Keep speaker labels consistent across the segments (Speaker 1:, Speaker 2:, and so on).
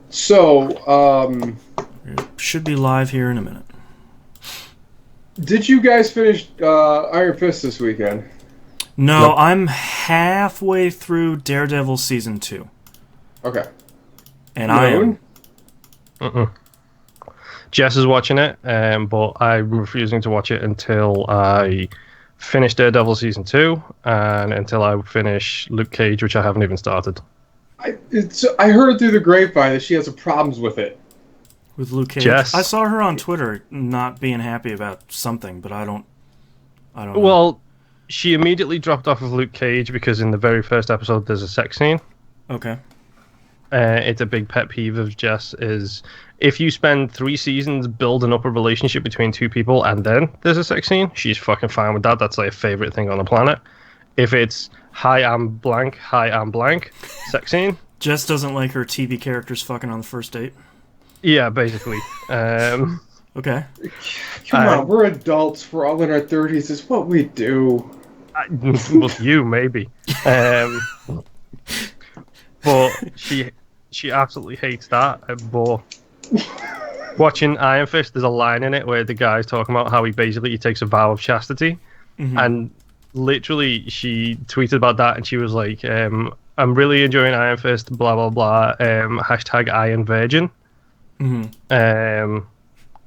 Speaker 1: So,
Speaker 2: It should be live here in a minute.
Speaker 1: did you guys finish Iron Fist this weekend?
Speaker 2: No,
Speaker 3: Nope.
Speaker 2: I'm halfway through Daredevil Season 2.
Speaker 1: Okay.
Speaker 2: And I am...
Speaker 3: Mm-mm. Jess is watching it, but I'm refusing to watch it until I finish Daredevil Season 2 and until I finish Luke Cage, which I haven't even started.
Speaker 1: I heard through the grapevine that she has some problems with it.
Speaker 2: With Luke Cage.
Speaker 3: Jess.
Speaker 2: I saw her on Twitter not being happy about something, but I don't know.
Speaker 3: Well, she immediately dropped off of Luke Cage because in the very first episode there's a sex scene.
Speaker 2: Okay.
Speaker 3: It's a big pet peeve of Jess is if you spend 3 seasons building up a relationship between two people and then there's a sex scene, she's fucking fine with that. That's like a favorite thing on the planet. If it's hi I'm blank, sex scene.
Speaker 2: Jess doesn't like her TV characters fucking on the first date.
Speaker 3: Yeah, basically.
Speaker 2: Okay.
Speaker 1: Come on, we're adults. We're all in our 30s. It's what we do.
Speaker 3: Well, you maybe. But she absolutely hates that. But watching Iron Fist, there's a line in it where the guy's talking about how he takes a vow of chastity, and literally she tweeted about that, and she was like, "I'm really enjoying Iron Fist." Blah blah blah. Hashtag Iron Virgin.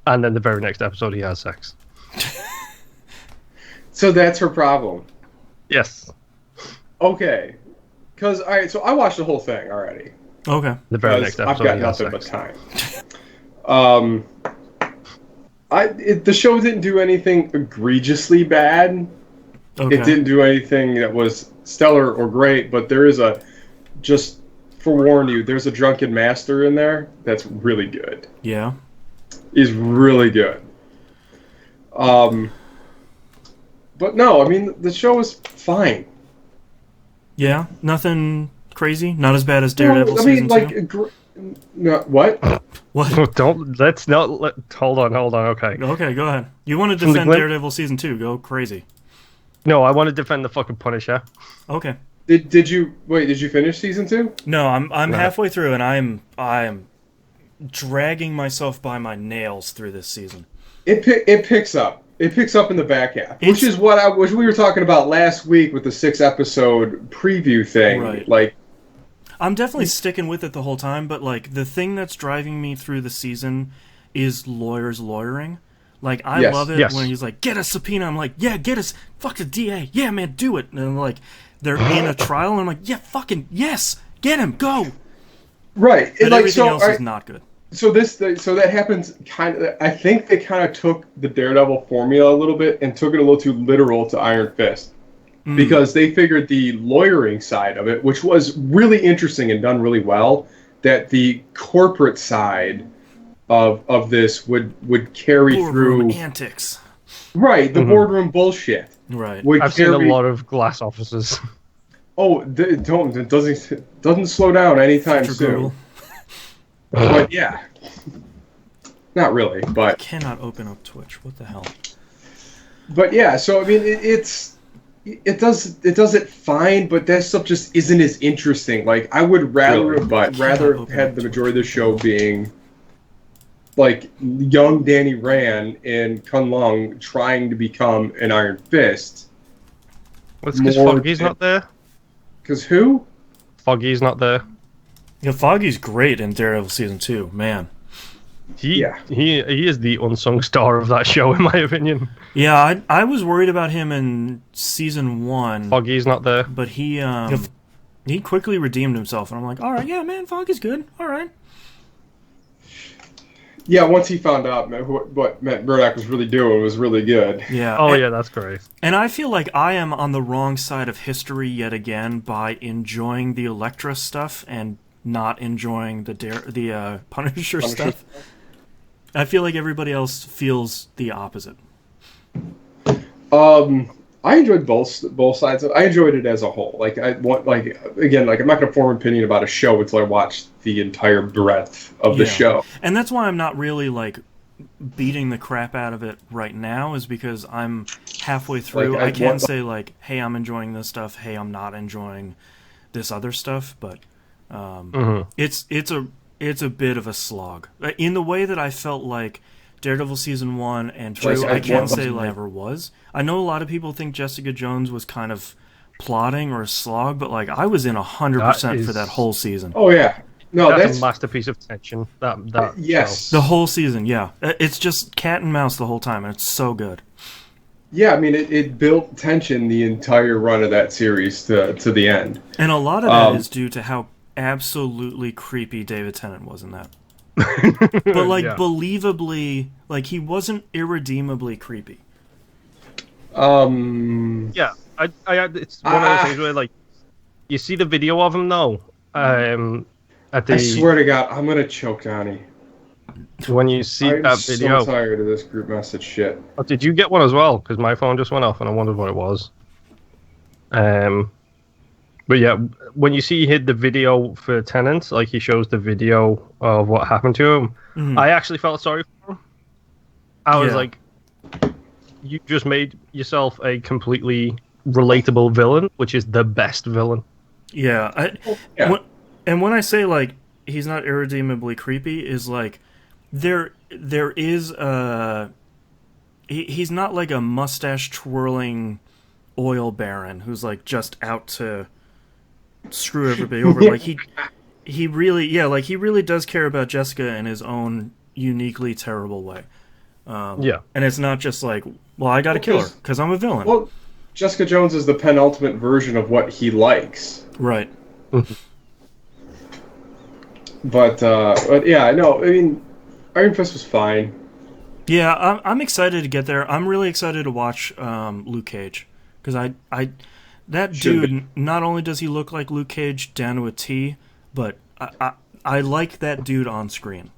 Speaker 3: And then the very next episode, he has sex.
Speaker 1: So that's her problem.
Speaker 3: Yes.
Speaker 1: Okay. Because so I watched the whole thing already.
Speaker 2: Okay.
Speaker 3: The very next episode,
Speaker 1: I've got
Speaker 3: he has
Speaker 1: nothing
Speaker 3: sex.
Speaker 1: but time. The show didn't do anything egregiously bad.
Speaker 2: Okay.
Speaker 1: It didn't do anything that was stellar or great, but there is just forewarn you, there's a drunken master in there that's really good.
Speaker 2: Yeah.
Speaker 1: Is really good. But no, I mean the show is fine.
Speaker 2: Yeah, nothing crazy. Not as bad as Daredevil season 2.
Speaker 1: No, what?
Speaker 2: What?
Speaker 3: Hold on. Okay.
Speaker 2: Okay, go ahead. You want to
Speaker 3: From the
Speaker 2: defend
Speaker 3: glim-
Speaker 2: Daredevil season 2? Go crazy.
Speaker 3: No, I want to defend the fucking Punisher.
Speaker 2: Okay.
Speaker 1: Did you finish season 2?
Speaker 2: No, I'm
Speaker 3: No.
Speaker 2: halfway through, and I am dragging myself by my nails through this season.
Speaker 1: It picks up. It picks up in the back half,
Speaker 2: It's-
Speaker 1: which is what we were talking about last week with the 6-episode preview thing.
Speaker 2: Right.
Speaker 1: Like,
Speaker 2: I'm definitely sticking with it the whole time, but like the thing that's driving me through the season is lawyers lawyering. Like I
Speaker 1: Yes,
Speaker 2: love it
Speaker 3: yes.
Speaker 2: when he's like, "Get a subpoena." I'm like, "Yeah, get us, fuck the DA, yeah, man, do it." And like they're in a trial, and I'm like, "Yeah, fucking yes, get him, go."
Speaker 1: right.
Speaker 2: But
Speaker 1: Like,
Speaker 2: everything
Speaker 1: so,
Speaker 2: else is not good.
Speaker 1: So that happens kind of. I think they kind of took the Daredevil formula a little bit and took it a little too literal to Iron Fist, because they figured the lawyering side of it, which was really interesting and done really well, that the corporate side of this would carry
Speaker 2: Boardroom
Speaker 1: through
Speaker 2: antics.
Speaker 1: right the boardroom bullshit.
Speaker 2: Right.
Speaker 1: Would
Speaker 3: I've
Speaker 1: carry,
Speaker 3: seen a lot of glass officers.
Speaker 1: Oh, it doesn't slow down anytime
Speaker 2: After
Speaker 1: soon.
Speaker 2: Google.
Speaker 1: But yeah, not really. But
Speaker 2: Cannot open up Twitch. What the hell?
Speaker 1: But yeah, so I mean, it does it fine, but that stuff just isn't as interesting. Like I would rather have the majority of the show being like young Danny Rand and Kun Lung trying to become an Iron Fist.
Speaker 3: Well, it's because
Speaker 1: More
Speaker 3: Foggy's not there.
Speaker 1: Because who?
Speaker 3: Foggy's not there.
Speaker 2: Yeah, Foggy's great in Daredevil season 2. Man.
Speaker 3: He is the unsung star of that show, in my opinion.
Speaker 2: Yeah, I was worried about him in season 1.
Speaker 3: Foggy's not there.
Speaker 2: But he quickly redeemed himself, and I'm like, all right, yeah, man, Foggy's good. All right.
Speaker 1: Yeah, once he found out what Matt Murdock was really doing was really good.
Speaker 2: Yeah.
Speaker 3: Oh, yeah, that's great.
Speaker 2: And I feel like I am on the wrong side of history yet again by enjoying the Elektra stuff and not enjoying the Punisher stuff. I feel like everybody else feels the opposite.
Speaker 1: I enjoyed both sides. I enjoyed it as a whole. Like I'm not going to form an opinion about a show until I watch the entire breadth of the show.
Speaker 2: And that's why I'm not really like beating the crap out of it right now, is because I'm halfway through. I can't say like, hey, I'm enjoying this stuff. Hey, I'm not enjoying this other stuff. But it's it's a bit of a slog. In the way that I felt like Daredevil season 1 and 2, I can't say like never was. I know a lot of people think Jessica Jones was kind of plodding or a slog, but like I was in 100% for that whole season.
Speaker 1: Oh yeah. No, that's
Speaker 3: a masterpiece of tension.
Speaker 1: Yes.
Speaker 2: The whole season, yeah. It's just cat and mouse the whole time, and it's so good.
Speaker 1: Yeah, I mean, it built tension the entire run of that series to the end.
Speaker 2: And a lot of that is due to how absolutely creepy David Tennant was in that. But, like, believably, like, he wasn't irredeemably creepy.
Speaker 3: Yeah, it's one of those things where, like, you see the video of him, though,
Speaker 1: I swear to God, I'm going to choke Donnie.
Speaker 3: When you see that video...
Speaker 1: I'm so tired of this group message shit.
Speaker 3: Oh, did you get one as well? Because my phone just went off and I wondered what it was. But yeah, when you see he hid the video for Tennant, like he shows the video of what happened to him, I actually felt sorry for him. I was like, you just made yourself a completely relatable villain, which is the best villain.
Speaker 2: Yeah. And when I say, like, he's not irredeemably creepy, is like, there is a... He's not like a mustache-twirling oil baron who's, like, just out to screw everybody over. Like, he really does care about Jessica in his own uniquely terrible way. And it's not just like, well, I gotta kill her, because I'm a villain.
Speaker 1: Well, Jessica Jones is the penultimate version of what he likes.
Speaker 2: Right.
Speaker 1: But yeah, no, I mean, Iron Fist was fine.
Speaker 2: Yeah, I'm excited to get there. I'm really excited to watch Luke Cage, because dude, not only does he look like Luke Cage down to a T, but I like that dude on screen.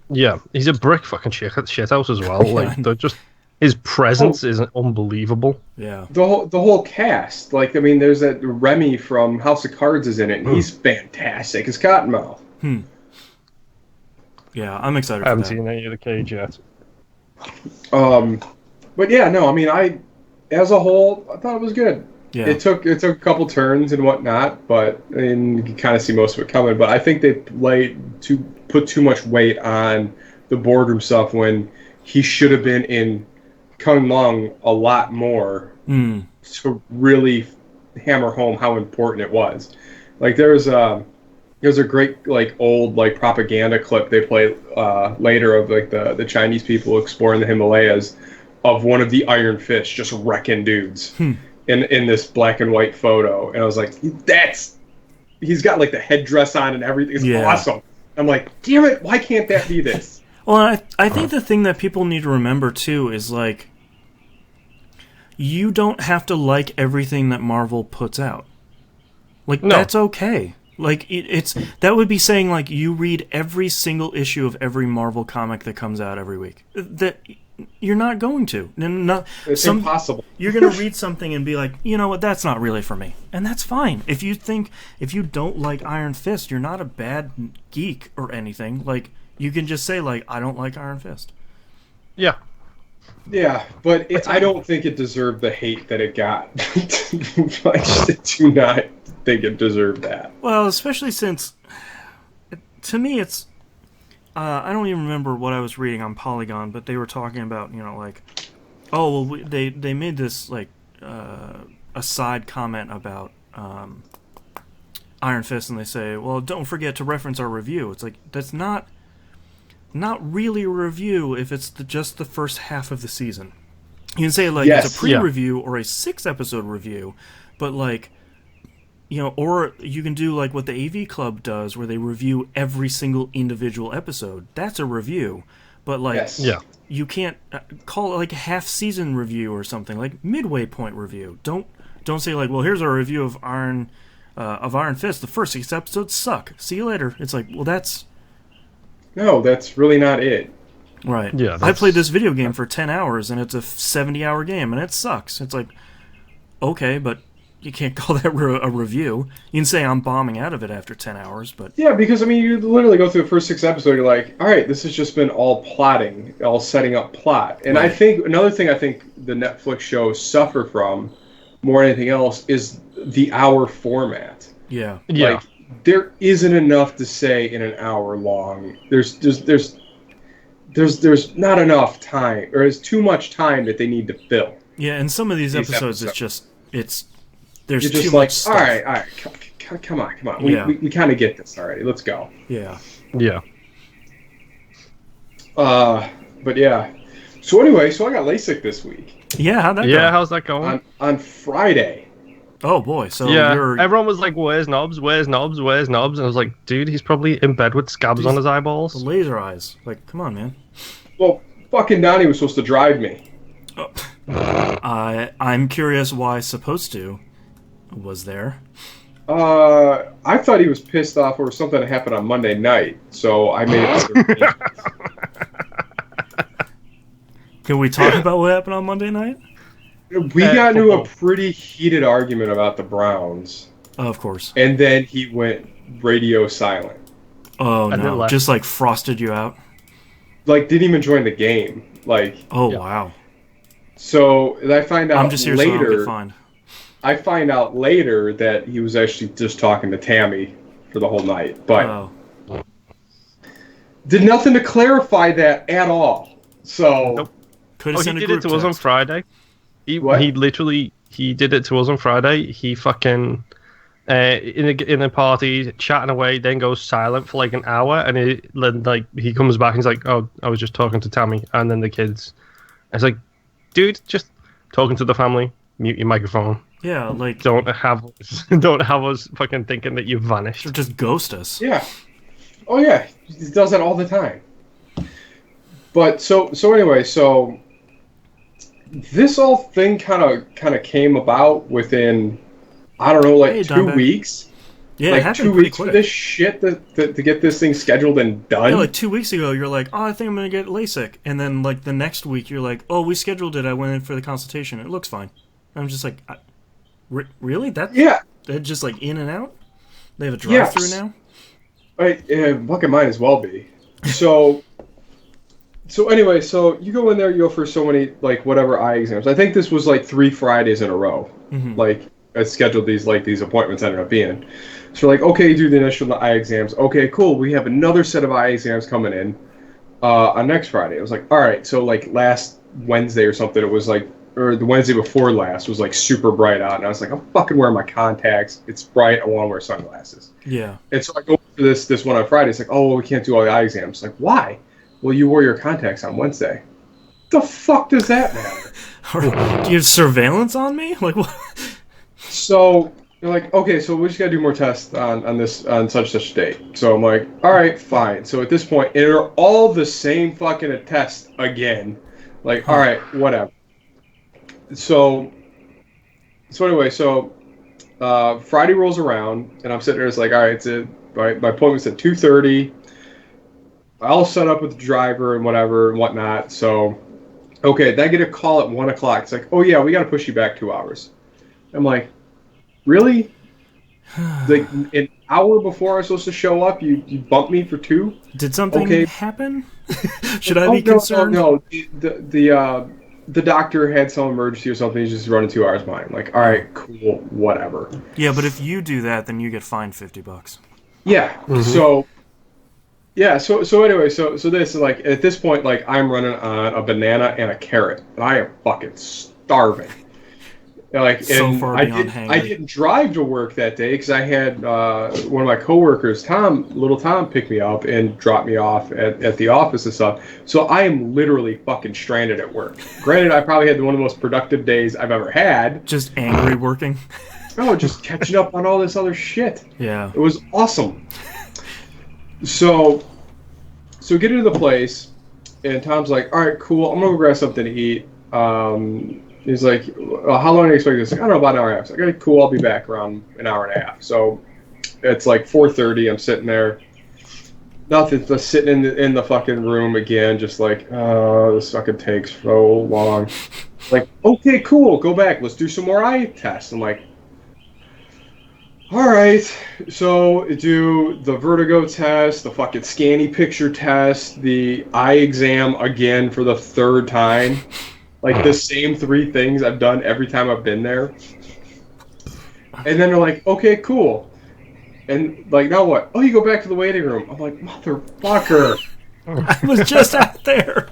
Speaker 2: Yeah,
Speaker 3: he's a brick fucking shithouse as well. Like, just his presence is unbelievable.
Speaker 2: Yeah,
Speaker 1: the whole cast. Like, I mean, there's that Remy from House of Cards is in it, and he's fantastic as Cottonmouth.
Speaker 2: Yeah, I'm excited.
Speaker 3: I haven't seen any of the Cage yet.
Speaker 1: But yeah, no, I mean, as a whole, I thought it was good.
Speaker 2: Yeah.
Speaker 1: It took a couple turns and whatnot, but you can kind of see most of it coming. But I think they put too much weight on the boardroom stuff when he should have been in Kung Lung a lot more to really hammer home how important it was. Like, there's a great, like, old, like, propaganda clip they play later of, like, the Chinese people exploring the Himalayas of one of the Iron Fists just wrecking dudes in this black and white photo. And I was like, he's got, like, the headdress on and everything. It's awesome. I'm like, damn it, why can't that be this?
Speaker 2: Well, I think the thing that people need to remember, too, is, like, you don't have to like everything that Marvel puts out. Like, that's okay. Like, it's that would be saying, like, you read every single issue of every Marvel comic that comes out every week. That you're not going to.
Speaker 1: It's impossible.
Speaker 2: You're going to read something and be like, you know what, that's not really for me. And that's fine. If you don't like Iron Fist, you're not a bad geek or anything. Like, you can just say, like, I don't like Iron Fist.
Speaker 3: Yeah.
Speaker 1: Yeah, but I don't think it deserved the hate that it got. I just do not think it deserved that.
Speaker 2: Well, especially since, to me, it's... I don't even remember what I was reading on Polygon, but they were talking about, you know, like, oh, well, they made this, like, a side comment about Iron Fist, and they say, well, don't forget to reference our review. It's like, that's not really a review if it's just the first half of the season. You can say, like, it's a pre-review or a 6-episode review, but, like, you know, or you can do, like, what the AV Club does, where they review every single individual episode. That's a review. But, like, you can't call it, like, a half-season review or something, like midway point review. Don't say, like, well, here's our review of Iron Fist. The first 6 episodes suck. See you later. It's like, well, that's...
Speaker 1: No, that's really not it.
Speaker 2: Right. Yeah. I played this video game for 10 hours, and it's a 70-hour game, and it sucks. It's like, okay, but you can't call that a review. You can say I'm bombing out of it after 10 hours, but...
Speaker 1: Yeah, because, I mean, you literally go through the first 6 episodes, you're like, all right, this has just been all plotting, all setting up plot. And I think, another thing I think the Netflix shows suffer from, more than anything else, is the hour format.
Speaker 2: Yeah.
Speaker 1: Like, there isn't enough to say in an hour long. There's not enough time, or there's too much time that they need to fill.
Speaker 2: Yeah, and some of these episodes, there's
Speaker 1: You're
Speaker 2: too
Speaker 1: just
Speaker 2: much
Speaker 1: like,
Speaker 2: stuff.
Speaker 1: all right, come on. We kind of get this already. Let's go.
Speaker 2: Yeah.
Speaker 3: Yeah.
Speaker 1: But yeah. So anyway, I got LASIK this week.
Speaker 2: Yeah, how'd that go?
Speaker 3: Yeah, how's that going?
Speaker 1: On Friday.
Speaker 2: Oh boy, so
Speaker 3: yeah,
Speaker 2: you're...
Speaker 3: everyone was like, "Where's Knobs? Where's Knobs? Where's Knobs?" And I was like, "Dude, he's probably in bed with scabs on his eyeballs."
Speaker 2: The laser eyes. Like, come on, man.
Speaker 1: Well, fucking Donnie was supposed to drive me.
Speaker 2: I'm curious why supposed to was there.
Speaker 1: I thought he was pissed off over something that happened on Monday night, so I made it.
Speaker 2: Can we talk about what happened on Monday night?
Speaker 1: We got into a pretty heated argument about the Browns.
Speaker 2: Oh, of course.
Speaker 1: And then he went radio silent.
Speaker 2: Oh, no. Just, like, frosted you out?
Speaker 1: Like, didn't even join the game. Like...
Speaker 2: Oh, wow.
Speaker 1: So, I find out
Speaker 2: I'm just here
Speaker 1: later...
Speaker 2: so I don't get fined.
Speaker 1: I find out later that he was actually just talking to Tammy for the whole night. But... did nothing to clarify that at all. So...
Speaker 3: Nope.
Speaker 2: He
Speaker 3: did it to us on Friday. He did it to us on Friday. He fucking in a party chatting away, then goes silent for like an hour, and he comes back and he's like, "Oh, I was just talking to Tammy," and then the kids. It's like, dude, just talking to the family. Mute your microphone.
Speaker 2: Yeah, like
Speaker 3: don't have us fucking thinking that you've vanished.
Speaker 2: Or just ghost us.
Speaker 1: Yeah. Oh yeah, he does that all the time. But so anyway, this whole thing kind of came about within, I don't know, like 2 weeks.
Speaker 2: Yeah,
Speaker 1: like
Speaker 2: it happened
Speaker 1: 2
Speaker 2: pretty
Speaker 1: weeks
Speaker 2: quick.
Speaker 1: for this shit to get this thing scheduled and done.
Speaker 2: Yeah, like 2 weeks ago, you're like, "Oh, I think I'm gonna get LASIK," and then like the next week, you're like, "Oh, we scheduled it. I went in for the consultation. It looks fine." I'm just like, "Really? They're just like in and out. They have a drive-through now."
Speaker 1: Fucking might as well be. So anyway, you go in there, you go for so many, like, whatever eye exams. I think this was, like, 3 Fridays in a row. Mm-hmm. Like, I scheduled these appointments ended up being. So, like, okay, you do the initial eye exams. Okay, cool. We have another set of eye exams coming in on next Friday. It was like, all right, so, like, last Wednesday or something, it was, like, or the Wednesday before last was, like, super bright out. And I was like, I'm fucking wearing my contacts. It's bright. I want to wear sunglasses.
Speaker 2: Yeah. And
Speaker 1: so I go for this one on Friday. It's like, oh, well, we can't do all the eye exams. Like, why? Well, you wore your contacts on Wednesday. The fuck does that matter?
Speaker 2: Do you have surveillance on me? Like what?
Speaker 1: So you're like, okay, so we just gotta do more tests on such date. So I'm like, all right, fine. So at this point, they're all the same fucking test again. Like, all right, whatever. So anyway, Friday rolls around and I'm sitting there. It's like, all right, my appointment's at 2:30. I'll set up with the driver and whatever and whatnot. So, okay, then I get a call at 1 o'clock. It's like, oh yeah, we got to push you back 2 hours. I'm like, really? Like an hour before I was supposed to show up, you bumped me for 2?
Speaker 2: Did something happen? Should I be concerned?
Speaker 1: No. The doctor had some emergency or something. He's just running 2 hours behind. I'm like, all right, cool, whatever.
Speaker 2: Yeah, but if you do that, then you get fined $50.
Speaker 1: Yeah. Mm-hmm. So anyway, so this is like, at this point, like, I'm running on a banana and a carrot, and I am fucking starving. Like,
Speaker 2: so far beyond hangry.
Speaker 1: I didn't drive to work that day because I had one of my coworkers, little Tom, pick me up and drop me off at the office and stuff. So I am literally fucking stranded at work. Granted, I probably had one of the most productive days I've ever had.
Speaker 2: Just angry working?
Speaker 1: No, just catching up on all this other shit.
Speaker 2: Yeah.
Speaker 1: It was awesome. So get into the place, and Tom's like, all right, cool, I'm going to go grab something to eat. He's like, how long do you expect this? Like, I don't know, about an hour and a half. He's like, okay, cool, I'll be back around an hour and a half. So it's like 4:30, I'm sitting there. Nothing, just sitting in the fucking room again, just like, this fucking takes so long. Like, okay, cool, go back, let's do some more eye tests. I'm like, all right, so do the vertigo test, the fucking scanny picture test, the eye exam again for the 3rd time. Like, the same 3 things I've done every time I've been there. And then they're like, okay, cool. And like, now what? Oh, you go back to the waiting room. I'm like, motherfucker.
Speaker 2: I was just out there.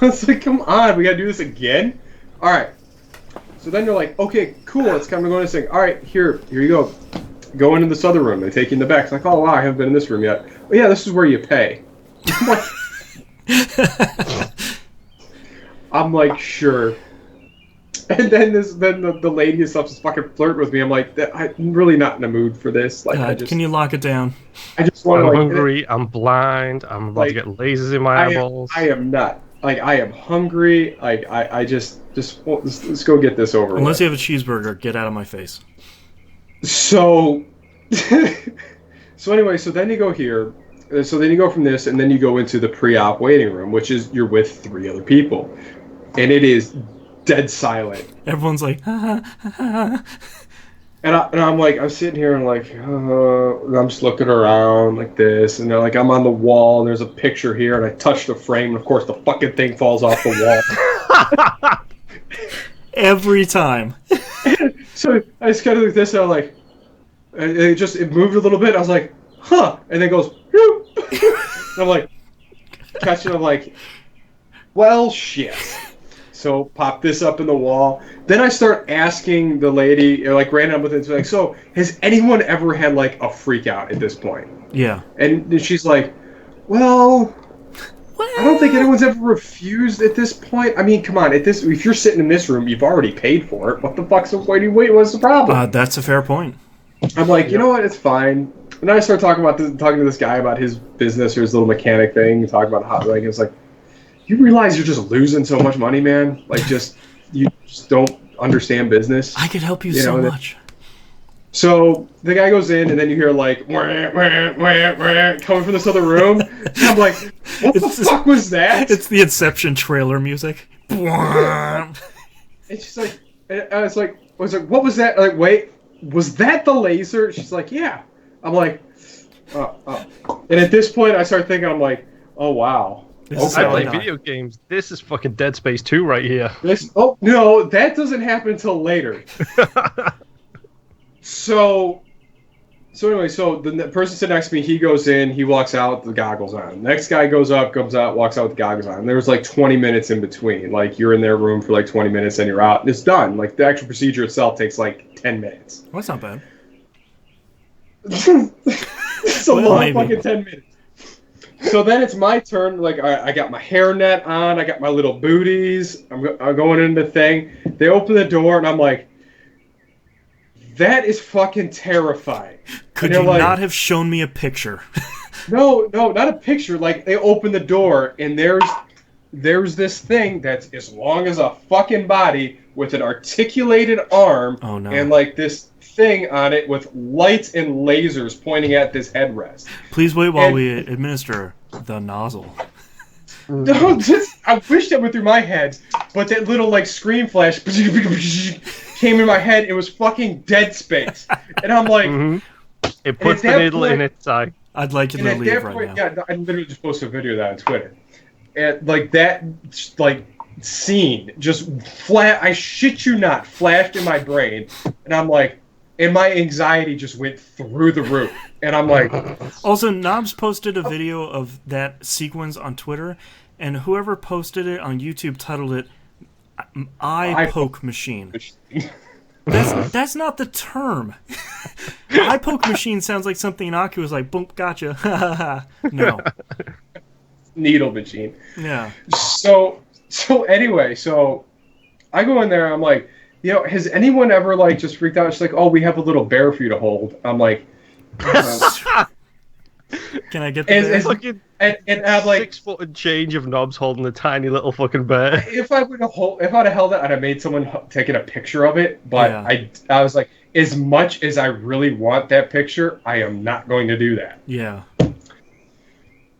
Speaker 1: It's like, come on, we gotta do this again? Alright. So then they're like, okay, cool, it's time to go in this thing. Alright, here you go. Go into this other room. They take you in the back. It's like, oh wow, I haven't been in this room yet. Oh yeah, this is where you pay. I'm like, sure. And then the lady and stuff is fucking flirting with me. I'm like, I'm really not in the mood for this. Like,
Speaker 2: can you lock it down?
Speaker 1: I just want to.
Speaker 3: I'm hungry. I'm blind. I'm about to get lasers in my eyeballs.
Speaker 1: I am not. Like, I am hungry. Like, I just let's go get this over.
Speaker 2: Unless you have a cheeseburger, get out of my face.
Speaker 1: So, anyway, so then you go here. So then you go from this, and then you go into the pre-op waiting room, which is you're with 3 other people, and it is dead silent.
Speaker 2: Everyone's like, ha, ha, ha.
Speaker 1: And I'm like, I'm sitting here and like, and I'm just looking around like this, and they're like, I'm on the wall, and there's a picture here, and I touch the frame, and of course the fucking thing falls off the wall.
Speaker 2: Every time.
Speaker 1: So I just kind of like this, and I'm like, and it moved a little bit. I was like, huh, and then it goes, and I'm like, catching, I'm like, well, shit. So pop this up in the wall. Then I start asking the lady, like, random with it, like, so has anyone ever had like a freak out at this point?
Speaker 2: Yeah.
Speaker 1: And she's like, well, I don't think anyone's ever refused at this point. I mean, come on, if you're sitting in this room, you've already paid for it. What the fuck's the wait? What's the problem?
Speaker 2: That's a fair point.
Speaker 1: I'm like, you know what? It's fine. And then I start talking to this guy about his business or his little mechanic thing. Talking about how, like, it's like, you realize you're just losing so much money, man? Like, you just don't understand business.
Speaker 2: I could help you so much.
Speaker 1: So the guy goes in, and then you hear, like, wah, wah, wah, wah, coming from this other room. And I'm like, what the fuck was that?
Speaker 2: It's the Inception trailer music.
Speaker 1: And she's like, and I was like, what was that? Like, wait, was that the laser? She's like, yeah. I'm like, and at this point, I start thinking, I'm like, oh, wow.
Speaker 3: I play video games. This is fucking Dead Space 2 right here.
Speaker 1: Oh, no, that doesn't happen until later. So anyway, so the person sitting next to me, he goes in, he walks out, the goggles on. Next guy goes up, comes out, walks out with the goggles on. There was like 20 minutes in between. Like, you're in their room for like 20 minutes, and you're out, and it's done. Like, the actual procedure itself takes like 10 minutes.
Speaker 2: Well, that's not bad.
Speaker 1: It's a long fucking 10 minutes. So then it's my turn. Like, I got my hairnet on. I got my little booties. I'm going into the thing. They open the door, and I'm like, that is fucking terrifying.
Speaker 2: Could you not have shown me a picture?
Speaker 1: No, not a picture. Like, they open the door, and there's this thing that's as long as a fucking body with an articulated arm.
Speaker 2: Oh, no.
Speaker 1: And, like, this thing on it with lights and lasers pointing at this headrest.
Speaker 2: Please wait while we administer the nozzle.
Speaker 1: No, I wish that went through my head, but that little, like, screen flash came in my head. It was fucking Dead Space. And I'm like...
Speaker 3: Mm-hmm. It puts the needle in its eye.
Speaker 2: I'd like you to leave right now.
Speaker 1: Yeah, I literally just posted a video of that on Twitter. And, like, that, like, scene just I shit you not, flashed in my brain. And I'm like... And my anxiety just went through the roof. And I'm like...
Speaker 2: Also, Knobs posted a video of that sequence on Twitter, and whoever posted it on YouTube titled it Eye Poke Machine. That's not the term. Eye Poke Machine sounds like something Aku was like, boom, gotcha. No.
Speaker 1: Needle machine.
Speaker 2: Yeah.
Speaker 1: So anyway, so I go in there, I'm like... You know, has anyone ever, like, just freaked out? It's like, oh, we have a little bear for you to hold. I'm like...
Speaker 2: Can I get the bear?
Speaker 1: And I'm like...
Speaker 3: 6 foot and change of Knobs holding a tiny little fucking bear.
Speaker 1: If I'd have held it, I'd have made someone taking a picture of it. But yeah. I was like, as much as I really want that picture, I am not going to do that.
Speaker 2: Yeah.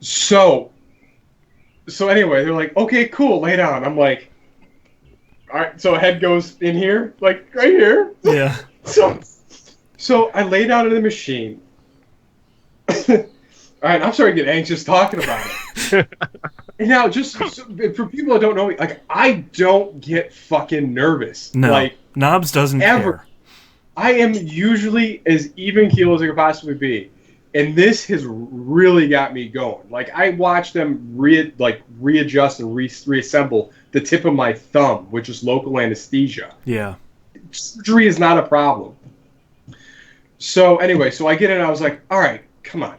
Speaker 1: So anyway, they're like, okay, cool, lay down. I'm like... All right, so a head goes in here, like right here.
Speaker 2: Yeah.
Speaker 1: So I lay down in the machine. All right, I'm starting to get anxious talking about it. And now, just for people that don't know me, like, I don't get fucking nervous.
Speaker 2: No,
Speaker 1: like,
Speaker 2: Knobs doesn't
Speaker 1: ever.
Speaker 2: care.
Speaker 1: I am usually as even keel as I could possibly be, and this has really got me going. Like I watch them readjust and reassemble the tip of my thumb, which is local anesthesia.
Speaker 2: Yeah.
Speaker 1: Surgery is not a problem. So anyway, so I get in. I was like, all right, come on,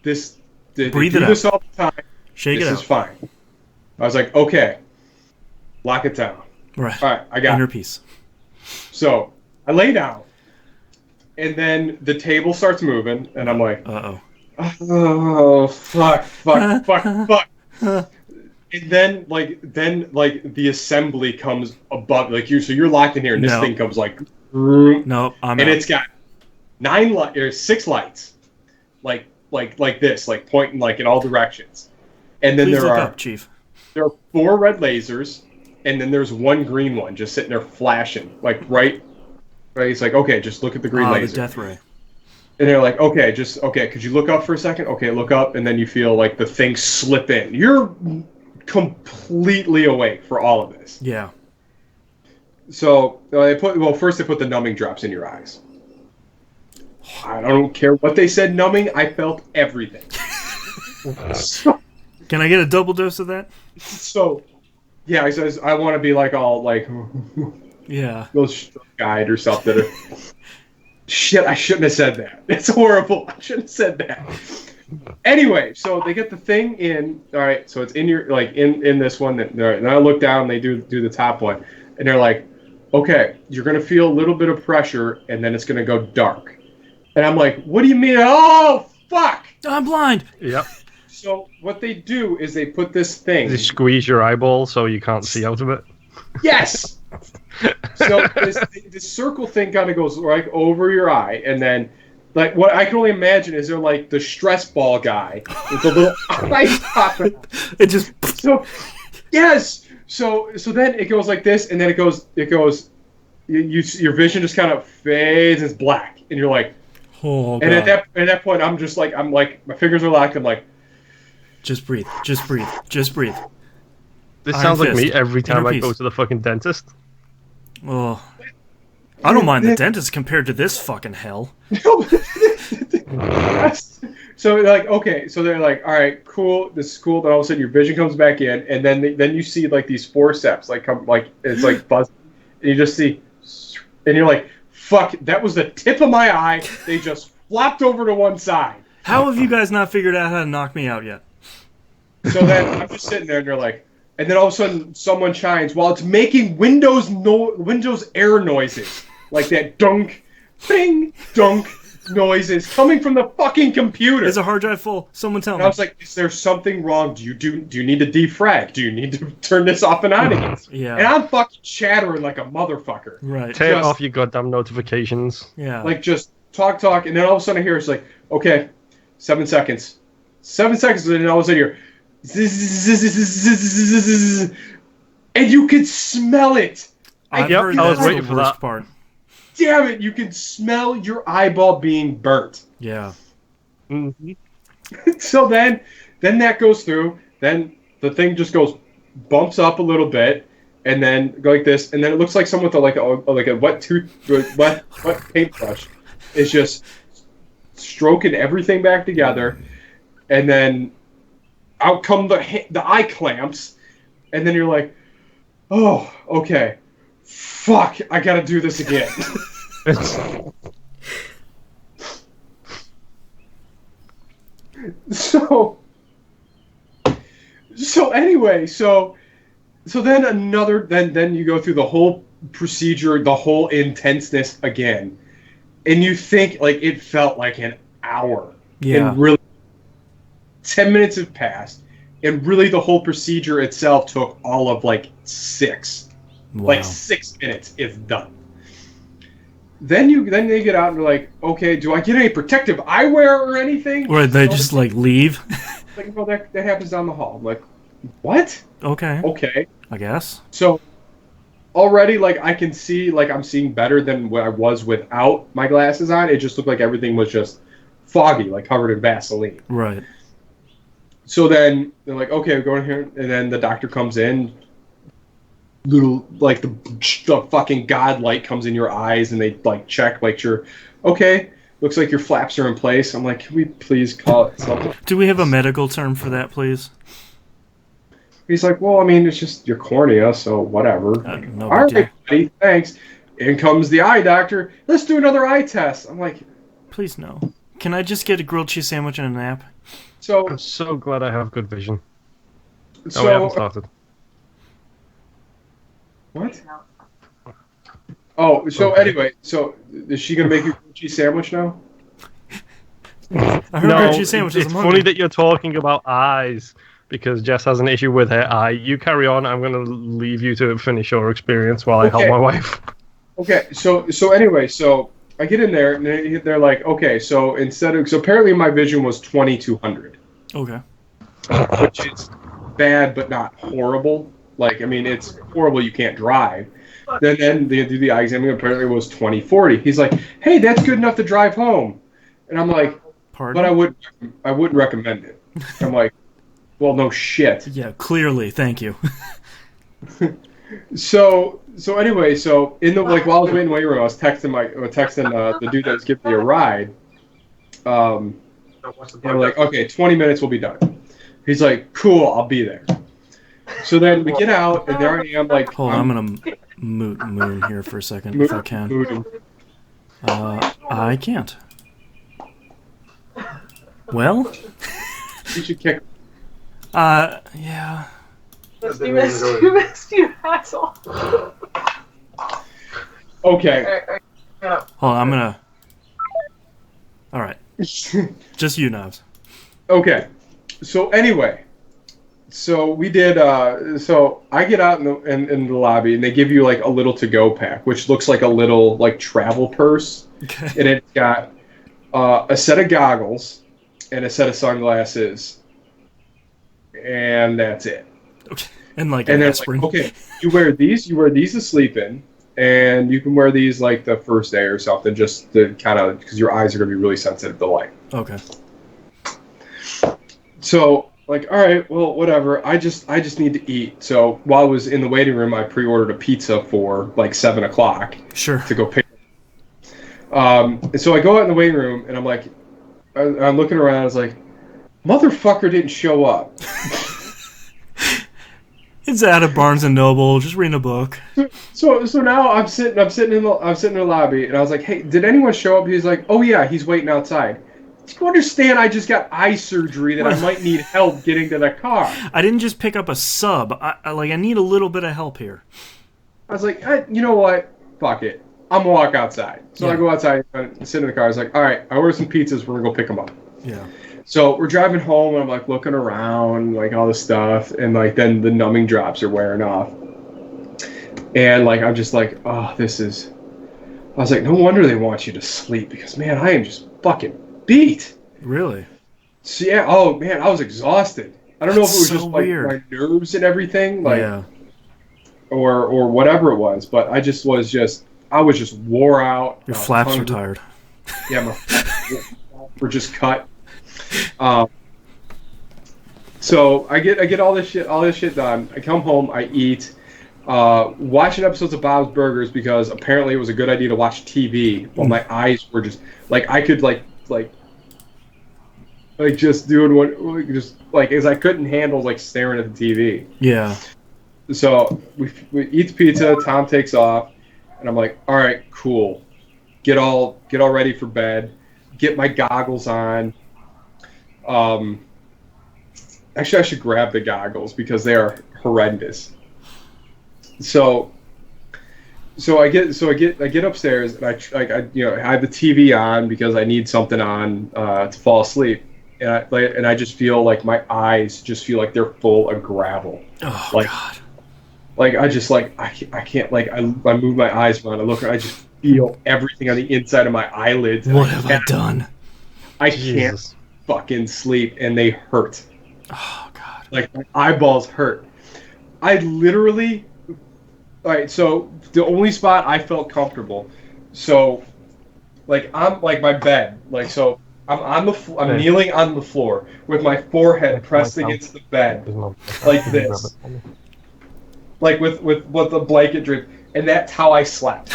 Speaker 1: this.
Speaker 2: Breathe
Speaker 1: do
Speaker 2: it
Speaker 1: this
Speaker 2: out.
Speaker 1: all the time.
Speaker 2: Shake it out.
Speaker 1: This is fine. I was like, okay, lock it down.
Speaker 2: Right.
Speaker 1: All right, I got
Speaker 2: Inner
Speaker 1: it.
Speaker 2: peace.
Speaker 1: So I lay down, and then the table starts moving, and I'm like, oh, fuck. And then the assembly comes above, like so you're locked in here, and this thing comes like,
Speaker 2: no, I'm
Speaker 1: and
Speaker 2: out.
Speaker 1: it's got 6 lights, like this, like pointing like in all directions, and then
Speaker 2: Please
Speaker 1: there
Speaker 2: look
Speaker 1: are
Speaker 2: up, Chief.
Speaker 1: 4 red lasers, and then there's 1 green one just sitting there flashing, like right. It's like, okay, just look at the green laser.
Speaker 2: The death ray.
Speaker 1: And they're like, okay, could you look up for a second? Okay, look up, and then you feel like the thing slip in. You're completely awake for all of this.
Speaker 2: Yeah.
Speaker 1: So first they put the numbing drops in your eyes. I don't care what they said numbing. I felt everything.
Speaker 2: Can I get a double dose of that?
Speaker 1: So, yeah, he says I want to be like all like,
Speaker 2: yeah,
Speaker 1: those guide or something. Shit, I shouldn't have said that. It's horrible. I shouldn't have said that. Anyway, so they get the thing in. All right, so it's in your in this one. And I look down. They do the top one, and they're like, okay, you're gonna feel a little bit of pressure, and then it's gonna go dark. And I'm like, what do you mean? Oh, fuck!
Speaker 2: I'm blind.
Speaker 3: Yep.
Speaker 1: So what they do is they put this thing.
Speaker 3: They squeeze your eyeball so you can't see out of it.
Speaker 1: Yes. So this circle thing kind of goes right over your eye, and then like what I can only imagine is they're like the stress ball guy with the little eyes popping.
Speaker 2: It just
Speaker 1: so yes. So then it goes like this, and then it goes. Your vision just kind of fades. It's black, and you're like.
Speaker 2: Oh, God.
Speaker 1: And at that point, I'm like, my fingers are locked. I'm like,
Speaker 2: just breathe. This
Speaker 3: sounds like me every time I go to the fucking dentist.
Speaker 2: Oh, I don't mind the dentist compared to this fucking hell.
Speaker 1: So like, okay, so they're like, all right, cool, this is cool. Then all of a sudden, your vision comes back in, and then you see like these forceps, like come, like it's like buzzing, and you just see, and you're like. Fuck, that was the tip of my eye. They just flopped over to one side.
Speaker 2: How have you guys not figured out how to knock me out yet?
Speaker 1: So then I'm just sitting there and they're like, and then all of a sudden someone shines while it's making Windows air noises. Like that dunk, bing, dunk noises coming from the fucking computer.
Speaker 2: Is a hard drive full? Someone tell me.
Speaker 1: I was like, is there something wrong? Do you need to defrag? Do you need to turn this off and on again?
Speaker 2: Yeah.
Speaker 1: And I'm fucking chattering like a motherfucker.
Speaker 2: Right.
Speaker 3: Turn off your goddamn notifications.
Speaker 2: Yeah.
Speaker 1: Like just talk, and then all of a sudden I hear it's like, okay, 7 seconds. 7 seconds, and then all of a sudden you're and you can smell it.
Speaker 2: I was waiting for that part.
Speaker 1: Damn it, you can smell your eyeball being burnt.
Speaker 2: Yeah.
Speaker 3: Mm-hmm.
Speaker 1: So then that goes through. Then the thing just bumps up a little bit, and then go like this, and then it looks like someone with a wet paintbrush is just stroking everything back together, and then out come the eye clamps, and then you're like, oh, okay. Fuck, I gotta do this again. So anyway, so then you go through the whole procedure, the whole intenseness again, and you think like it felt like an hour.
Speaker 2: Yeah.
Speaker 1: And really, 10 minutes have passed, and really the whole procedure itself took all of like 6.
Speaker 2: Wow.
Speaker 1: Like 6 minutes is done. Then they get out and they're like, okay, do I get any protective eyewear or anything?
Speaker 2: Or they just like leave?
Speaker 1: Like, well, that happens down the hall. I'm like, what?
Speaker 2: Okay. I guess.
Speaker 1: So already, like, I can see, like, I'm seeing better than what I was without my glasses on. It just looked like everything was just foggy, like covered in Vaseline.
Speaker 2: Right.
Speaker 1: So then they're like, okay, we're going here, and then the doctor comes in. little like the fucking god light comes in your eyes, and they like check like you're okay. Looks like your flaps are in place. I'm like, can we please call it something?
Speaker 2: Do we have a medical term for that, please?
Speaker 1: He's like, well, I mean, it's just your cornea, so whatever.
Speaker 2: No
Speaker 1: All
Speaker 2: big
Speaker 1: right,
Speaker 2: deal.
Speaker 1: buddy, thanks. In comes the eye doctor. Let's do another eye test. I'm like,
Speaker 2: Please no. Can I just get a grilled cheese sandwich and a nap?
Speaker 1: so,
Speaker 3: I'm so glad I have good vision.
Speaker 1: so
Speaker 3: we haven't started.
Speaker 1: what? Oh, so anyway, so is she gonna make you a grilled cheese sandwich now?
Speaker 2: I heard
Speaker 3: No,
Speaker 2: grilled cheese sandwiches.
Speaker 3: it's funny that you're talking about eyes because Jess has an issue with her eye. You carry on. I'm going to leave you to finish your experience while I help my wife.
Speaker 1: Okay, so anyway, so I get in there and they're like, okay, so apparently my vision was 2200,
Speaker 2: Okay.
Speaker 1: which is bad but not horrible. Like, I mean, it's horrible you can't drive. Then they do the eye exam, and apparently it was 2040. He's like, hey, that's good enough to drive home. And I'm like,
Speaker 2: Pardon?
Speaker 1: but I wouldn't recommend it. I'm like, well, no shit.
Speaker 2: Yeah, clearly. Thank you.
Speaker 1: So anyway, so in the like while I was waiting in the waiting room, I was texting the dude that was giving me a ride. And I'm like, okay, 20 minutes will be done. He's like, cool, I'll be there. So then we get out, and there I am, like,
Speaker 2: Hold on, I'm gonna moon here for a second if I can.
Speaker 1: mooning.
Speaker 2: I can't. Well,
Speaker 1: You should kick.
Speaker 2: yeah.
Speaker 4: You missed, you asshole.
Speaker 1: Okay.
Speaker 4: Yeah.
Speaker 2: Hold on, I'm gonna. All right, just you, Knobs.
Speaker 1: Okay. So anyway, so we did. So I get out in the lobby, and they give you like a little to-go pack, which looks like a little like travel purse,
Speaker 2: Okay.
Speaker 1: and it's got a set of goggles and a set of sunglasses, and that's it.
Speaker 2: Okay. And like
Speaker 1: And
Speaker 2: an
Speaker 1: then
Speaker 2: aspirin.
Speaker 1: like, okay, you wear these to sleep in, and you can wear these like the first day or something, just to kind of because your eyes are gonna be really sensitive to light.
Speaker 2: Okay.
Speaker 1: So like, all right, well, whatever. I just need to eat. So while I was in the waiting room, I pre-ordered a pizza for like 7:00
Speaker 2: Sure.
Speaker 1: to go pick. And so I go out in the waiting room, and I'm like, I'm looking around. I was like, motherfucker didn't show up.
Speaker 2: It's out of Barnes and Noble, just reading a book.
Speaker 1: So now I'm sitting in the lobby, and I was like, hey, did anyone show up? He's like, oh yeah, he's waiting outside. Do you understand? I just got eye surgery that I might need help getting to the car.
Speaker 2: I didn't just pick up a sub. I need a little bit of help here.
Speaker 1: I was like, you know what? Fuck it. I'm gonna walk outside. So
Speaker 2: Yeah.
Speaker 1: I go outside and sit in the car. I was like, all right, I ordered some pizzas. We're gonna go pick them up.
Speaker 2: Yeah.
Speaker 1: So we're driving home, and I'm like looking around, like all this stuff, and like then the numbing drops are wearing off, and like I'm just like, oh, this is. I was like, no wonder they want you to sleep because man, I am just fucking beat.
Speaker 2: Really?
Speaker 1: So yeah, oh man, I was exhausted. I don't know if it was
Speaker 2: That's
Speaker 1: just
Speaker 2: so
Speaker 1: like
Speaker 2: weird.
Speaker 1: my nerves and everything, like
Speaker 2: Yeah.
Speaker 1: or whatever it was, but I was just wore out.
Speaker 2: Your
Speaker 1: I was
Speaker 2: flaps are
Speaker 1: hungry.
Speaker 2: tired.
Speaker 1: Yeah, my flaps were just cut. So I get all this shit done. I come home, I eat, watching episodes of Bob's Burgers because apparently it was a good idea to watch TV while my eyes were just like I could like just doing what just like as I couldn't handle like staring at the TV.
Speaker 2: Yeah.
Speaker 1: So we eat the pizza. Tom takes off, and I'm like, all right, cool. Get all ready for bed. Get my goggles on. Actually, I should grab the goggles because they are horrendous. So I get upstairs, and I have the TV on because I need something on to fall asleep, and I just feel like my eyes just feel like they're full of gravel.
Speaker 2: Oh
Speaker 1: Like,
Speaker 2: God.
Speaker 1: Like I just like I can't like I move my eyes around. I look, I just feel everything on the inside of my eyelids. and
Speaker 2: What have I done?
Speaker 1: I
Speaker 3: Jesus.
Speaker 1: can't fucking sleep, and they hurt.
Speaker 2: Oh God.
Speaker 1: Like my eyeballs hurt. I literally. All right, so the only spot I felt comfortable, so like I'm like my bed, like so I'm on the I'm kneeling on the floor with my forehead pressed against the bed like this. like with the blanket draped, and that's how I slept.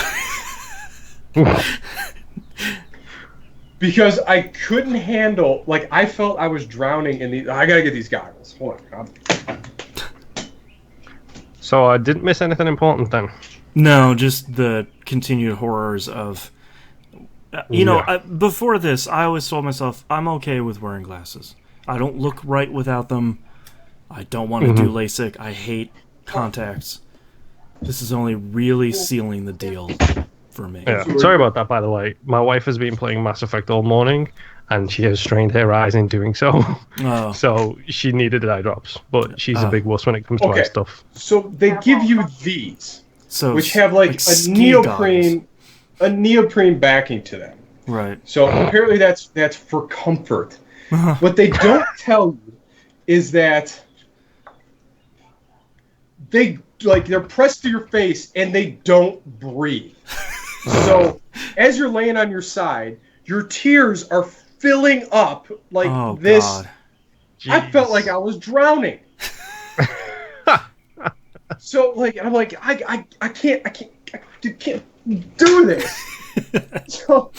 Speaker 1: Because I couldn't handle, like, I felt I was drowning in the. I gotta get these goggles. Hold on.
Speaker 3: So I didn't miss anything important then.
Speaker 2: No, just the continued horrors of. Before this, I always told myself I'm okay with wearing glasses. I don't look right without them. I don't want to do LASIK. I hate contacts. This is only really sealing the deal for me.
Speaker 3: Yeah. Sorry about that, by the way. My wife has been playing Mass Effect all morning, and she has strained her eyes in doing so.
Speaker 2: Oh.
Speaker 3: So she needed eye drops, but she's a big wuss when it comes to eye stuff.
Speaker 1: So they give you these, which have like a
Speaker 2: ski
Speaker 1: neoprene backing to them.
Speaker 2: Right.
Speaker 1: So apparently that's for comfort. What they don't tell you is that they're pressed to your face and they don't breathe. So as you're laying on your side, your tears are filling up like this. God. I felt like I was drowning. So like I'm like I can't do this. So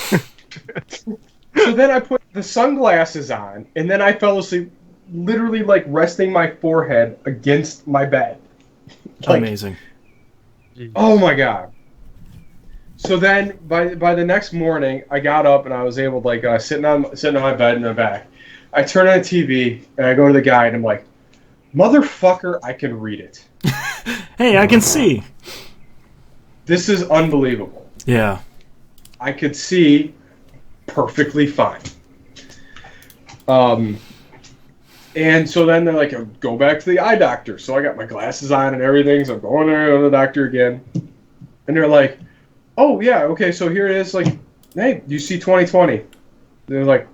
Speaker 1: then I put the sunglasses on, and then I fell asleep, literally like resting my forehead against my bed. Like,
Speaker 2: amazing.
Speaker 1: Oh my god. So then by the next morning, I got up and I was able to like sitting on my bed in the back. I turn on the TV and I go to the guy and I'm like, motherfucker, I can read it.
Speaker 2: Hey, I can see.
Speaker 1: This is unbelievable.
Speaker 2: Yeah.
Speaker 1: I could see perfectly fine. And so then they're like, go back to the eye doctor. So I got my glasses on and everything. So I'm going there to the doctor again. And they're like, oh, yeah, okay, so here it is. Like, hey, you see 20/20. They're like,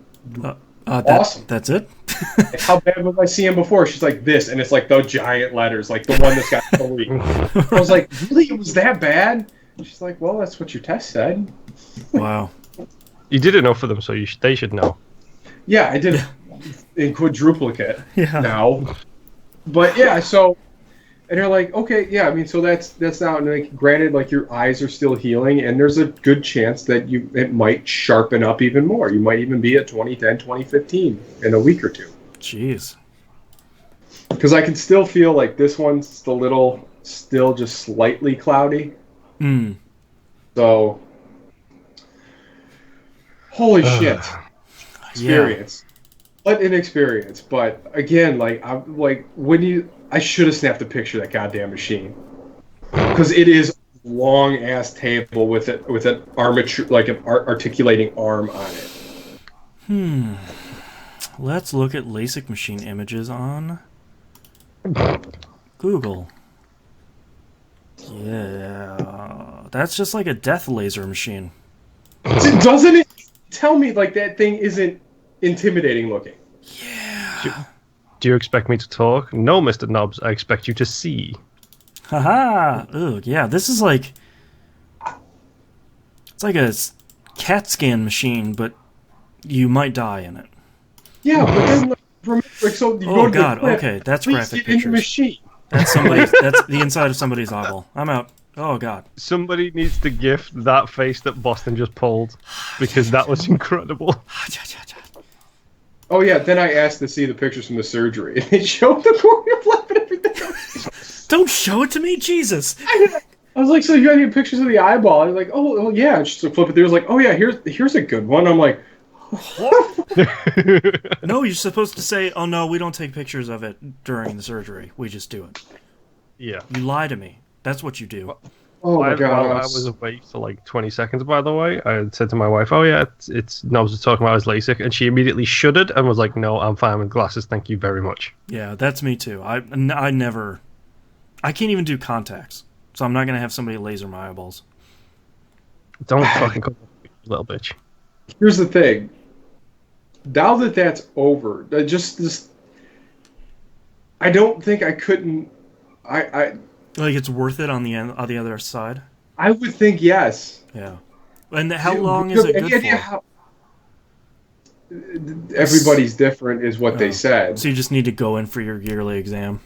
Speaker 1: awesome.
Speaker 2: That's it?
Speaker 1: Like, how bad was I seeing before? She's like, this. And it's like the giant letters, like the one that's got 3. I was like, really? It was that bad? She's like, well, that's what your test said.
Speaker 2: Wow.
Speaker 3: You did enough for them, so they should know.
Speaker 1: Yeah, I did in quadruplicate now. But yeah, so, and they're like, okay, yeah, I mean, so that's now, and like, granted, like your eyes are still healing, and there's a good chance that it might sharpen up even more. You might even be at 2010, 2015 in a week or two.
Speaker 2: Jeez.
Speaker 1: Because I can still feel like this one's still just slightly cloudy. So, holy shit. Experience. Yeah. What an experience. But again, like I should have snapped a picture of that goddamn machine. Because it is a long ass table with an armature, like an articulating arm on it.
Speaker 2: Let's look at LASIK machine images on Google. Yeah, that's just like a death laser machine.
Speaker 1: Doesn't it tell me like that thing isn't intimidating looking?
Speaker 2: Yeah.
Speaker 3: Do you expect me to talk? No, Mr. Nobbs, I expect you to see.
Speaker 2: Haha. Ugh, yeah, this is like... It's like a CAT scan machine, but you might die in it.
Speaker 1: Yeah, but then so you go to
Speaker 2: God,
Speaker 1: the clip,
Speaker 2: okay, that's
Speaker 1: please
Speaker 2: graphic
Speaker 1: get in the
Speaker 2: pictures.
Speaker 1: machine.
Speaker 2: That's the inside of somebody's eyeball. I'm out. Oh God.
Speaker 3: Somebody needs to gift that face that Boston just pulled, because that was incredible.
Speaker 1: Oh yeah, then I asked to see the pictures from the surgery, and they showed the cornea flap and everything.
Speaker 2: Don't show it to me, Jesus.
Speaker 1: I was like, so you got any pictures of the eyeball? I was like, oh yeah. And she flip it. There was like, oh yeah, here's a good one. I'm like,
Speaker 2: no, you're supposed to say, oh no, we don't take pictures of it during the surgery. We just do it.
Speaker 3: Yeah.
Speaker 2: You lie to me. That's what you do.
Speaker 1: Oh my God.
Speaker 3: I was awake for like 20 seconds, by the way. I had said to my wife, oh yeah, it's Nobs was talking about his LASIK, and she immediately shuddered and was like, no, I'm fine with glasses, thank you very much.
Speaker 2: Yeah, that's me too. I can't even do contacts, so I'm not going to have somebody laser my eyeballs.
Speaker 3: Don't fucking call me, little bitch.
Speaker 1: Here's the thing. Now that that's over, I don't think I couldn't.
Speaker 2: Like it's worth it on the other side.
Speaker 1: I would think yes.
Speaker 2: Yeah. And how long is it good for?
Speaker 1: Everybody's different, is what they said.
Speaker 2: So you just need to go in for your yearly exam.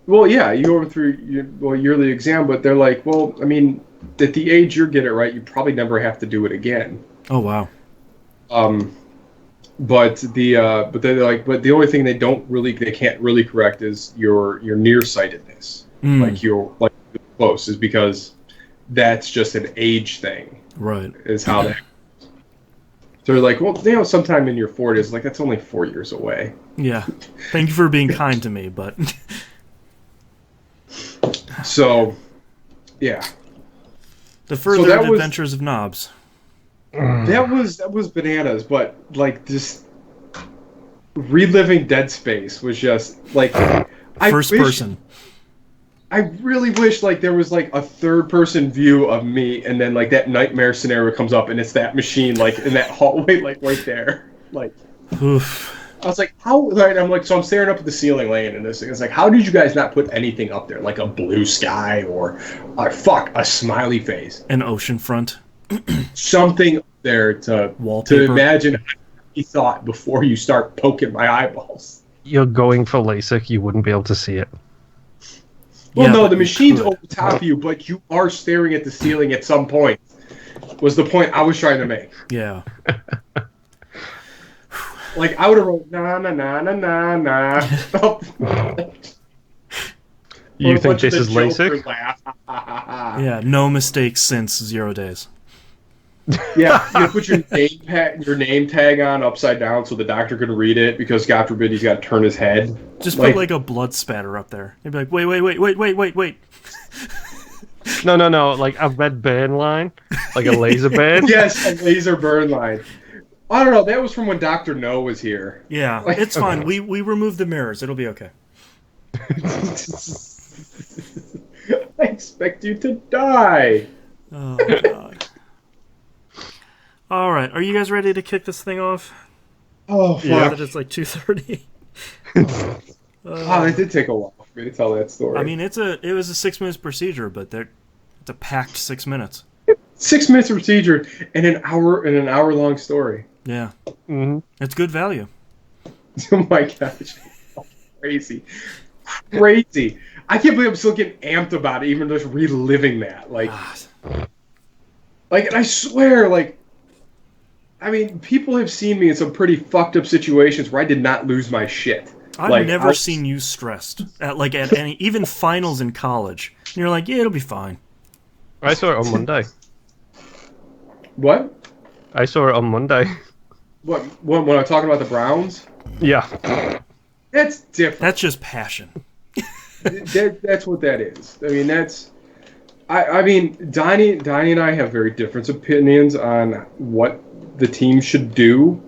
Speaker 1: Well, yeah, you go through your yearly exam, but they're like, well, I mean, at the age you get it right, you probably never have to do it again.
Speaker 2: Oh wow.
Speaker 1: But they're like, but the only thing they can't really correct is your nearsightedness, like you're like close, is because that's just an age thing.
Speaker 2: Right.
Speaker 1: Is how that. So they're like, well, sometime in your 40s, like that's only 4 years away.
Speaker 2: Yeah. Thank you for being kind to me, but.
Speaker 1: So, yeah.
Speaker 2: The further adventures of Knobs.
Speaker 1: That was bananas, but like just reliving Dead Space was just like
Speaker 2: first person.
Speaker 1: I really wish like there was like a third person view of me, and then like that nightmare scenario comes up, and it's that machine like in that hallway, like right there, like.
Speaker 2: Oof.
Speaker 1: I was like, how? Right, I'm like, so I'm staring up at the ceiling, laying in this thing. It's like, how did you guys not put anything up there, like a blue sky or, a smiley face,
Speaker 2: an ocean front,
Speaker 1: something up there to imagine how you thought before you start poking my eyeballs.
Speaker 3: You're going for LASIK, you wouldn't be able to see it.
Speaker 1: Well, no, the machine's over top of you, but you are staring at the ceiling at some point. Was the point I was trying to make?
Speaker 2: Yeah.
Speaker 1: Like, I would have wrote, nah, nah, nah, nah, nah, nah.
Speaker 3: You think this is LASIK?
Speaker 2: Yeah, no mistakes since 0 days.
Speaker 1: Yeah, you put your name tag on upside down so the doctor could read it, because God forbid he's got to turn his head.
Speaker 2: Just put like a blood spatter up there. He'd be like, wait.
Speaker 3: No, like a red burn line, like a laser burn.
Speaker 1: Yes, a laser burn line. I don't know. That was from when Dr. No was here.
Speaker 2: Yeah, it's fine. We removed the mirrors. It'll be okay.
Speaker 1: I expect you to die.
Speaker 2: Oh, God. All right. Are you guys ready to kick this thing off?
Speaker 1: Oh, fuck.
Speaker 2: Yeah. That it's like 2:30.
Speaker 1: It did take a while for me to tell that story.
Speaker 2: I mean, it was a 6 minutes procedure, but it's a packed 6 minutes.
Speaker 1: 6 minutes of procedure and an hour-long story.
Speaker 2: Yeah. Mm-hmm. It's good value.
Speaker 1: Oh my gosh. Crazy. I can't believe I'm still getting amped about it, even just reliving that. Like, and I swear, like, I mean, people have seen me in some pretty fucked up situations where I did not lose my shit.
Speaker 2: I've never seen you stressed at any, even finals in college. And you're like, yeah, it'll be fine.
Speaker 3: I saw it on Monday.
Speaker 1: What?
Speaker 3: I saw it on Monday.
Speaker 1: What? When I'm talking about the Browns?
Speaker 3: Yeah.
Speaker 1: That's different.
Speaker 2: That's just passion.
Speaker 1: That's what that is. I mean, I mean, Donnie and I have very different opinions on what the team should do.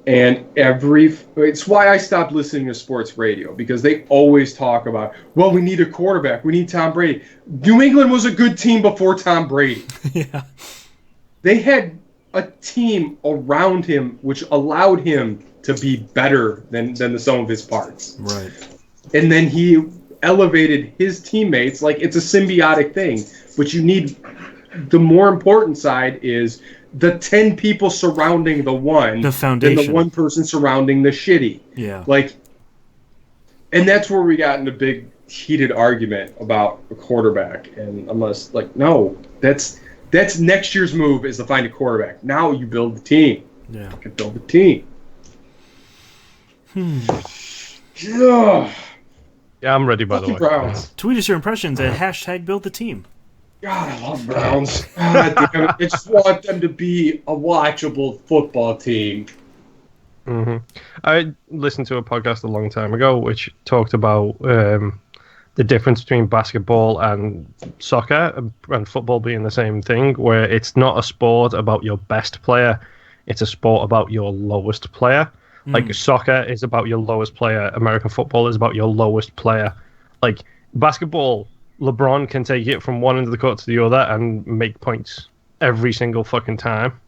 Speaker 1: And it's why I stopped listening to sports radio, because they always talk about, well, we need a quarterback. We need Tom Brady. New England was a good team before Tom Brady.
Speaker 2: Yeah.
Speaker 1: They had a team around him which allowed him to be better than the sum of his parts.
Speaker 2: Right.
Speaker 1: And then he elevated his teammates. Like, it's a symbiotic thing. But you need, the more important side is the 10 people surrounding the one.
Speaker 2: The foundation.
Speaker 1: And the one person surrounding the shitty.
Speaker 2: Yeah.
Speaker 1: Like, and that's where we got in a big heated argument about a quarterback. And I'm just like, no, that's next year's move, is to find a quarterback. Now you build the team.
Speaker 2: Yeah.
Speaker 1: You can build the team. Ugh.
Speaker 3: Yeah, I'm ready, by the way.
Speaker 1: Browns.
Speaker 2: Tweet us your impressions at #BuildTheTeam.
Speaker 1: God, I love Browns. God damn it. I just want them to be a watchable football team.
Speaker 3: Mm-hmm. I listened to a podcast a long time ago which talked about the difference between basketball and soccer, and football being the same thing, where it's not a sport about your best player, it's a sport about your lowest player. Like, soccer is about your lowest player, American football is about your lowest player. Like, basketball, LeBron can take it from one end of the court to the other and make points every single fucking time.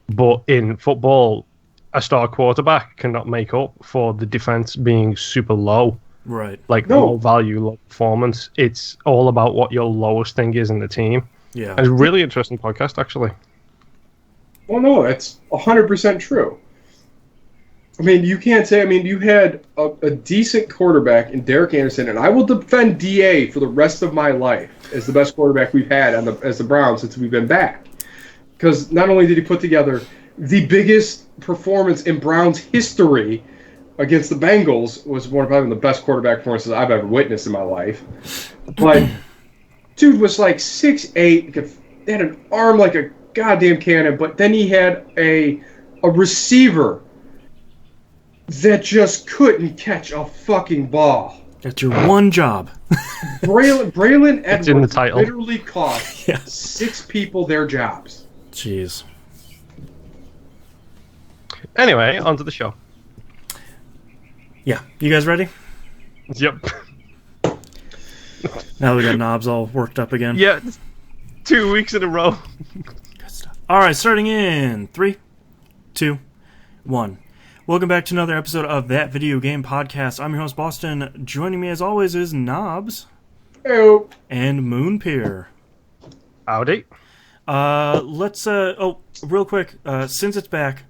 Speaker 3: But in football, a star quarterback cannot make up for the defense being super low.
Speaker 2: Right.
Speaker 3: Like, low value, low performance. It's all about what your lowest thing is in the team.
Speaker 2: Yeah.
Speaker 3: And it's a really interesting podcast, actually.
Speaker 1: Well, no, that's 100% true. I mean, you can't say. I mean, you had a decent quarterback in Derek Anderson, and I will defend DA for the rest of my life as the best quarterback we've had as the Browns since we've been back. Because not only did he put together the biggest performance in Browns history against the Bengals, was one of probably the best quarterback performances I've ever witnessed in my life. But dude was like 6'8", had an arm like a goddamn cannon, but then he had a receiver that just couldn't catch a fucking ball.
Speaker 2: That's your one job.
Speaker 1: Braylon
Speaker 3: It's in the
Speaker 1: Edwards
Speaker 3: title.
Speaker 1: literally cost
Speaker 2: Yeah.
Speaker 1: 6 people their jobs.
Speaker 2: Jeez.
Speaker 3: Anyway, on to the show.
Speaker 2: Yeah, you guys ready?
Speaker 3: Yep.
Speaker 2: Now we got knobs all worked up again.
Speaker 3: Yeah, 2 weeks in a row.
Speaker 2: Good stuff. All right, starting in 3, 2, 1. Welcome back to another episode of That Video Game Podcast. I'm your host, Boston. Joining me, as always, is Knobs
Speaker 1: Oh,
Speaker 2: and Moonpier.
Speaker 3: Howdy.
Speaker 2: Real quick, since it's back,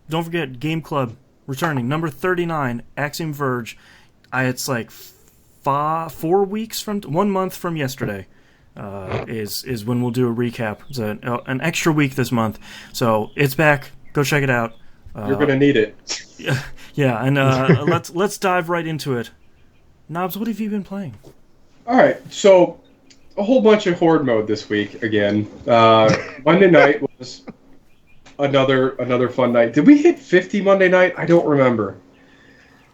Speaker 2: don't forget Game Club returning, number 39, Axiom Verge. It's like 4 weeks from 1 month from yesterday. Is when we'll do a recap. It's an extra week this month, so it's back. Go check it out.
Speaker 1: you're gonna need it.
Speaker 2: Yeah, and let's dive right into it. Knobs, what have you been playing?
Speaker 1: All right, so a whole bunch of Horde mode this week again. Monday night was another fun night. Did we hit 50 Monday night? I don't remember.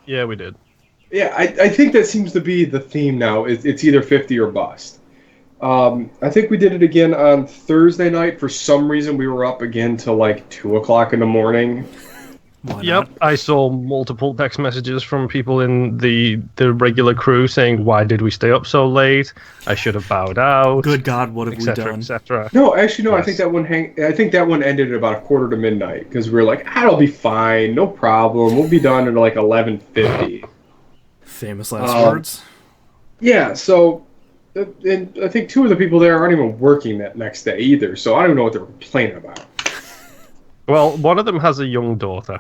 Speaker 3: Yeah, we did.
Speaker 1: Yeah, I think that seems to be the theme now. It's either 50 or bust. I think we did it again on Thursday night. For some reason, we were up again till like 2 o'clock in the morning.
Speaker 2: Why
Speaker 3: Yep,
Speaker 2: not?
Speaker 3: I saw multiple text messages from people in the regular crew saying, "Why did we stay up so late? I should have bowed out."
Speaker 2: Good God, what have we
Speaker 3: etc.
Speaker 2: done?
Speaker 3: etc.
Speaker 1: No, actually, no. I
Speaker 3: Yes.
Speaker 1: think that one ended at about 1:45 to midnight because we were like, "That'll be fine, no problem. We'll be done at like 11:50."
Speaker 2: Famous last words.
Speaker 1: Yeah. So, and I think 2 of the people there aren't even working that next day either. So I don't even know what they're complaining about.
Speaker 3: Well, one of them has a young daughter.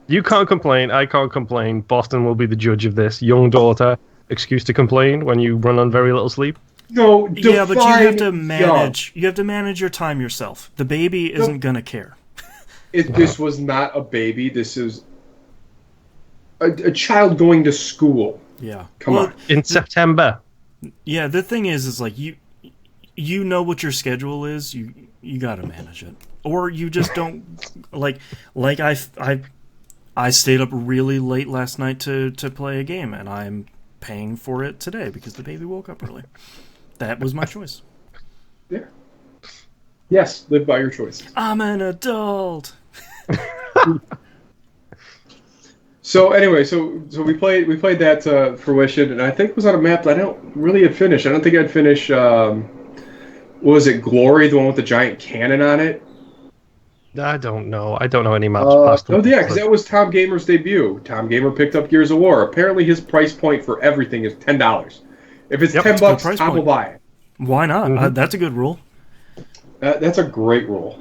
Speaker 3: You can't complain. I can't complain. Boston will be the judge of this. Young daughter, excuse to complain when you run on very little sleep.
Speaker 1: No,
Speaker 2: Yeah, but you have to
Speaker 1: define
Speaker 2: manage. You have to manage your time yourself. The baby isn't gonna care.
Speaker 1: This was not a baby. This is a child going to school.
Speaker 2: Yeah.
Speaker 1: Come on.
Speaker 3: In September.
Speaker 2: Yeah. The thing is like you know what your schedule is. You gotta manage it, or you just don't like I stayed up really late last night to play a game, and I'm paying for it today because the baby woke up early. That was my choice.
Speaker 1: Yeah. Yes, live by your choices.
Speaker 2: I'm an adult.
Speaker 1: So anyway, so we played that to fruition, and I think it was on a map that I don't really have finished. I don't think I'd finish. What was it, Glory, the one with the giant cannon on it?
Speaker 3: I don't know. I don't know any maps past
Speaker 1: Oh yeah, because that was Tom Gamer's debut. Tom Gamer picked up Gears of War. Apparently, his price point for everything is $10. If it's
Speaker 2: Yep,
Speaker 1: $10,
Speaker 2: it's a good price
Speaker 1: Tom will
Speaker 2: point.
Speaker 1: buy it.
Speaker 2: Why not?
Speaker 3: Mhm.
Speaker 2: That's a good rule.
Speaker 1: That's a great rule.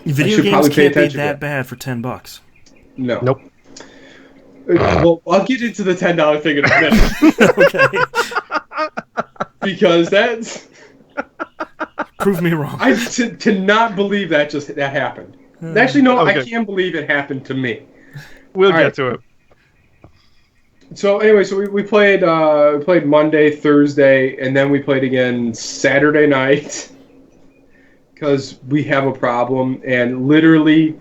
Speaker 2: Video
Speaker 1: should
Speaker 2: games
Speaker 1: probably pay
Speaker 2: can't be
Speaker 1: attention to
Speaker 2: that
Speaker 1: that.
Speaker 2: bad for $10.
Speaker 1: No.
Speaker 3: Nope.
Speaker 1: Well, I'll get into the $10 thing in a minute
Speaker 2: Okay.
Speaker 1: because that's
Speaker 2: Prove me wrong.
Speaker 1: to not believe that happened. Actually, no, I
Speaker 3: Okay.
Speaker 1: can't believe it happened to me.
Speaker 3: We'll
Speaker 1: All
Speaker 3: get
Speaker 1: right.
Speaker 3: to it.
Speaker 1: So anyway, so we played Monday, Thursday, and then we played again Saturday night because we have a problem. And literally,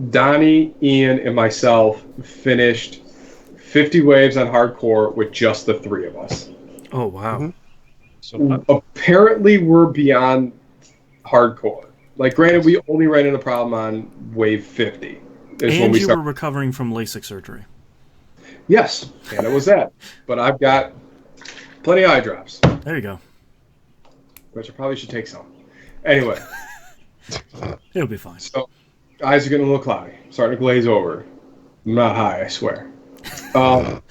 Speaker 1: Donnie, Ian, and myself finished 50 waves on hardcore with just the 3 of us.
Speaker 2: Oh wow.
Speaker 3: Mhm. So,
Speaker 1: Apparently, we're beyond hardcore. Like, granted, we only ran into a problem on wave 50. Is when
Speaker 2: And
Speaker 1: we
Speaker 2: you
Speaker 1: started.
Speaker 2: were recovering from LASIK surgery.
Speaker 1: Yes, and it was that. But I've got plenty of eye drops,
Speaker 2: There you go.
Speaker 1: which I probably should take some. Anyway,
Speaker 2: It'll be fine.
Speaker 1: so eyes are getting a little cloudy, starting to glaze over. I'm not high, I swear. I'm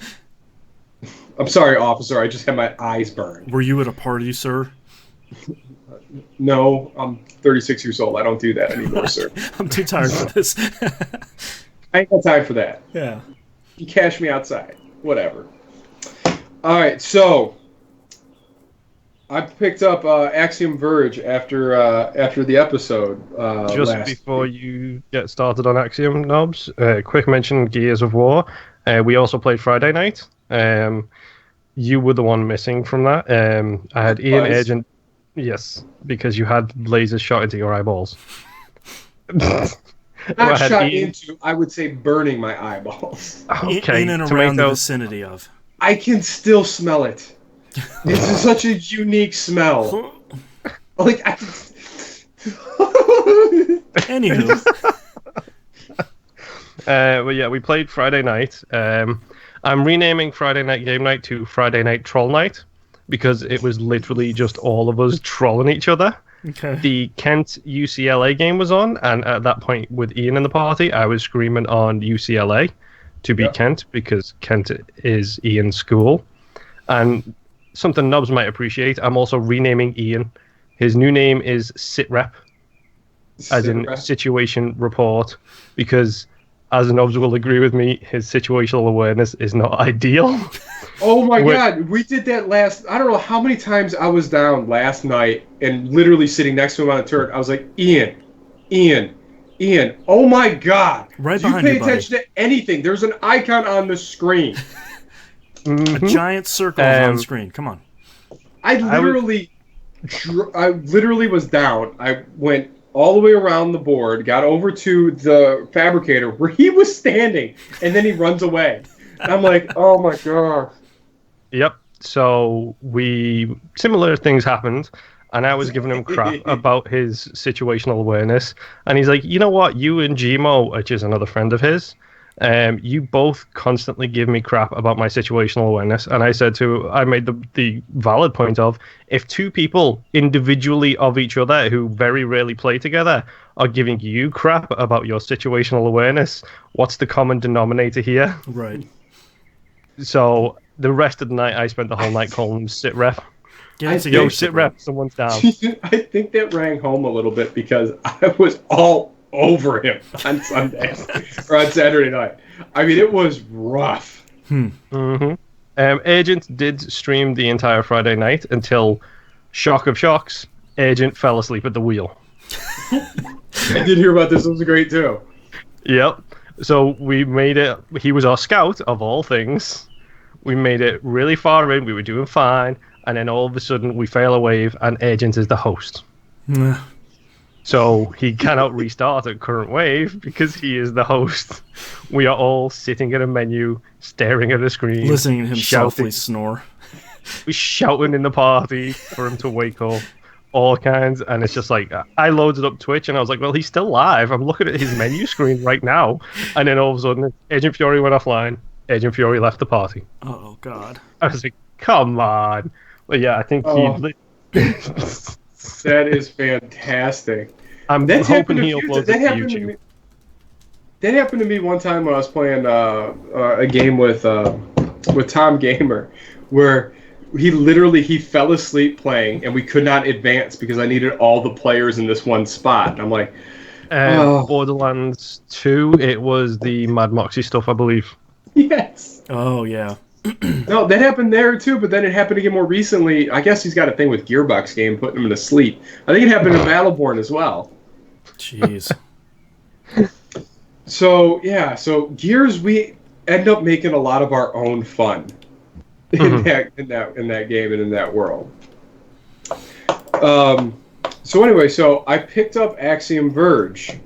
Speaker 1: sorry, officer. I just had my eyes burned.
Speaker 2: Were you at a party, sir?
Speaker 1: No, I'm 36 years old. I don't do that anymore, sir.
Speaker 2: I'm too tired for this.
Speaker 1: I ain't got time for that.
Speaker 2: Yeah.
Speaker 1: You cash me outside. Whatever. All right, so I picked up Axiom Verge after the episode.
Speaker 3: Just before you get started on Axiom, Knobs, quick mention Gears of War. We also played Friday night. You were the one missing from that. I had Ian Agent. Yes, because you had lasers shot into your eyeballs.
Speaker 1: Not shot into, I would say burning my eyeballs.
Speaker 2: Okay, in and around the vicinity of.
Speaker 1: I can still smell it. It's such a unique smell. Like,
Speaker 2: Anywho.
Speaker 3: Well, yeah, we played Friday night. I'm renaming Friday Night Game Night to Friday Night Troll Night because it was literally just all of us trolling each other.
Speaker 2: Okay.
Speaker 3: The Kent UCLA game was on, and at that point, with Ian in the party, I was screaming on UCLA to be Kent because Kent is Ian's school. And something Nubs might appreciate, I'm also renaming Ian. His new name is SitRep, as in Situation Report, because, as Nubs will agree with me, his situational awareness is not ideal.
Speaker 1: Oh my God, we did that I don't know how many times I was down last night and literally sitting next to him on the turret. I was like, Ian, oh my God.
Speaker 2: Right
Speaker 1: Do you
Speaker 2: behind
Speaker 1: pay
Speaker 2: you, buddy.
Speaker 1: attention to anything? There's an icon on the screen.
Speaker 2: A giant circle on the screen. Come on.
Speaker 1: I literally was down. I went all the way around the board, got over to the fabricator where he was standing, and then he runs away. And I'm like, oh my God.
Speaker 3: Yep. So similar things happened, and I was giving him crap about his situational awareness, and he's like, you know what? You and Gmo, which is another friend of his, you both constantly give me crap about my situational awareness. And I made the valid point of, if two people individually of each other who very rarely play together are giving you crap about your situational awareness, what's the common denominator here?
Speaker 2: Right.
Speaker 3: So the rest of the night, I spent the whole night calling him SitRep. SitRep, someone's down.
Speaker 1: I think that rang home a little bit because I was all over him on Sunday or on Saturday night. I mean, it was rough.
Speaker 3: Agent did stream the entire Friday night until, shock of shocks, Agent fell asleep at the wheel.
Speaker 1: I did hear about this. It was great too.
Speaker 3: Yep. So we made it. He was our scout of all things. We made it really far in. We were doing fine, and then all of a sudden we fail a wave, and Agent is the host. So he cannot restart at current wave because he is the host. We are all sitting at a menu, staring at a screen,
Speaker 2: listening to him softly snore.
Speaker 3: We're shouting in the party for him to wake up, all kinds. And it's just like, I loaded up Twitch and I was like, well, he's still live. I'm looking at his menu screen right now. And then all of a sudden, Agent Fury went offline. Agent Fury left the party.
Speaker 2: Oh, God.
Speaker 3: I was like, come on. But yeah, I think
Speaker 1: that is fantastic.
Speaker 3: I'm hoping he uploads it to YouTube.
Speaker 1: That happened to me one time when I was playing a game with Tom Gamer, where he fell asleep playing, and we could not advance because I needed all the players in this one spot. And I'm like,
Speaker 3: Borderlands 2, it was the Mad Moxie stuff, I believe.
Speaker 1: Yes.
Speaker 2: Oh, yeah.
Speaker 1: No, that happened there too, but then it happened again more recently. I guess he's got a thing with Gearbox game putting him to sleep. I think it happened in Battleborn as well.
Speaker 2: Jeez.
Speaker 1: So Gears, we end up making a lot of our own fun in that game and in that world. So anyway, so I picked up Axiom Verge.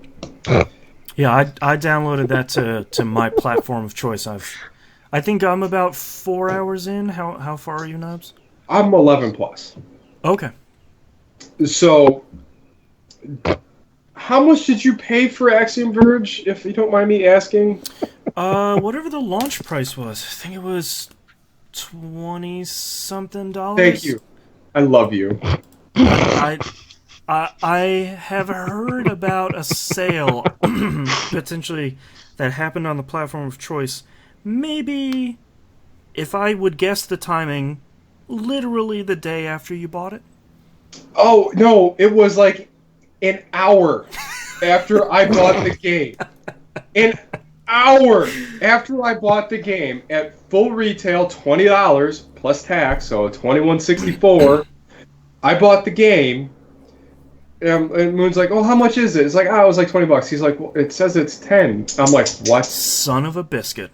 Speaker 2: Yeah, I downloaded that to my platform of choice. I think I'm about 4 hours in. How far are you, Nubs?
Speaker 1: I'm 11 plus.
Speaker 2: Okay.
Speaker 1: So, how much did you pay for Axiom Verge, if you don't mind me asking?
Speaker 2: Whatever the launch price was. I think it was $20-something.
Speaker 1: Thank you. I love you.
Speaker 2: I have heard about a sale potentially that happened on the platform of choice. Maybe, if I would guess the timing, literally the day after you bought it.
Speaker 1: Oh no, it was like an hour after I bought the game. An hour after I bought the game at full retail, $20 plus tax, so $21.64. I bought the game. And Moon's like, "Oh, how much is it?" It's like, "Oh, it was like $20." He's like, "Well, it says it's 10." I'm like, "What?
Speaker 2: Son of a biscuit."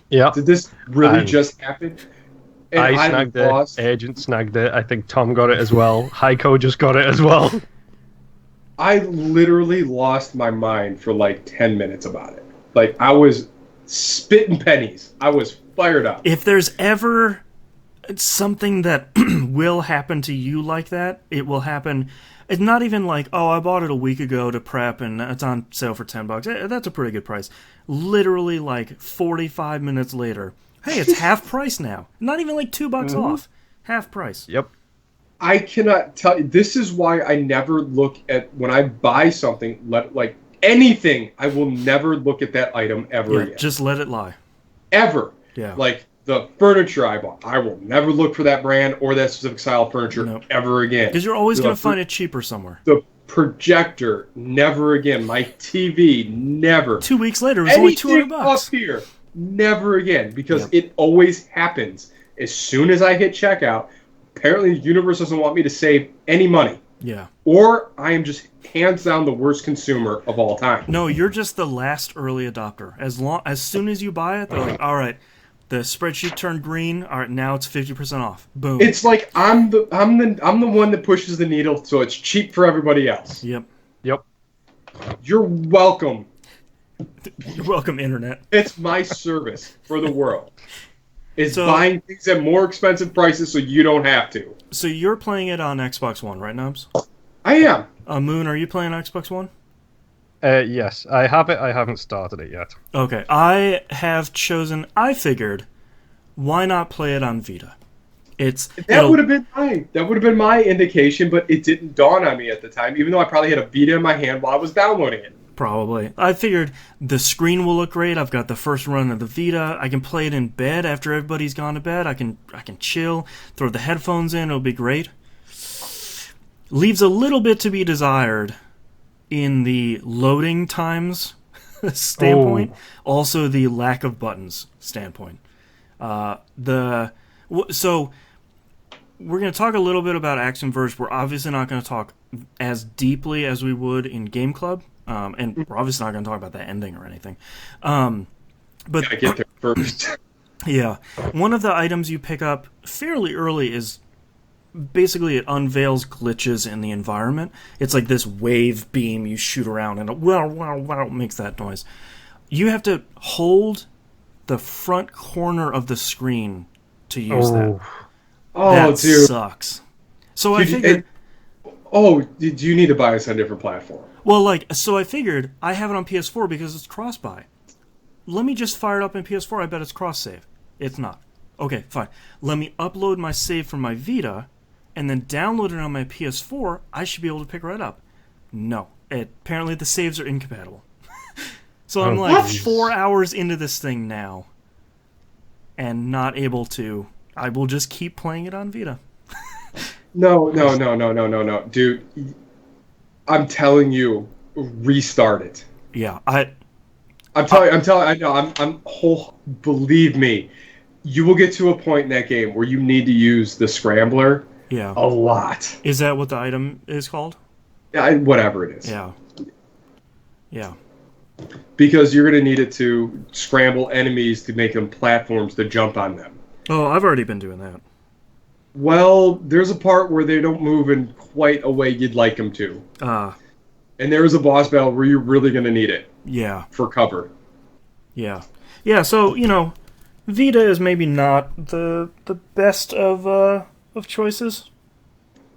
Speaker 3: Yeah.
Speaker 1: Did this really just happen?" And
Speaker 3: I snagged it. Agent snagged it. I think Tom got it as well. Heiko just got it as well.
Speaker 1: I literally lost my mind for like 10 minutes about it. Like, I was spitting pennies. I was fired up.
Speaker 2: If there's ever something that will happen to you like that, it will happen. It's not even like, oh, I bought it a week ago to prep and it's on sale for $10. That's a pretty good price. Literally, like 45 minutes later, hey, it's half price now. Not even like $2 off. Half price.
Speaker 3: Yep.
Speaker 1: I cannot tell you. This is why I never look at, when I buy something, like anything, I will never look at that item ever again.
Speaker 2: Just let it lie.
Speaker 1: Ever.
Speaker 2: Yeah.
Speaker 1: Like, the furniture I bought, I will never look for that brand or that specific style of furniture ever again.
Speaker 2: Because you're always going to find it cheaper somewhere.
Speaker 1: The projector, never again. My TV, never.
Speaker 2: 2 weeks later, it was only $200.
Speaker 1: Up here, never again. Because it always happens. As soon as I hit checkout, apparently the universe doesn't want me to save any money.
Speaker 2: Yeah.
Speaker 1: Or I am just hands down the worst consumer of all time.
Speaker 2: No, you're just the last early adopter. As soon as you buy it, they're like, all right, the spreadsheet turned green. All right, now it's 50% off. Boom.
Speaker 1: It's like I'm the one that pushes the needle, so it's cheap for everybody else.
Speaker 2: Yep.
Speaker 1: You're welcome.
Speaker 2: You're welcome, Internet.
Speaker 1: It's my service for the world. It's buying things at more expensive prices so you don't have to.
Speaker 2: So you're playing it on Xbox One, right, Nubs?
Speaker 1: I am.
Speaker 2: Moon, are you playing on Xbox One?
Speaker 3: Yes, I have it. I haven't started it yet.
Speaker 2: Okay, I have chosen. I figured, why not play it on Vita?
Speaker 1: That would have been my indication, but it didn't dawn on me at the time. Even though I probably had a Vita in my hand while I was downloading it.
Speaker 2: Probably. I figured the screen will look great. I've got the first run of the Vita. I can play it in bed after everybody's gone to bed. I can chill, throw the headphones in. It'll be great. Leaves a little bit to be desired in the loading times standpoint. Also, the lack of buttons standpoint. So we're going to talk a little bit about Axiom Verge. We're obviously not going to talk as deeply as we would in Game Club. And we're obviously not going to talk about that ending or anything. But
Speaker 1: gotta get there first.
Speaker 2: Yeah. One of the items you pick up fairly early is basically it unveils glitches in the environment. It's like this wave beam you shoot around and it makes that noise. You have to hold the front corner of the screen to use that.
Speaker 1: Oh,
Speaker 2: that
Speaker 1: dude.
Speaker 2: Sucks. So I figured...
Speaker 1: did you need to buy this on a different platform?
Speaker 2: Well, so I figured I have it on PS4 because it's cross-buy. Let me just fire it up in PS4. I bet it's cross-save. It's not. Okay, fine. Let me upload my save from my Vita and then download it on my PS4. I should be able to pick right up. No. Apparently the saves are incompatible. So I'm 4 hours into this thing now and not able to. I will just keep playing it on Vita.
Speaker 1: No. Dude, I'm telling you, restart it.
Speaker 2: Yeah,
Speaker 1: believe me, you will get to a point in that game where you need to use the scrambler.
Speaker 2: Yeah.
Speaker 1: A lot.
Speaker 2: Is that what the item is called?
Speaker 1: Yeah, whatever it is.
Speaker 2: Yeah. Yeah.
Speaker 1: Because you're going to need it to scramble enemies to make them platforms to jump on them.
Speaker 2: Oh, I've already been doing that.
Speaker 1: Well, there's a part where they don't move in quite a way you'd like them to. And there is a boss battle where you're really going to need it.
Speaker 2: Yeah.
Speaker 1: For cover.
Speaker 2: Yeah. Yeah, so, Vita is maybe not the best of choices.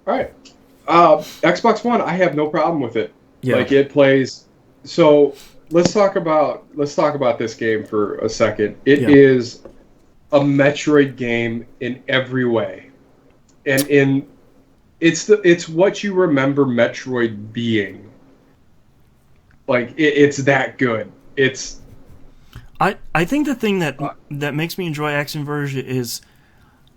Speaker 1: All right. Xbox One, I have no problem with it.
Speaker 2: Yeah.
Speaker 1: Like, it plays... So, let's talk about this game for a second. It is a Metroid game in every way. And it's what you remember Metroid being. Like, it's that good.
Speaker 2: I think the thing that makes me enjoy Axiom Verge is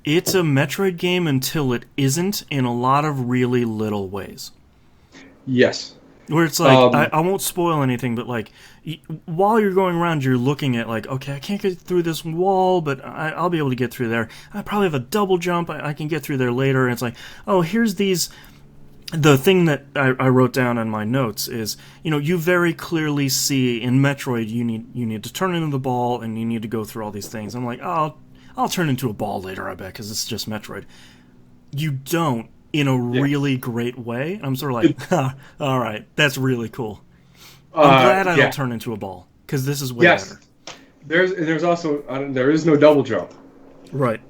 Speaker 2: it's a Metroid game until it isn't in a lot of really little ways.
Speaker 1: Yes.
Speaker 2: Where it's like, I won't spoil anything, but like, while you're going around, you're looking at like, okay, I can't get through this wall, but I'll be able to get through there. I probably have a double jump. I can get through there later. And it's like, oh, here's these. The thing that I wrote down in my notes is, you very clearly see in Metroid you need to turn into the ball and you need to go through all these things. I'm like, oh, I'll turn into a ball later, I bet, because it's just Metroid. You don't. In a really great way. I'm sort of like, all right, that's really cool. I'm glad I don't turn into a ball, because this is way better.
Speaker 1: There's also there is no double jump,
Speaker 2: right?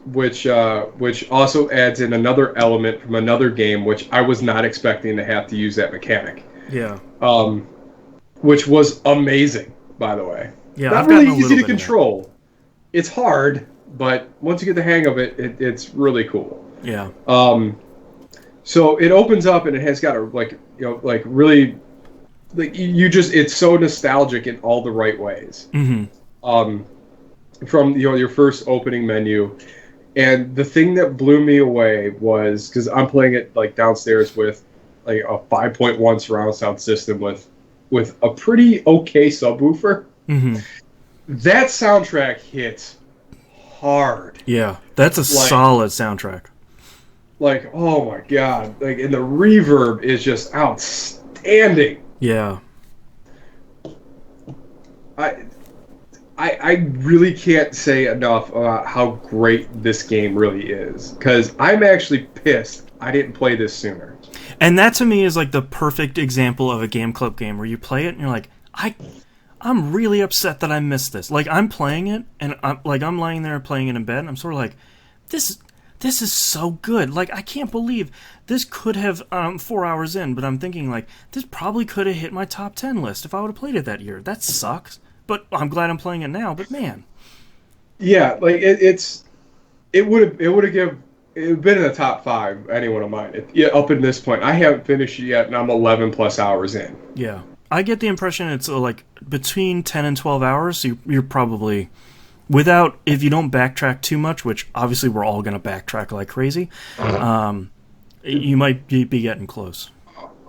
Speaker 1: Which also adds in another element from another game, which I was not expecting to have to use that mechanic.
Speaker 2: Yeah.
Speaker 1: Which was amazing, by the way.
Speaker 2: Yeah,
Speaker 1: not really easy to control. It's hard, but once you get the hang of it, it's really cool.
Speaker 2: Yeah.
Speaker 1: So it opens up and it has got a really it's so nostalgic in all the right ways.
Speaker 2: Mm-hmm.
Speaker 1: From your first opening menu, and the thing that blew me away was because I'm playing it like downstairs with like a 5.1 surround sound system with a pretty okay subwoofer.
Speaker 2: Mm-hmm.
Speaker 1: That soundtrack hits hard.
Speaker 2: Yeah, that's a solid soundtrack.
Speaker 1: Like, oh my god. Like, and the reverb is just outstanding.
Speaker 2: Yeah.
Speaker 1: I really can't say enough about how great this game really is. Because I'm actually pissed I didn't play this sooner.
Speaker 2: And that to me is like the perfect example of a Game Club game where you play it and you're like, I'm really upset that I missed this. Like, I'm playing it and I'm lying there playing it in bed and I'm sort of like, this is so good. Like, I can't believe this could have 4 hours in, but I'm thinking, like, this probably could have hit my top 10 list if I would have played it that year. That sucks. But I'm glad I'm playing it now, but man.
Speaker 1: Yeah, like, it would have been in the top 5, any one of mine. Up in this point. I haven't finished it yet, and I'm 11 plus hours in.
Speaker 2: Yeah. I get the impression it's, like, between 10 and 12 hours, so you're probably... if you don't backtrack too much, which obviously we're all going to backtrack like crazy, you might be getting close.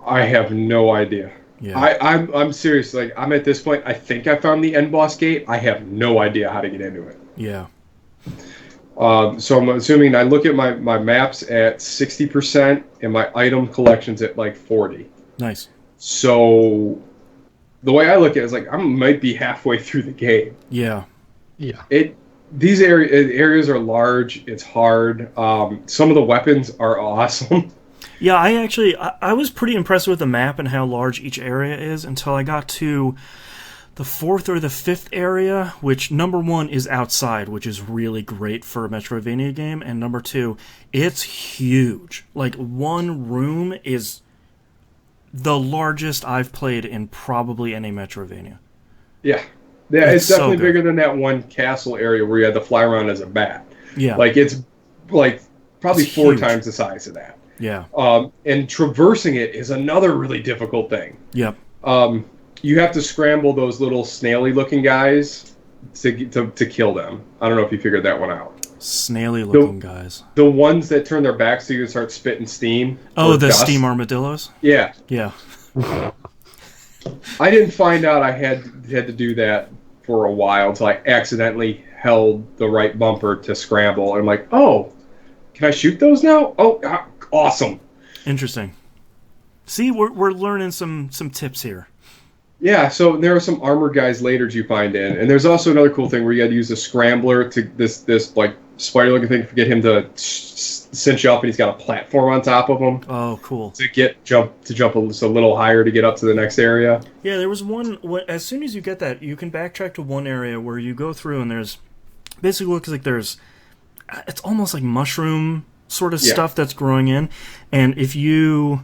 Speaker 1: I have no idea.
Speaker 2: Yeah.
Speaker 1: I'm serious. Like, I'm at this point, I think I found the end boss gate. I have no idea how to get into it.
Speaker 2: Yeah.
Speaker 1: So I'm assuming I look at my maps at 60% and my item collection's at like 40.
Speaker 2: Nice.
Speaker 1: So the way I look at it is like I might be halfway through the game.
Speaker 2: Yeah.
Speaker 3: Yeah.
Speaker 1: These areas are large. It's hard. Some of the weapons are awesome.
Speaker 2: Yeah, I was pretty impressed with the map and how large each area is until I got to the 4th or the 5th area, which number 1 is outside, which is really great for a Metroidvania game, and number 2, it's huge. Like, one room is the largest I've played in probably any Metroidvania.
Speaker 1: Yeah. Yeah, it's definitely so bigger than that one castle area where you had to fly around as a bat.
Speaker 2: Yeah.
Speaker 1: Like, it's like probably 4 times the size of that.
Speaker 2: Yeah.
Speaker 1: And traversing it is another really difficult thing.
Speaker 2: Yep.
Speaker 1: You have to scramble those little snaily-looking guys to kill them. I don't know if you figured that one out.
Speaker 2: Snaily-looking guys.
Speaker 1: The ones that turn their backs so you can start spitting steam.
Speaker 2: Oh, the dust. Steam armadillos?
Speaker 1: Yeah.
Speaker 2: Yeah.
Speaker 1: I didn't find out I had to do that for a while until I accidentally held the right bumper to scramble. And I'm like, oh, can I shoot those now? Oh, awesome.
Speaker 2: Interesting. See, we're learning some tips here.
Speaker 1: Yeah, so there are some armored guys later you find in, and there's also another cool thing where you got to use a scrambler to this like spider-looking thing to get him to cinch up, and he's got a platform on top of him.
Speaker 2: Oh, cool!
Speaker 1: To jump a little higher to get up to the next area.
Speaker 2: Yeah, there was one. As soon as you get that, you can backtrack to one area where you go through, and there's basically looks like it's almost like mushroom sort of stuff that's growing in, and if you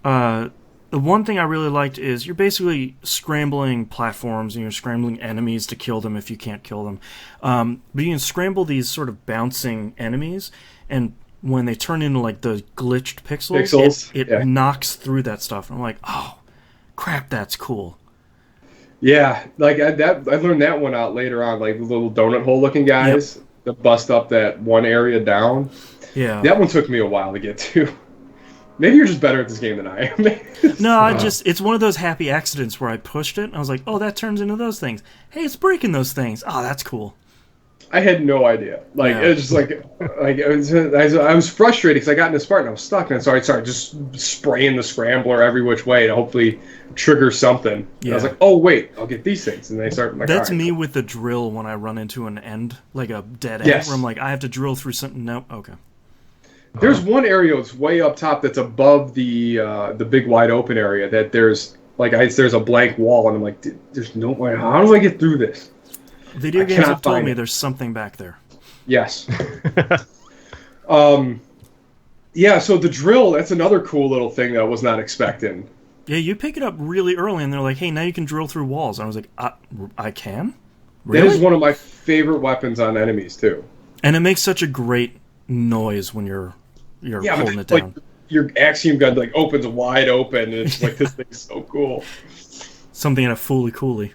Speaker 2: the one thing I really liked is you're basically scrambling platforms and you're scrambling enemies to kill them if you can't kill them. But you can scramble these sort of bouncing enemies, and when they turn into like the glitched pixels, it knocks through that stuff. And I'm like, oh, crap, that's cool.
Speaker 1: Yeah, like I learned that one out later on, like the little donut hole looking guys. to bust up that one area down.
Speaker 2: Yeah.
Speaker 1: That one took me a while to get to. Maybe you're just better at this game than I am.
Speaker 2: No, it's one of those happy accidents where I pushed it and I was like, oh, that turns into those things. Hey, it's breaking those things. Oh, that's cool.
Speaker 1: I had no idea. Like, it was just like I was frustrated because I got in this part and I was stuck. And so I started just spraying the scrambler every which way to hopefully trigger something. Yeah. And I was like, oh, wait, I'll get these things. And they start like,
Speaker 2: that's
Speaker 1: right,
Speaker 2: me with the drill when I run into an end, like a dead end, where I'm like, I have to drill through something. Nope, okay.
Speaker 1: There's one area that's way up top that's above the big wide open area that there's a blank wall. And I'm like, there's no way. How do I get through this?
Speaker 2: Video games have told me there's something back there.
Speaker 1: Yes. Yeah, so the drill, that's another cool little thing that I was not expecting.
Speaker 2: Yeah, you pick it up really early, and they're like, hey, now you can drill through walls. And I was like, I can? Really?
Speaker 1: That is one of my favorite weapons on enemies, too.
Speaker 2: And it makes such a great noise when you're holding it down.
Speaker 1: Like, your Axiom gun like opens wide open, and it's like, this thing's so cool.
Speaker 2: Something in a Fooly Cooly.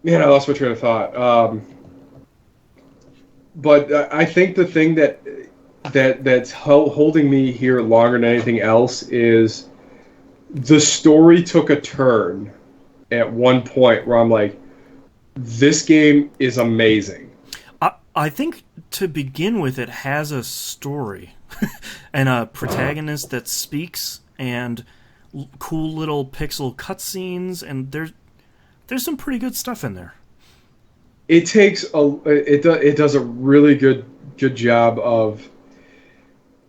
Speaker 1: Man, I lost my train of thought. But I think the thing that's holding me here longer than anything else is the story took a turn at one point where I'm like, this game is amazing.
Speaker 2: I think to begin with, it has a story and a protagonist that speaks and cool little pixel cutscenes, and there's some pretty good stuff in there.
Speaker 1: It does a really good job of,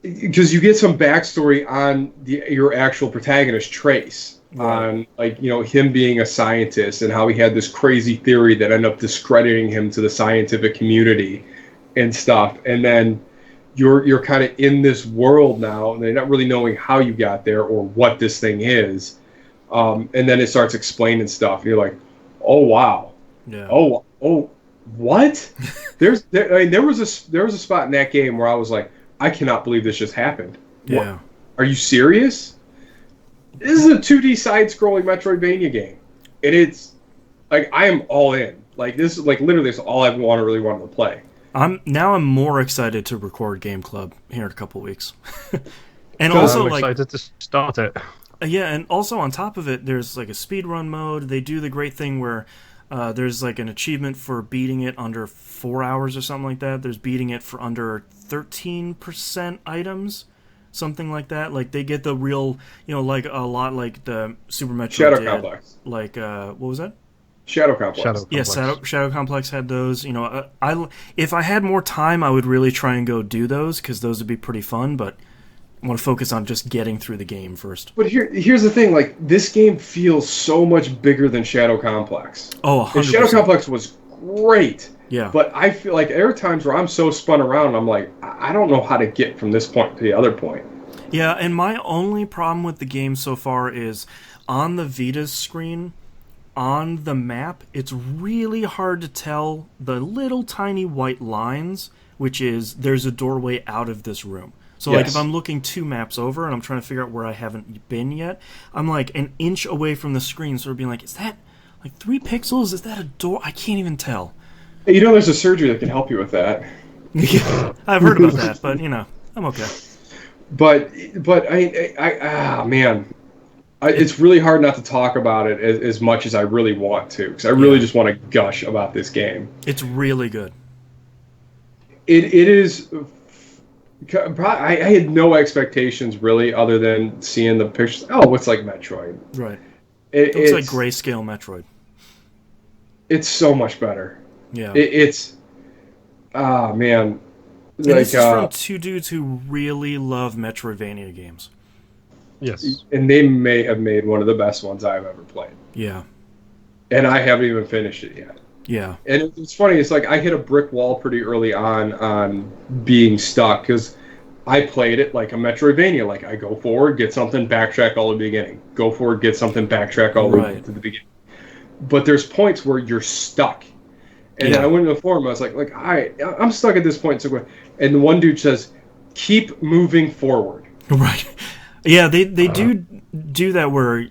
Speaker 1: because you get some backstory on your actual protagonist, Trace, on him being a scientist and how he had this crazy theory that ended up discrediting him to the scientific community and stuff. And then you're kind of in this world now, and they're not really knowing how you got there or what this thing is. And then it starts explaining stuff, and you're like, oh wow,
Speaker 2: yeah,
Speaker 1: oh what? there was a spot in that game where I was like, I cannot believe this just happened.
Speaker 2: Yeah,
Speaker 1: what? Are you serious? This is a 2D side-scrolling Metroidvania game, and it's like I am all in. Like this is like literally this is all I really wanted to play.
Speaker 2: I'm more excited to record Game Club here in a couple weeks, and
Speaker 3: also I'm excited to start it.
Speaker 2: Yeah, and also on top of it, there's like a speedrun mode. They do the great thing where there's like an achievement for beating it under 4 hours or something like that. There's beating it for under 13% items, something like that. Like they get the real, like a lot like the Super Metroid
Speaker 1: Shadow Complex.
Speaker 2: Like what was that?
Speaker 1: Shadow Complex.
Speaker 2: Yes, Shadow Complex had those. If I had more time, I would really try and go do those because those would be pretty fun. But I want to focus on just getting through the game first.
Speaker 1: But here's the thing: like this game feels so much bigger than Shadow Complex.
Speaker 2: Oh, 100%.
Speaker 1: And Shadow Complex was great.
Speaker 2: Yeah.
Speaker 1: But I feel like there are times where I'm so spun around, I'm like, I don't know how to get from this point to the other point.
Speaker 2: Yeah, and my only problem with the game so far is on the Vita's screen, on the map, it's really hard to tell the little tiny white lines, which is there's a doorway out of this room. So, like, if I'm looking 2 maps over and I'm trying to figure out where I haven't been yet, I'm, like, an inch away from the screen, sort of being like, is that, like, 3 pixels? Is that a door? I can't even tell.
Speaker 1: Hey, there's a surgery that can help you with that.
Speaker 2: I've heard about that, but, I'm okay.
Speaker 1: But man, it's really hard not to talk about it as much as I really want to, because I really just want to gush about this game.
Speaker 2: It's really good.
Speaker 1: It is... I had no expectations really, other than seeing the pictures. Oh, it's like Metroid.
Speaker 2: Right. It looks like grayscale Metroid.
Speaker 1: It's so much better.
Speaker 2: Yeah.
Speaker 1: It's. Man.
Speaker 2: And this is from 2 dudes who really love Metroidvania games.
Speaker 3: Yes.
Speaker 1: And they may have made one of the best ones I've ever played.
Speaker 2: Yeah.
Speaker 1: And I haven't even finished it yet.
Speaker 2: Yeah.
Speaker 1: And it's funny, it's like I hit a brick wall pretty early on being stuck, because I played it like a Metroidvania. Like, I go forward, get something, backtrack all the beginning. Go forward, get something, backtrack all the way to the beginning. But there's points where you're stuck. And then I went into the forum, I was like, I'm stuck at this point. And the one dude says, keep moving forward.
Speaker 2: Right. Yeah, they do that where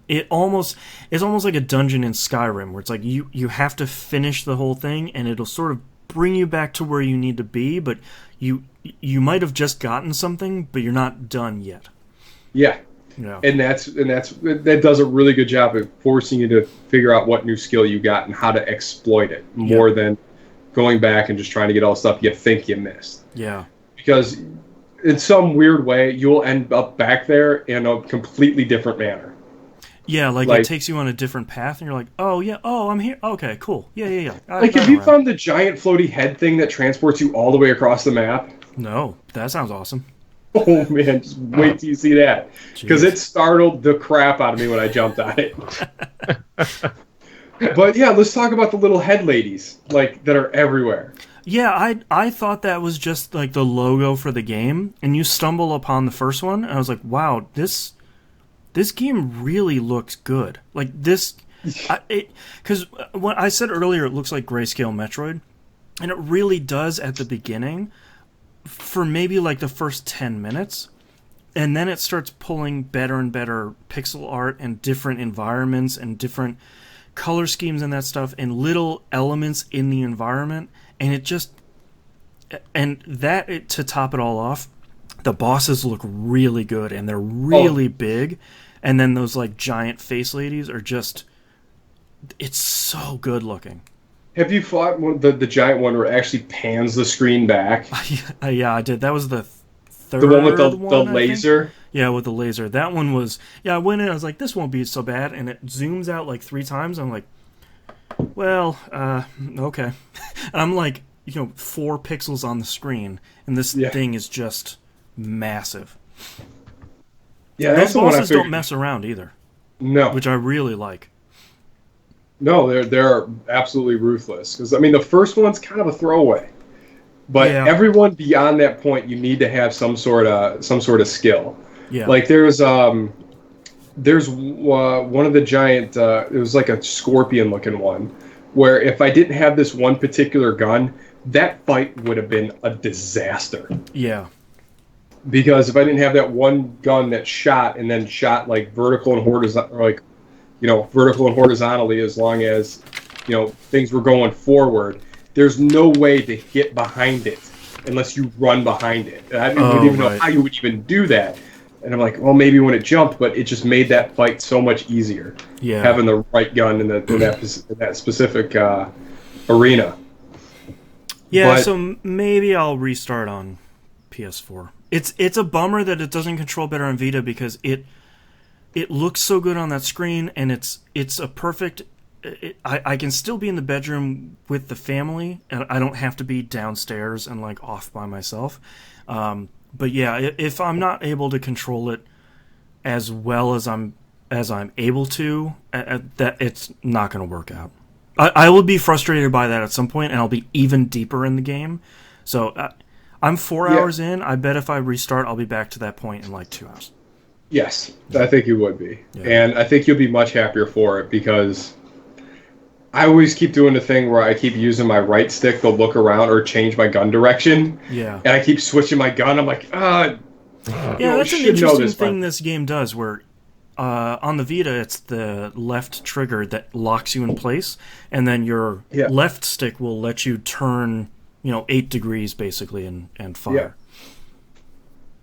Speaker 2: it's almost like a dungeon in Skyrim, where it's like you have to finish the whole thing, and it'll sort of bring you back to where you need to be, but you might have just gotten something, but you're not done yet.
Speaker 1: Yeah.
Speaker 2: Yeah.
Speaker 1: And that does a really good job of forcing you to figure out what new skill you got and how to exploit it more than going back and just trying to get all the stuff you think you missed.
Speaker 2: Yeah.
Speaker 1: Because in some weird way, you'll end up back there in a completely different manner.
Speaker 2: Yeah, like it takes you on a different path, and you're like, oh, yeah, oh, I'm here. Okay, cool. Yeah.
Speaker 1: Have you found the giant floaty head thing that transports you all the way across the map?
Speaker 2: No, that sounds awesome.
Speaker 1: Oh, man, just wait till you see that. Because it startled the crap out of me when I jumped on it. But, yeah, let's talk about the little head ladies, that are everywhere.
Speaker 2: Yeah, I thought that was just, the logo for the game, and you stumble upon the first one, and I was like, wow, this game really looks good. Because what I said earlier, it looks like Grayscale Metroid, and it really does at the beginning, for maybe the first 10 minutes, and then it starts pulling better and better pixel art and different environments and different color schemes and that stuff, and little elements in the environment, and to top it all off, the bosses look really good, and they're really big. And then those giant face ladies are just, it's so good looking.
Speaker 1: Have you fought the giant one where it actually pans the screen back?
Speaker 2: Yeah, I did. That was the third
Speaker 1: one with the
Speaker 2: one,
Speaker 1: laser?
Speaker 2: Yeah, with the laser. That one was, I went in, I was like, this won't be so bad. And it zooms out 3 times. I'm like, well, okay. And I'm 4 pixels on the screen. And this thing is just massive.
Speaker 1: Yeah,
Speaker 2: those bosses don't mess around either.
Speaker 1: No,
Speaker 2: which I really like.
Speaker 1: No, they're absolutely ruthless. Because the first one's kind of a throwaway, but everyone beyond that point, you need to have some sort of skill.
Speaker 2: Yeah,
Speaker 1: there's one of the giant. It was like a scorpion looking one, where if I didn't have this one particular gun, that fight would have been a disaster.
Speaker 2: Yeah.
Speaker 1: Because if I didn't have that one gun that shot and then shot vertical and horizontal, vertical and horizontally, as long as things were going forward, there's no way to hit behind it unless you run behind it. And I didn't even know how you would even do that. And I'm like, well, maybe when it jumped, but it just made that fight so much easier.
Speaker 2: Yeah,
Speaker 1: having the right gun in that specific arena.
Speaker 2: Yeah, so maybe I'll restart on PS4. It's a bummer that it doesn't control better on Vita, because it looks so good on that screen, and it's a perfect. I can still be in the bedroom with the family, and I don't have to be downstairs and off by myself. But yeah, if I'm not able to control it as well as I'm able to, that it's not going to work out. I will be frustrated by that at some point, and I'll be even deeper in the game. So. I'm 4 hours in. I bet if I restart, I'll be back to that point in 2 hours.
Speaker 1: Yes, I think you would be.
Speaker 2: Yeah.
Speaker 1: And I think you'll be much happier for it, because I always keep doing the thing where I keep using my right stick to look around or change my gun direction.
Speaker 2: Yeah.
Speaker 1: And I keep switching my gun. I'm like,
Speaker 2: yeah, that's an interesting thing this game does, where on the Vita, it's the left trigger that locks you in place, and then your left stick will let you turn 8 degrees basically and fire.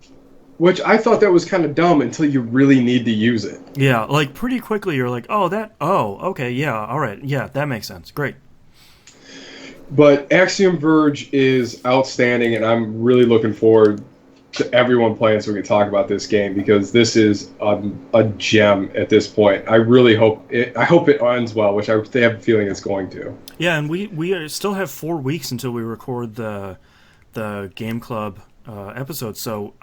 Speaker 1: Yeah. Which I thought that was kind of dumb until you really need to use it.
Speaker 2: Yeah, pretty quickly you're like, okay, yeah, all right, yeah, that makes sense, great.
Speaker 1: But Axiom Verge is outstanding, and I'm really looking forward to everyone playing so we can talk about this game, because this is a gem at this point. I really hope it ends well, which I have a feeling it's going to.
Speaker 2: Yeah, and we still have 4 weeks until we record the Game Club episode, so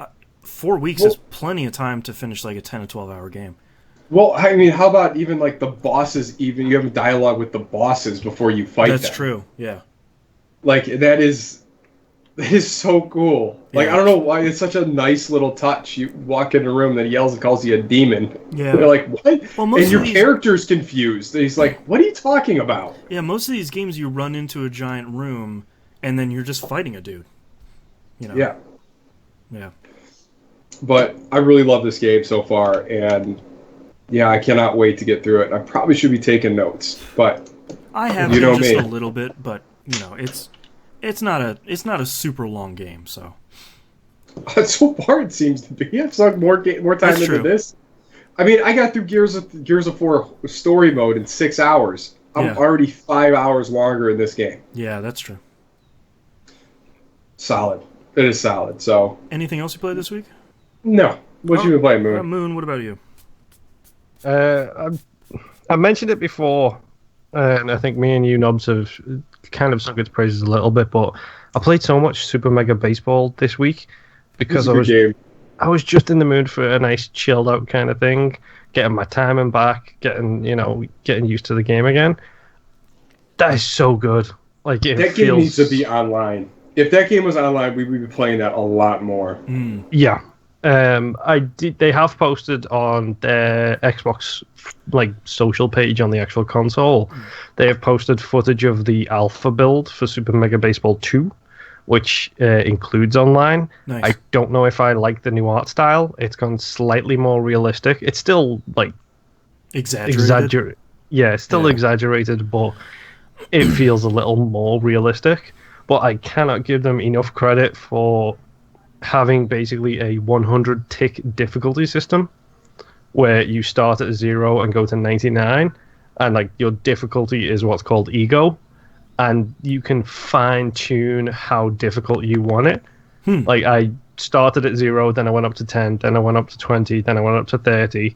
Speaker 2: 4 weeks is plenty of time to finish a 10 to 12 hour game.
Speaker 1: Well, how about even the bosses? Even you have a dialogue with the bosses before you fight them.
Speaker 2: That's true. Yeah.
Speaker 1: That is so cool. I don't know why, it's such a nice little touch. You walk in a room, then he yells and calls you a demon.
Speaker 2: Yeah.
Speaker 1: You're like, what?
Speaker 2: Well,
Speaker 1: and your character's confused. He's like, what are you talking about?
Speaker 2: Yeah, most of these games you run into a giant room, and then you're just fighting a dude.
Speaker 1: Yeah.
Speaker 2: Yeah.
Speaker 1: But I really love this game so far, and Yeah, I cannot wait to get through it. I probably should be taking notes, but
Speaker 2: I have
Speaker 1: you know
Speaker 2: just
Speaker 1: me.
Speaker 2: a little bit, but it's not a super long game, so.
Speaker 1: So far it seems to be. I've sunk more time
Speaker 2: That's
Speaker 1: into
Speaker 2: true.
Speaker 1: this. I mean, I got through Gears of 4 story mode in 6 hours. I'm
Speaker 2: Yeah.
Speaker 1: already 5 hours longer in this game.
Speaker 2: Yeah, that's true.
Speaker 1: Solid. It is solid. So
Speaker 2: Anything else you played this week?
Speaker 1: no. What you been playing, Moon?
Speaker 2: Moon, what about you?
Speaker 3: I mentioned it before, and I think me and you, Nobs, have kind of sung its praises a little bit, but I played so much Super Mega Baseball this week because
Speaker 1: It's a good game.
Speaker 3: I was just in the mood for a nice chilled out kind of thing, getting my timing back, getting used to the game again. That is so good. Like
Speaker 1: That game needs to be online. If that game was online, we would be playing that a lot more.
Speaker 3: Yeah. They have posted on their Xbox social page on the actual console. They have posted footage of the alpha build for Super Mega Baseball 2, which includes online.
Speaker 2: Nice.
Speaker 3: I don't know if I like the new art style. It's gone slightly more realistic. It's still
Speaker 2: Exaggerated.
Speaker 3: It's still exaggerated, but it feels a little more realistic. But I cannot give them enough credit for having basically a 100 tick difficulty system where you start at 0 and go to 99, and your difficulty is what's called ego, and you can fine tune how difficult you want it. I started at 0, then I went up to 10, then I went up to 20, then I went up to 30,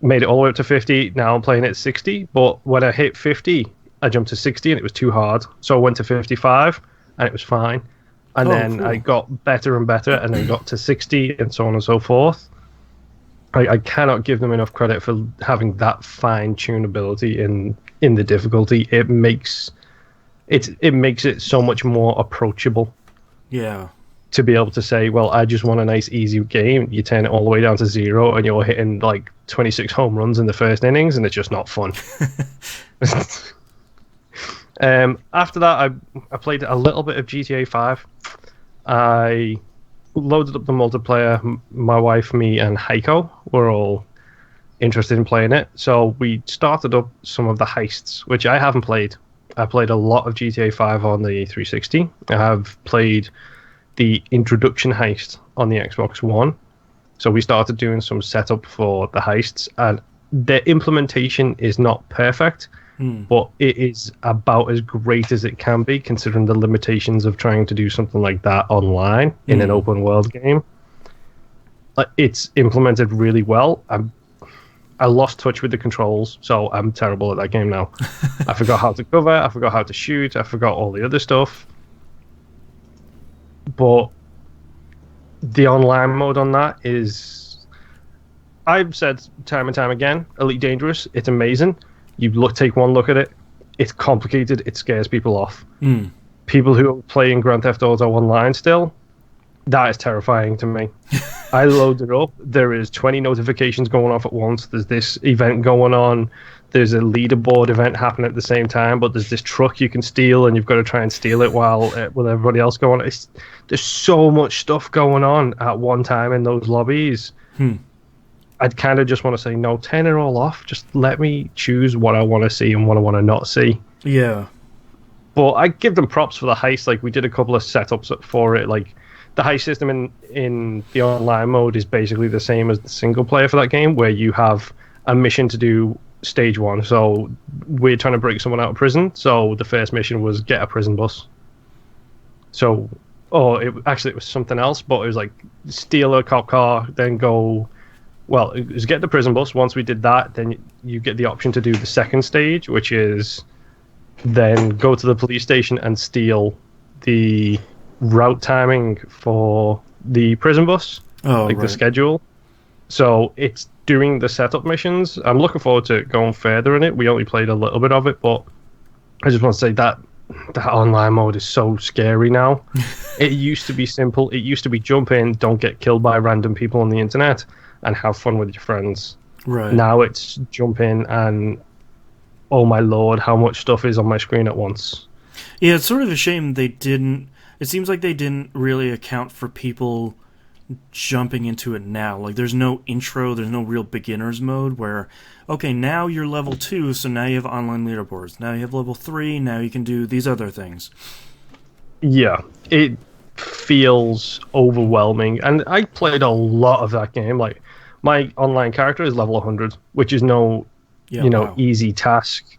Speaker 3: made it all the way up to 50. Now I'm playing at 60, but when I hit 50 I jumped to 60 and it was too hard, so I went to 55 and it was fine. And then
Speaker 2: cool.
Speaker 3: I got better and better, and then got to 60, and so on and so forth. I cannot give them enough credit for having that fine tunability in the difficulty. It makes it so much more approachable.
Speaker 2: Yeah.
Speaker 3: To be able to say, well, I just want a nice easy game. You turn it all the way down to 0, and you're hitting 26 home runs in the first innings, and it's just not fun. After that, I played a little bit of GTA 5. I loaded up the multiplayer. My wife, me, and Heiko were all interested in playing it. So we started up some of the heists, which I haven't played. I played a lot of GTA 5 on the 360. I have played the introduction heist on the Xbox One. So we started doing some setup for the heists, and the implementation is not perfect. But it is about as great as it can be, considering the limitations of trying to do something like that online in an open world game. It's implemented really well. I lost touch with the controls, so I'm terrible at that game now. I forgot how to cover, I forgot how to shoot, I forgot all the other stuff. But the online mode on that is, I've said time and time again, Elite Dangerous, it's amazing. You take one look at it, it's complicated, it scares people off. People who are playing Grand Theft Auto online still, that is terrifying to me. I load it up, there is 20 notifications going off at once, there's this event going on, there's a leaderboard event happening at the same time, but there's this truck you can steal, and you've got to try and steal it while with everybody else going on. There's so much stuff going on at one time in those lobbies. I'd kind of just want to say, no, turn it all off. Just let me choose what I want to see and what I want to not see.
Speaker 2: Yeah.
Speaker 3: But I give them props for the heist. We did a couple of setups for it. The heist system in the online mode is basically the same as the single player for that game, where you have a mission to do stage 1. So we're trying to break someone out of prison. So the first mission was get a prison bus. So, it was something else, but it was steal a cop car, then go... Well, it was get the prison bus. Once we did that, then you get the option to do the second stage, which is then go to the police station and steal the route timing for the prison bus, the schedule. So it's doing the setup missions. I'm looking forward to going further in it. We only played a little bit of it, but I just want to say that online mode is so scary now. It used to be simple. It used to be jump in, don't get killed by random people on the internet, and have fun with your friends.
Speaker 2: Right.
Speaker 3: Now it's jump in and, oh my lord, how much stuff is on my screen at once.
Speaker 2: Yeah, it's sort of a shame they didn't... It seems like they didn't really account for people jumping into it now. Like, there's no intro, there's no real beginner's mode where, okay, now you're level 2, so now you have online leaderboards. Now you have level 3, now you can do these other things.
Speaker 3: Yeah, it feels overwhelming. And I played a lot of that game. Like, my online character is level 100, which is no, easy task.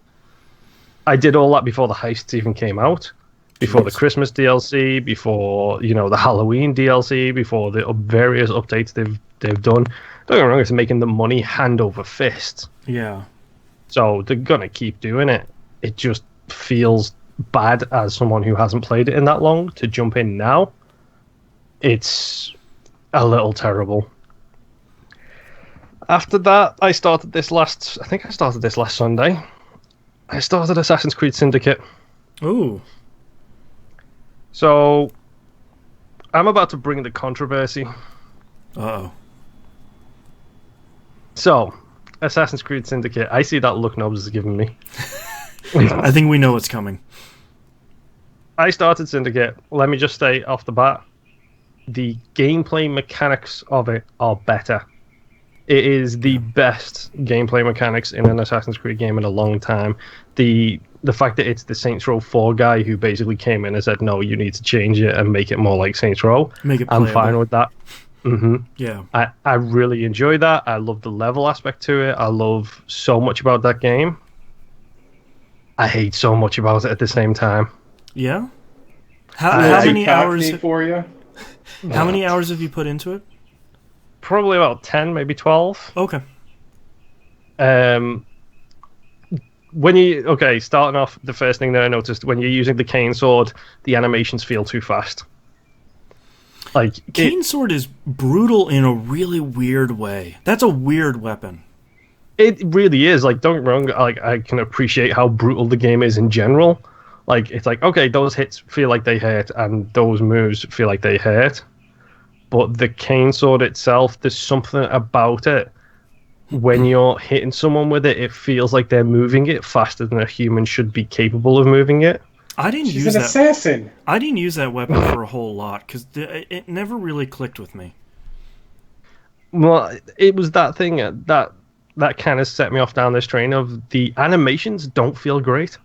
Speaker 3: I did all that before the heists even came out. Before the Christmas DLC, before the Halloween DLC, before the various updates they've done. Don't get me wrong, it's making the money hand over fist.
Speaker 2: Yeah.
Speaker 3: So they're gonna keep doing it. It just feels bad as someone who hasn't played it in that long to jump in now. It's a little terrible. After that, I started this last Sunday. I started Assassin's Creed Syndicate.
Speaker 2: Ooh.
Speaker 3: So, I'm about to bring the controversy.
Speaker 2: Uh-oh.
Speaker 3: So, Assassin's Creed Syndicate. I see that look Nobs is giving me.
Speaker 2: I think we know what's coming.
Speaker 3: I started Syndicate. Let me just say off the bat, the gameplay mechanics of it are better. It is the best gameplay mechanics in an Assassin's Creed game in a long time. The fact that it's the Saints Row 4 guy who basically came in and said, no, you need to change it and make it more like Saints Row.
Speaker 2: Make it
Speaker 3: I'm
Speaker 2: playable.
Speaker 3: fine with that. Mm-hmm.
Speaker 2: Yeah.
Speaker 3: I really enjoy that. I love the level aspect to it. I love so much about that game. I hate so much about it at the same time.
Speaker 2: Yeah? How many hours
Speaker 1: for you?
Speaker 2: How many hours have you put into it?
Speaker 3: Probably about 10, maybe 12.
Speaker 2: Okay.
Speaker 3: Starting off, the first thing that I noticed, when you're using the cane sword, the animations feel too fast. Like,
Speaker 2: cane sword is brutal in a really weird way. That's a weird weapon.
Speaker 3: It really is. Like, don't get me wrong, like, I can appreciate how brutal the game is in general. Like, it's like, okay, those hits feel like they hurt, and those moves feel like they hurt. But the cane sword itself, there's something about it. When you're hitting someone with it, it feels like they're moving it faster than a human should be capable of moving it.
Speaker 1: She's an assassin.
Speaker 2: I didn't use that weapon for a whole lot, because it never really clicked with me.
Speaker 3: Well, it was that thing that kind of set me off down this train of the animations don't feel great.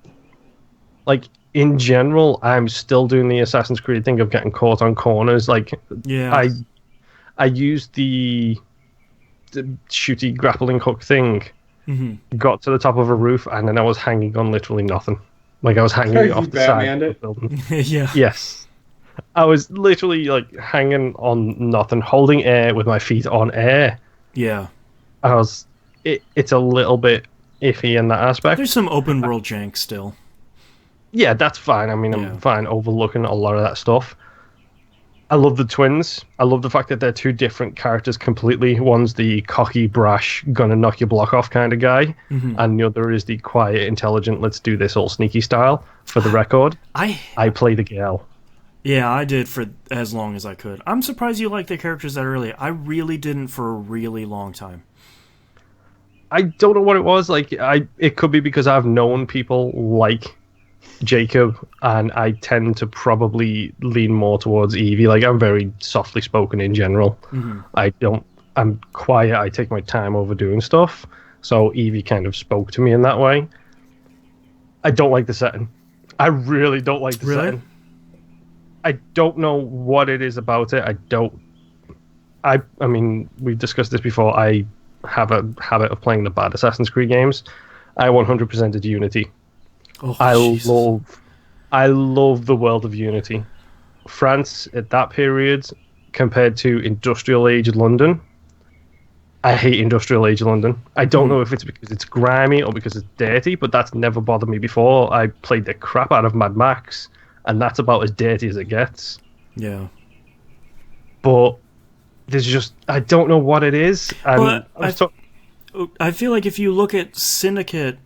Speaker 3: Like, in general, I'm still doing the Assassin's Creed thing of getting caught on corners. Like,
Speaker 2: yeah.
Speaker 3: I used the shooty grappling hook thing, got to the top of a roof, and then I was hanging on literally nothing. Like, I was hanging off the side of the building.
Speaker 2: Yeah.
Speaker 3: Yes. I was literally, like, hanging on nothing, holding air with my feet on air.
Speaker 2: Yeah.
Speaker 3: It's a little bit iffy in that aspect.
Speaker 2: There's some open world jank still.
Speaker 3: Yeah, that's fine. I mean, I'm fine overlooking a lot of that stuff. I love the twins. I love the fact that they're two different characters completely. One's the cocky, brash, gonna knock your block off kind of guy, and the other is the quiet, intelligent, let's do this all sneaky style. For the record, I play the girl.
Speaker 2: Yeah, I did for as long as I could. I'm surprised you liked the characters that early. I really didn't for a really long time.
Speaker 3: I don't know what it was. Like, it could be because I've known people like Jacob, and I tend to probably lean more towards Evie. Like, I'm very softly spoken in general. I'm quiet. I take my time over doing stuff. So Evie kind of spoke to me in that way. I don't like the setting. I really don't like the setting. I don't know what it is about it. I mean, we've discussed this before. I have a habit of playing the bad Assassin's Creed games. I 100%ed Unity.
Speaker 2: Oh,
Speaker 3: I love the world of Unity. France at that period compared to industrial age London. I hate industrial age London. I don't know if it's because it's grimy or because it's dirty, but that's never bothered me before. I played the crap out of Mad Max, and that's about as dirty as it gets.
Speaker 2: Yeah.
Speaker 3: But there's just, I don't know what it is. And
Speaker 2: I feel like if you look at Syndicate,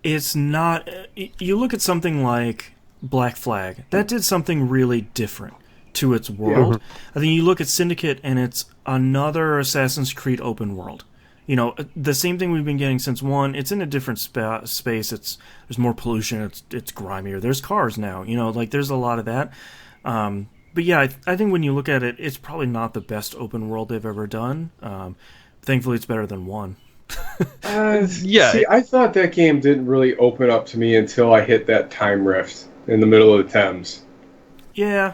Speaker 2: it's not... You look at something like Black Flag. That did something really different to its world. I think you look at Syndicate, and it's another Assassin's Creed open world. You know, the same thing we've been getting since 1. It's in a different space. There's more pollution. It's grimier. There's cars now. You know, like, there's a lot of that. But yeah, I think when you look at it, it's probably not the best open world they've ever done. Thankfully, it's better than 1.
Speaker 3: Yeah.
Speaker 1: See, I thought that game didn't really open up to me until I hit that time rift in the middle of the Thames.
Speaker 2: Yeah.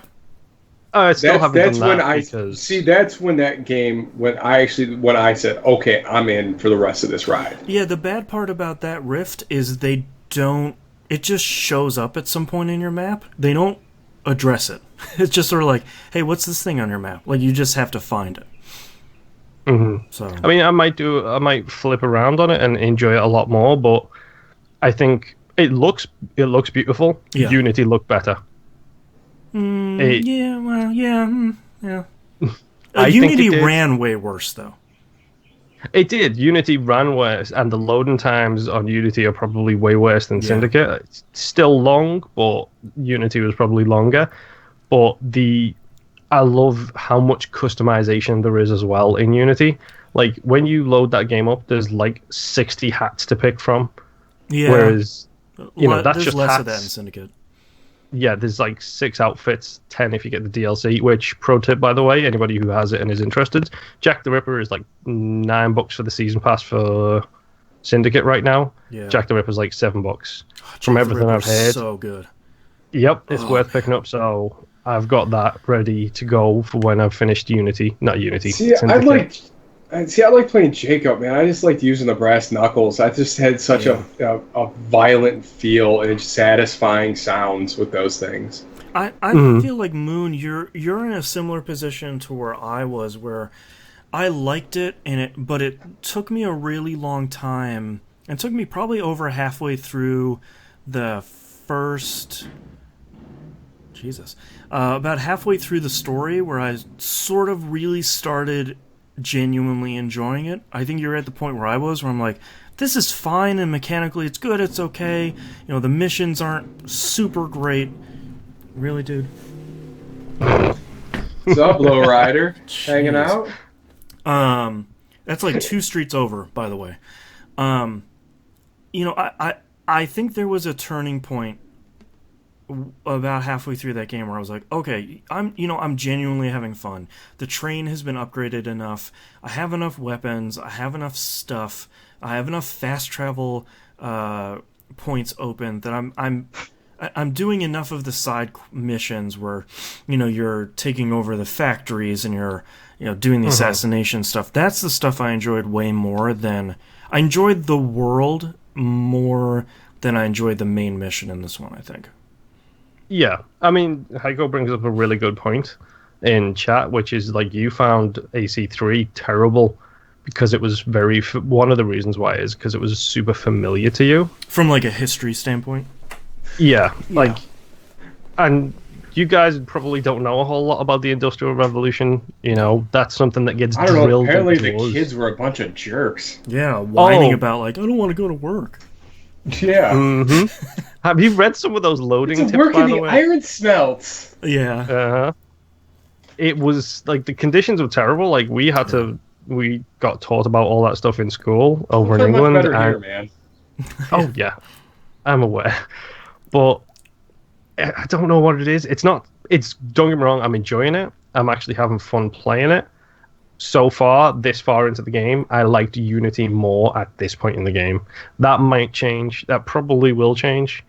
Speaker 3: I still haven't
Speaker 1: That's
Speaker 3: done
Speaker 1: when
Speaker 3: that
Speaker 1: I
Speaker 3: because...
Speaker 1: see. That's when that game when I said, okay, I'm in for the rest of this ride.
Speaker 2: Yeah, the bad part about that rift is they don't. It just shows up at some point in your map. They don't address it. It's just sort of like, hey, what's this thing on your map? Like you just have to find it.
Speaker 3: Mm-hmm.
Speaker 2: So
Speaker 3: I mean, I might flip around on it and enjoy it a lot more, but I think it looks beautiful.
Speaker 2: Yeah.
Speaker 3: Unity looked better.
Speaker 2: Yeah.
Speaker 3: I think
Speaker 2: Unity
Speaker 3: it did.
Speaker 2: ran way worse though.
Speaker 3: It did. Unity ran worse, and the loading times on Unity are probably way worse than Syndicate. It's still long, but Unity was probably longer. But I love how much customization there is as well in Unity. Like, when you load that game up, there's like 60 hats to pick from.
Speaker 2: Yeah.
Speaker 3: Whereas, that's
Speaker 2: there's
Speaker 3: just
Speaker 2: less
Speaker 3: hats.
Speaker 2: of that in Syndicate.
Speaker 3: Yeah, there's like 6 outfits, 10 if you get the DLC, which, pro tip by the way, anybody who has it and is interested, Jack the Ripper is like $9 for the season pass for Syndicate right now.
Speaker 2: Yeah.
Speaker 3: Jack the Ripper's like $7. From everything I've heard.
Speaker 2: So good.
Speaker 3: Yep, it's worth picking up, so I've got that ready to go for when I've finished Unity. Not Unity,
Speaker 1: Syndicate. I like playing Jacob, man. I just liked using the brass knuckles. I just had such a violent feel and satisfying sounds with those things.
Speaker 2: I feel like Moon, you're in a similar position to where I was, where I liked it, but it took me a really long time. It took me probably over halfway through the first... about halfway through the story where I sort of really started genuinely enjoying it. I think you're at the point where I was, where I'm like, this is fine and mechanically it's good, it's okay. The missions aren't super great. Really, dude?
Speaker 1: What's up, Lowrider? Hanging out?
Speaker 2: That's like 2 streets over, by the way. I think there was a turning point about halfway through that game where I was like, okay, I'm genuinely having fun. The train has been upgraded enough. I have enough weapons. I have enough stuff. I have enough fast travel points open that I'm doing enough of the side missions where, you're taking over the factories and you're, doing the assassination stuff. That's the stuff I enjoyed way more than... I enjoyed the world more than I enjoyed the main mission in this one, I think.
Speaker 3: Yeah, I mean, Heiko brings up a really good point in chat, which is like you found AC3 terrible because it was one of the reasons why is because it was super familiar to you.
Speaker 2: From like a history standpoint?
Speaker 3: Yeah, and you guys probably don't know a whole lot about the Industrial Revolution. That's something that gets drilled.
Speaker 1: I don't know, apparently the
Speaker 3: us.
Speaker 1: kids were a bunch of jerks.
Speaker 2: Yeah, whining about like, I don't want to go to work.
Speaker 1: Yeah.
Speaker 3: Mm-hmm. Have you read some of those loading tips,
Speaker 1: work
Speaker 3: by
Speaker 1: in
Speaker 3: the
Speaker 1: the
Speaker 3: way?
Speaker 1: iron smelts.
Speaker 2: Yeah.
Speaker 3: Uh-huh. It was, like, the conditions were terrible. Like, we got taught about all that stuff in school over in England.
Speaker 1: Much better here, man.
Speaker 3: Oh, yeah. I'm aware. But I don't know what it is. Don't get me wrong, I'm enjoying it. I'm actually having fun playing it. So far, this far into the game, I liked Unity more at this point in the game. That might change. That probably will change.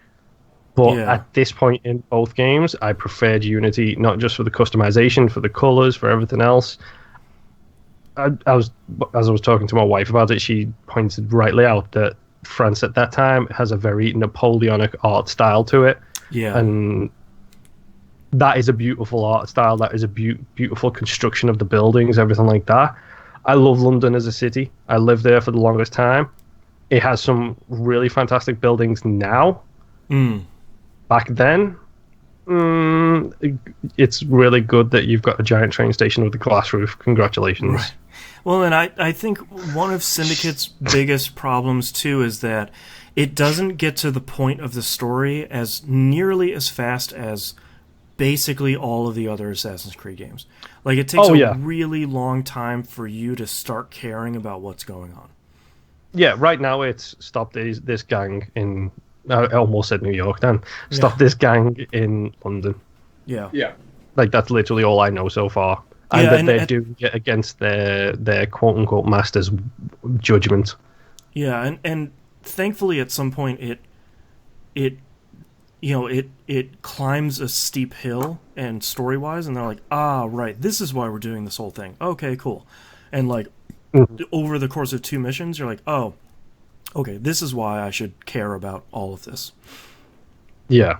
Speaker 3: But at this point in both games, I preferred Unity, not just for the customization, for the colors, for everything else. As I was talking to my wife about it, she pointed rightly out that France at that time has a very Napoleonic art style to it.
Speaker 2: Yeah.
Speaker 3: And that is a beautiful art style. That is a beautiful construction of the buildings, everything like that. I love London as a city. I lived there for the longest time. It has some really fantastic buildings now. Back then, it's really good that you've got a giant train station with a glass roof. Congratulations.
Speaker 2: Right. Well, and I think one of Syndicate's biggest problems, too, is that it doesn't get to the point of the story as nearly as fast as basically all of the other Assassin's Creed games. Like, it takes a really long time for you to start caring about what's going on.
Speaker 3: Yeah, right now it's stop this gang in... I almost said New York then. Stop this gang in London.
Speaker 2: Yeah.
Speaker 1: Yeah.
Speaker 3: Like, that's literally all I know so far. And
Speaker 2: Yeah,
Speaker 3: that
Speaker 2: and
Speaker 3: they're doing it against their quote-unquote master's judgment.
Speaker 2: Yeah, and thankfully at some point it climbs a steep hill, and story-wise, and they're like, right, this is why we're doing this whole thing. Okay, cool. And, like, over the course of 2 missions, you're like, oh, okay, this is why I should care about all of this.
Speaker 3: Yeah.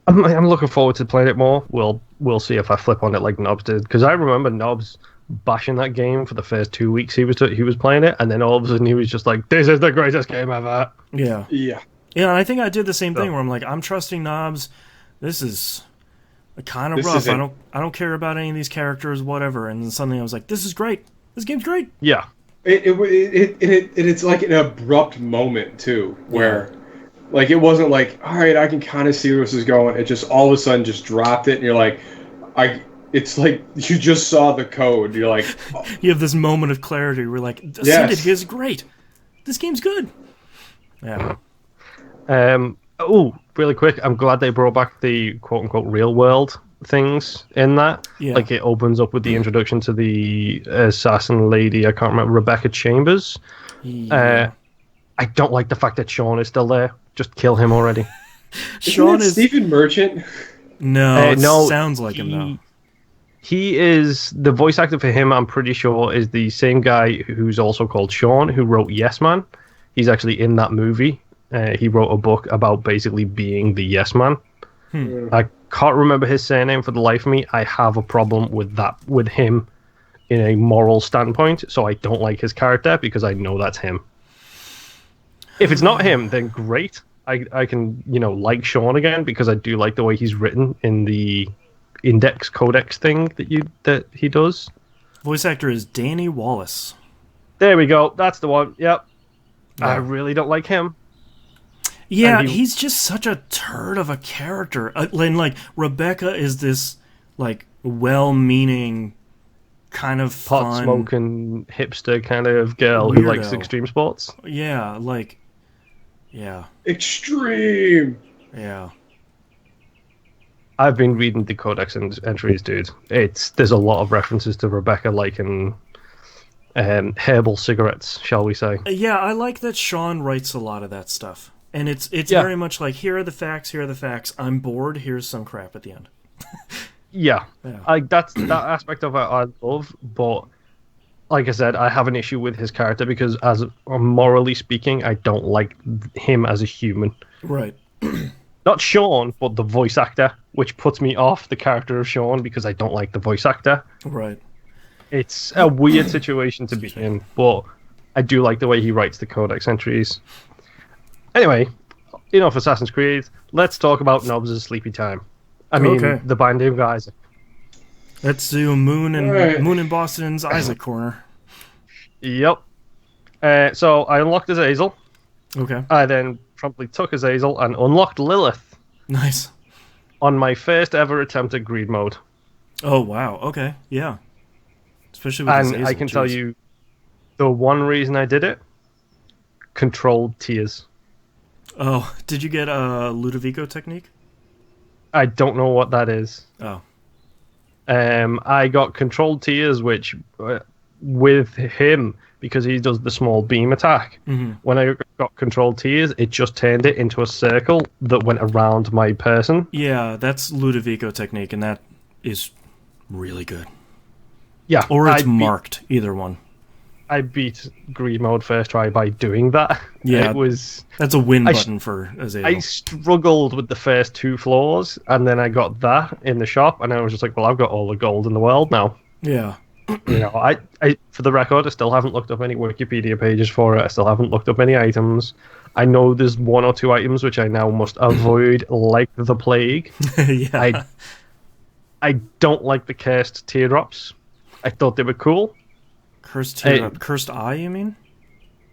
Speaker 3: I'm looking forward to playing it more. We'll see if I flip on it like Nobs did, because I remember Nobs bashing that game for the first 2 weeks he was playing it, and then all of a sudden he was just like, "This is the greatest game ever."
Speaker 2: Yeah.
Speaker 1: Yeah.
Speaker 2: Yeah, and I think I did the same thing where I'm like, I'm trusting Knobs. This is kind of rough. I don't care about any of these characters, whatever. And then suddenly I was like, this is great. This game's great.
Speaker 3: Yeah.
Speaker 1: It's like an abrupt moment too, where like it wasn't like, all right, I can kind of see where this is going. It just all of a sudden just dropped it, and you're like, it's like you just saw the code. You're like, oh.
Speaker 2: You have this moment of clarity. We're like, Syndicate is great. This game's good. Yeah.
Speaker 3: Really quick, I'm glad they brought back the quote-unquote real world things in that.
Speaker 2: Yeah.
Speaker 3: Like, it opens up with the introduction to the assassin lady, I can't remember, Rebecca Chambers.
Speaker 2: Yeah.
Speaker 3: I don't like the fact that Sean is still there. Just kill him already.
Speaker 2: Sean is
Speaker 1: Stephen Merchant.
Speaker 2: No, it
Speaker 3: no,
Speaker 2: sounds like him though.
Speaker 3: He is the voice actor for him. I'm pretty sure is the same guy who's also called Sean, who wrote Yes Man. He's actually in that movie. He wrote a book about basically being the Yes Man. I can't remember his surname for the life of me. I have a problem with him in a moral standpoint, so I don't like his character because I know that's him. If it's not him, then great. I can like Sean again because I do like the way he's written in the index codex thing that he does.
Speaker 2: Voice actor is Danny Wallace.
Speaker 3: There we go. That's the one. Yep.
Speaker 2: Yeah.
Speaker 3: I really don't like him.
Speaker 2: Yeah, he's just such a turd of a character. And like Rebecca is this like well-meaning kind of fun,
Speaker 3: pot-smoking hipster kind of girl who likes extreme sports.
Speaker 2: Yeah, like
Speaker 1: Extreme.
Speaker 2: Yeah.
Speaker 3: I've been reading the codex entries, dude. There's a lot of references to Rebecca liking herbal cigarettes, shall we say.
Speaker 2: Yeah, I like that Sean writes a lot of that stuff. And it's very much like, here are the facts, I'm bored, here's some crap at the end.
Speaker 3: Yeah. That aspect of it I love, but like I said, I have an issue with his character because as morally speaking, I don't like him as a human.
Speaker 2: Right.
Speaker 3: Not Sean, but the voice actor, which puts me off the character of Sean because I don't like the voice actor.
Speaker 2: Right.
Speaker 3: It's a weird situation to be in, but I do like the way he writes the codex entries. Anyway, enough Assassin's Creed. Let's talk about Nobs' sleepy time. I mean, the Binding of Isaac.
Speaker 2: Let's do Moon and Boston's Isaac corner.
Speaker 3: Yep. So I unlocked Azazel.
Speaker 2: Okay.
Speaker 3: I then promptly took Azazel and unlocked Lilith.
Speaker 2: Nice.
Speaker 3: On my first ever attempt at greed mode.
Speaker 2: Oh, wow. Okay. Yeah. Especially with
Speaker 3: And
Speaker 2: Azazel,
Speaker 3: I can tell you, the one reason I did it, controlled tears.
Speaker 2: Oh, did you get a Ludovico technique?
Speaker 3: I don't know what that is.
Speaker 2: Oh.
Speaker 3: I got controlled tears, which with him, because he does the small beam attack, when I got controlled tears, it just turned it into a circle that went around my person.
Speaker 2: Yeah, that's Ludovico technique, and that is really good.
Speaker 3: Yeah.
Speaker 2: Or it's marked, either one.
Speaker 3: I beat greed mode first try by doing that.
Speaker 2: Yeah, that's a win button for Azazel. I
Speaker 3: struggled with the first 2 floors, and then I got that in the shop, and I was just like, well, I've got all the gold in the world now.
Speaker 2: Yeah.
Speaker 3: I for the record, I still haven't looked up any Wikipedia pages for it. I still haven't looked up any items. I know there's 1 or 2 items which I now must avoid like the plague.
Speaker 2: Yeah.
Speaker 3: I don't like the cursed teardrops. I thought they were cool.
Speaker 2: Cursed teardrop. Cursed eye, you mean?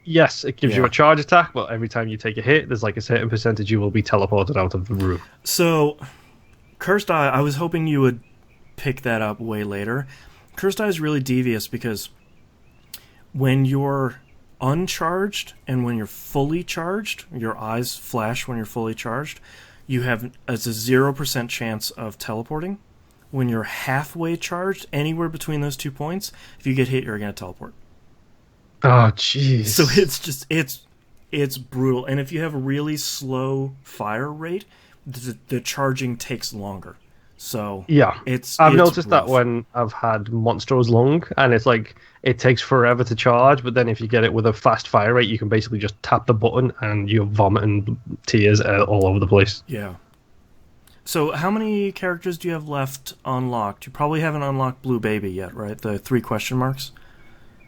Speaker 3: Yes, it gives you a charge attack, but every time you take a hit, there's like a certain percentage you will be teleported out of the room.
Speaker 2: So, Cursed Eye, I was hoping you would pick that up way later. Cursed Eye is really devious because when you're uncharged and when you're fully charged, your eyes flash when you're fully charged, it's a 0% chance of teleporting. when you're halfway charged, anywhere between those 2 points, if you get hit, you're going to teleport.
Speaker 3: Oh, jeez.
Speaker 2: So it's brutal. And if you have a really slow fire rate, the charging takes longer. So
Speaker 3: yeah,
Speaker 2: it's
Speaker 3: noticed
Speaker 2: rough.
Speaker 3: that when I've had Monstros Lung, and it's like it takes forever to charge, but then if you get it with a fast fire rate, you can basically just tap the button and you're vomiting tears all over the place.
Speaker 2: Yeah. So how many characters do you have left unlocked? You probably haven't unlocked Blue Baby yet, right? The 3 question marks?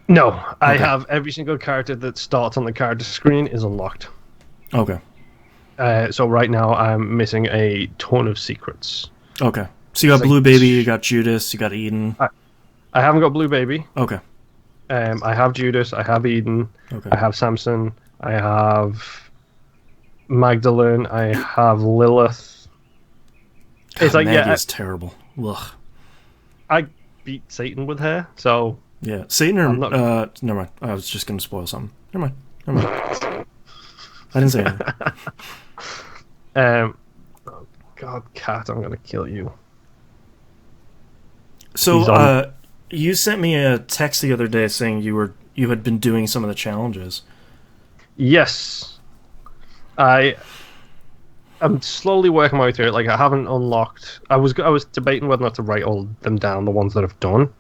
Speaker 3: No, I
Speaker 2: Okay.
Speaker 3: have every single character that starts on the character screen is unlocked.
Speaker 2: Okay.
Speaker 3: So right now I'm missing a ton of secrets.
Speaker 2: Okay. So you got Blue Baby, you got Judas, you got Eden.
Speaker 3: I haven't got Blue Baby.
Speaker 2: Okay.
Speaker 3: I have Judas, I have Eden,
Speaker 2: Okay.
Speaker 3: I have Samson, I have Magdalene, I have Lilith.
Speaker 2: God,
Speaker 3: It's like,
Speaker 2: Maggie
Speaker 3: yeah,
Speaker 2: is terrible. Ugh.
Speaker 3: I beat Satan with her, so
Speaker 2: Yeah. Satan or...
Speaker 3: I'm not-
Speaker 2: never mind. I was just going to spoil something. Never mind. I didn't say anything.
Speaker 3: oh God, Cat, I'm gonna kill you.
Speaker 2: So, you sent me a text the other day saying you had been doing some of the challenges.
Speaker 3: Yes, I'm slowly working my way through it. Like I haven't unlocked. I was debating whether or not to write all them down, the ones that I've done,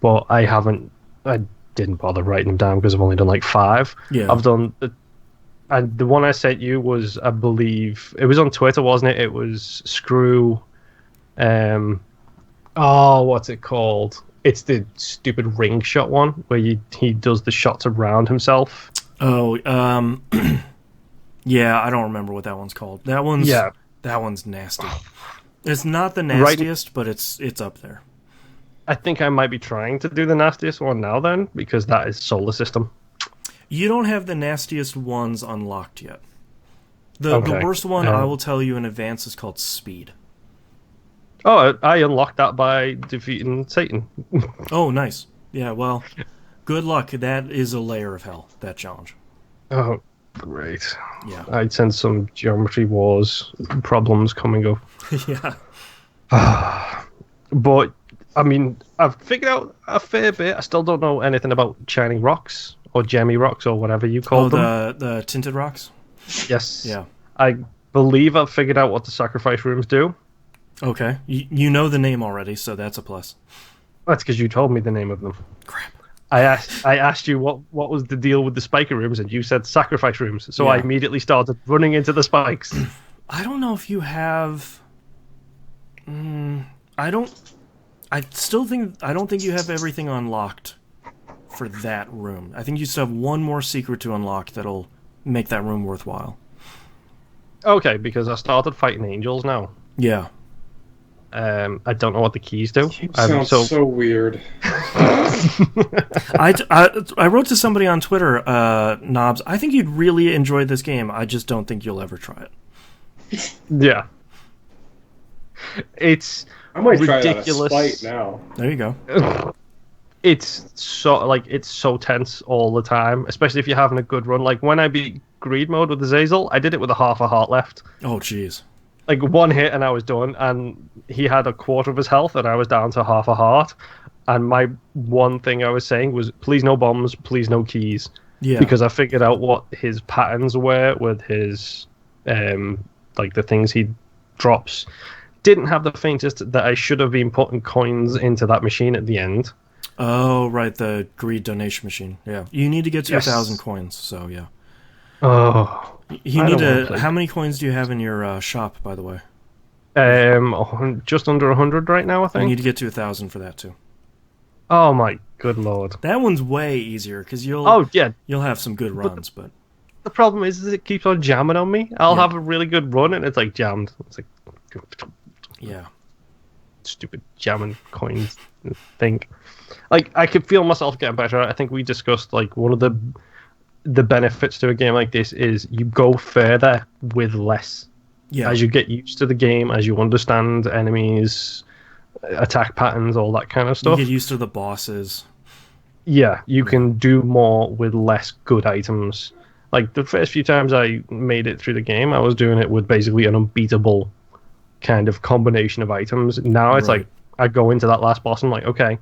Speaker 3: but I haven't. I didn't bother writing them down because I've only done like 5.
Speaker 2: Yeah.
Speaker 3: I've done. And the one I sent you was, I believe, it was on Twitter, wasn't it? It was Screw. What's it called? It's the stupid ring shot one where he does the shots around himself.
Speaker 2: Oh, yeah, I don't remember what that one's called. That one's nasty. It's not the nastiest, but it's up there.
Speaker 3: I think I might be trying to do the nastiest one now then, because that is solar system.
Speaker 2: You don't have the nastiest ones unlocked yet. The worst one, I will tell you in advance, is called Speed.
Speaker 3: Oh, I unlocked that by defeating Satan.
Speaker 2: Oh, nice. Yeah, well, good luck. That is a layer of hell, that challenge.
Speaker 3: Oh, great.
Speaker 2: Yeah.
Speaker 3: I'd sense some Geometry Wars problems coming up.
Speaker 2: Yeah.
Speaker 3: But, I mean, I've figured out a fair bit. I still don't know anything about Shining Rocks, or Gemmy Rocks, or whatever you call them.
Speaker 2: The tinted rocks?
Speaker 3: Yes.
Speaker 2: Yeah.
Speaker 3: I believe I've figured out what the sacrifice rooms do.
Speaker 2: Okay. You know the name already, so that's a plus.
Speaker 3: That's because you told me the name of them.
Speaker 2: Crap.
Speaker 3: I asked you what was the deal with the spiker rooms, and you said sacrifice rooms. So I
Speaker 2: Yeah.
Speaker 3: immediately started running into the spikes.
Speaker 2: I don't know if you have... I don't think you have everything unlocked for that room. I think you still have one more secret to unlock that'll make that room worthwhile.
Speaker 3: Okay, because I started fighting angels now.
Speaker 2: Yeah.
Speaker 3: I don't know what the keys do.
Speaker 1: Sounds so weird.
Speaker 2: I wrote to somebody on Twitter, Knobs, I think you'd really enjoy this game. I just don't think you'll ever try it.
Speaker 3: Yeah. It's
Speaker 1: I might try
Speaker 3: ridiculous.
Speaker 1: that out of spite now.
Speaker 2: There you go.
Speaker 3: It's so tense all the time, especially if you're having a good run. Like when I beat Greed Mode with Azazel, I did it with a half a heart left.
Speaker 2: Oh, jeez.
Speaker 3: Like one hit and I was done, and he had a quarter of his health and I was down to half a heart. And my one thing I was saying was, please no bombs, please no keys.
Speaker 2: Yeah.
Speaker 3: Because I figured out what his patterns were with his, like the things he drops. Didn't have the faintest that I should have been putting coins into that machine at the end.
Speaker 2: Oh, right, the greed donation machine. Yeah. You need to get to
Speaker 3: Yes.
Speaker 2: 1,000 coins, so yeah.
Speaker 3: Oh.
Speaker 2: You
Speaker 3: I
Speaker 2: need
Speaker 3: don't wanna
Speaker 2: to...
Speaker 3: play.
Speaker 2: How many coins do you have in your shop, by the way?
Speaker 3: Just under 100 right now, I
Speaker 2: You
Speaker 3: think.
Speaker 2: need to get to 1,000 for that, too.
Speaker 3: Oh my good lord.
Speaker 2: That one's way easier, because you'll have some good runs, but...
Speaker 3: The problem is it keeps on jamming on me. I'll
Speaker 2: Yeah.
Speaker 3: have a really good run and it's like jammed. It's like
Speaker 2: Yeah.
Speaker 3: stupid jamming coins thing. Like I could feel myself getting better. I think we discussed like one of the benefits to a game like this is you go further with less.
Speaker 2: Yeah.
Speaker 3: As you get used to the game, as you understand enemies, attack patterns, all that kind of
Speaker 2: You
Speaker 3: stuff.
Speaker 2: get used to the bosses.
Speaker 3: Yeah, you can do more with less good items. Like the first few times I made it through the game, I was doing it with basically an unbeatable kind of combination of items. Now it's
Speaker 2: Right.
Speaker 3: like I go into that last boss and I'm like, okay,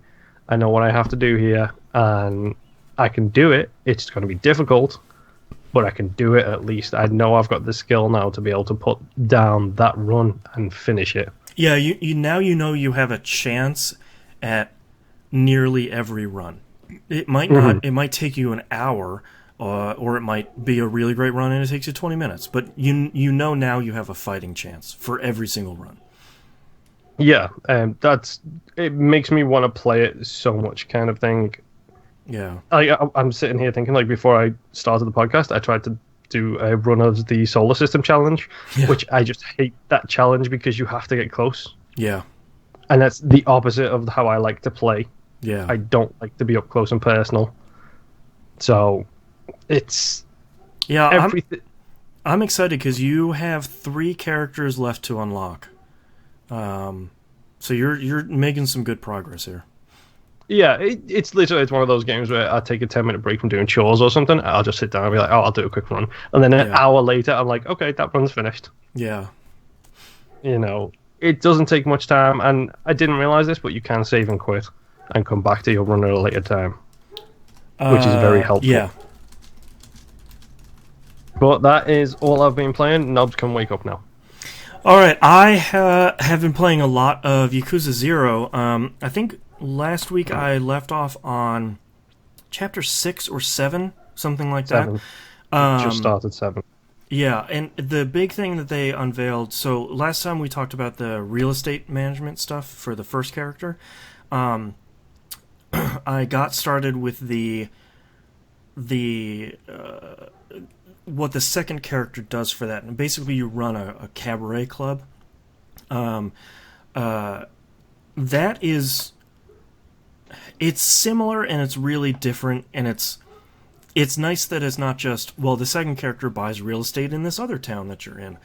Speaker 3: I know what I have to do here, and I can do it. It's going to be difficult, but I can do it at least. I know I've got the skill now to be able to put down that run and finish it.
Speaker 2: Yeah, you now you know you have a chance at nearly every run. It might not. It might take you an hour, or it might be a really great run and it takes you 20 minutes. But you know now you have a fighting chance for every single run.
Speaker 3: Yeah, it makes me want to play it so much, kind of thing.
Speaker 2: Yeah,
Speaker 3: I'm sitting here thinking, like, before I started the podcast, I tried to do a run of the Solar System Challenge, which I just hate that challenge because you have to get close.
Speaker 2: Yeah.
Speaker 3: And that's the opposite of how I like to play.
Speaker 2: Yeah.
Speaker 3: I don't like to be up close and personal. So, it's...
Speaker 2: Yeah,
Speaker 3: everything.
Speaker 2: I'm excited because you have 3 characters left to unlock. So you're making some good progress here.
Speaker 3: Yeah, it's literally one of those games where I take a 10-minute break from doing chores or something. I'll just sit down and be like, oh, I'll do a quick run. And then an hour later, I'm like, okay, that run's finished.
Speaker 2: Yeah.
Speaker 3: You know, it doesn't take much time, and I didn't realize this, but you can save and quit and come back to your run at a later time, which is very helpful.
Speaker 2: Yeah.
Speaker 3: But that is all I've been playing. Nobs can wake up now.
Speaker 2: All right, I have been playing a lot of Yakuza 0. I think last week I left off on chapter 6 or 7, something like that.
Speaker 3: 7. Just started 7.
Speaker 2: Yeah, and the big thing that they unveiled, so last time we talked about the real estate management stuff for the first character. I got started with the what the second character does for that, and basically you run a cabaret club. That is, it's similar and it's really different, and it's nice that it's not just, well, the second character buys real estate in this other town that you're in.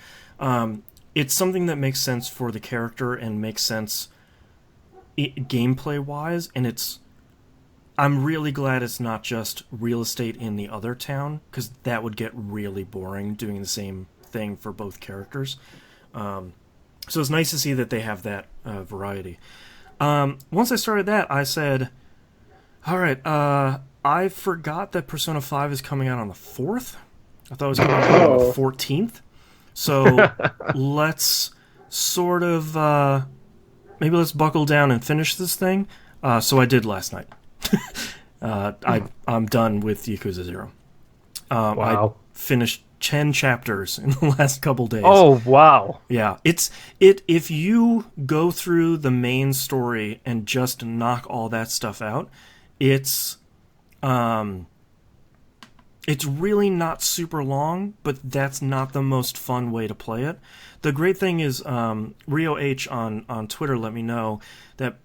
Speaker 2: It's something that makes sense for the character and makes sense gameplay wise, and I'm really glad it's not just real estate in the other town, because that would get really boring doing the same thing for both characters. So it's nice to see that they have that variety. Once I started that, I said, all right, I forgot that Persona 5 is coming out on the 4th. I thought it was coming out on the 14th. So let's sort of, maybe let's buckle down and finish this thing. So I did last night. I'm done with Yakuza 0.
Speaker 3: Wow.
Speaker 2: I finished 10 chapters in the last couple days.
Speaker 3: Oh, wow.
Speaker 2: Yeah, if you go through the main story and just knock all that stuff out, it's really not super long, but that's not the most fun way to play it. The great thing is, Rio H on Twitter let me know that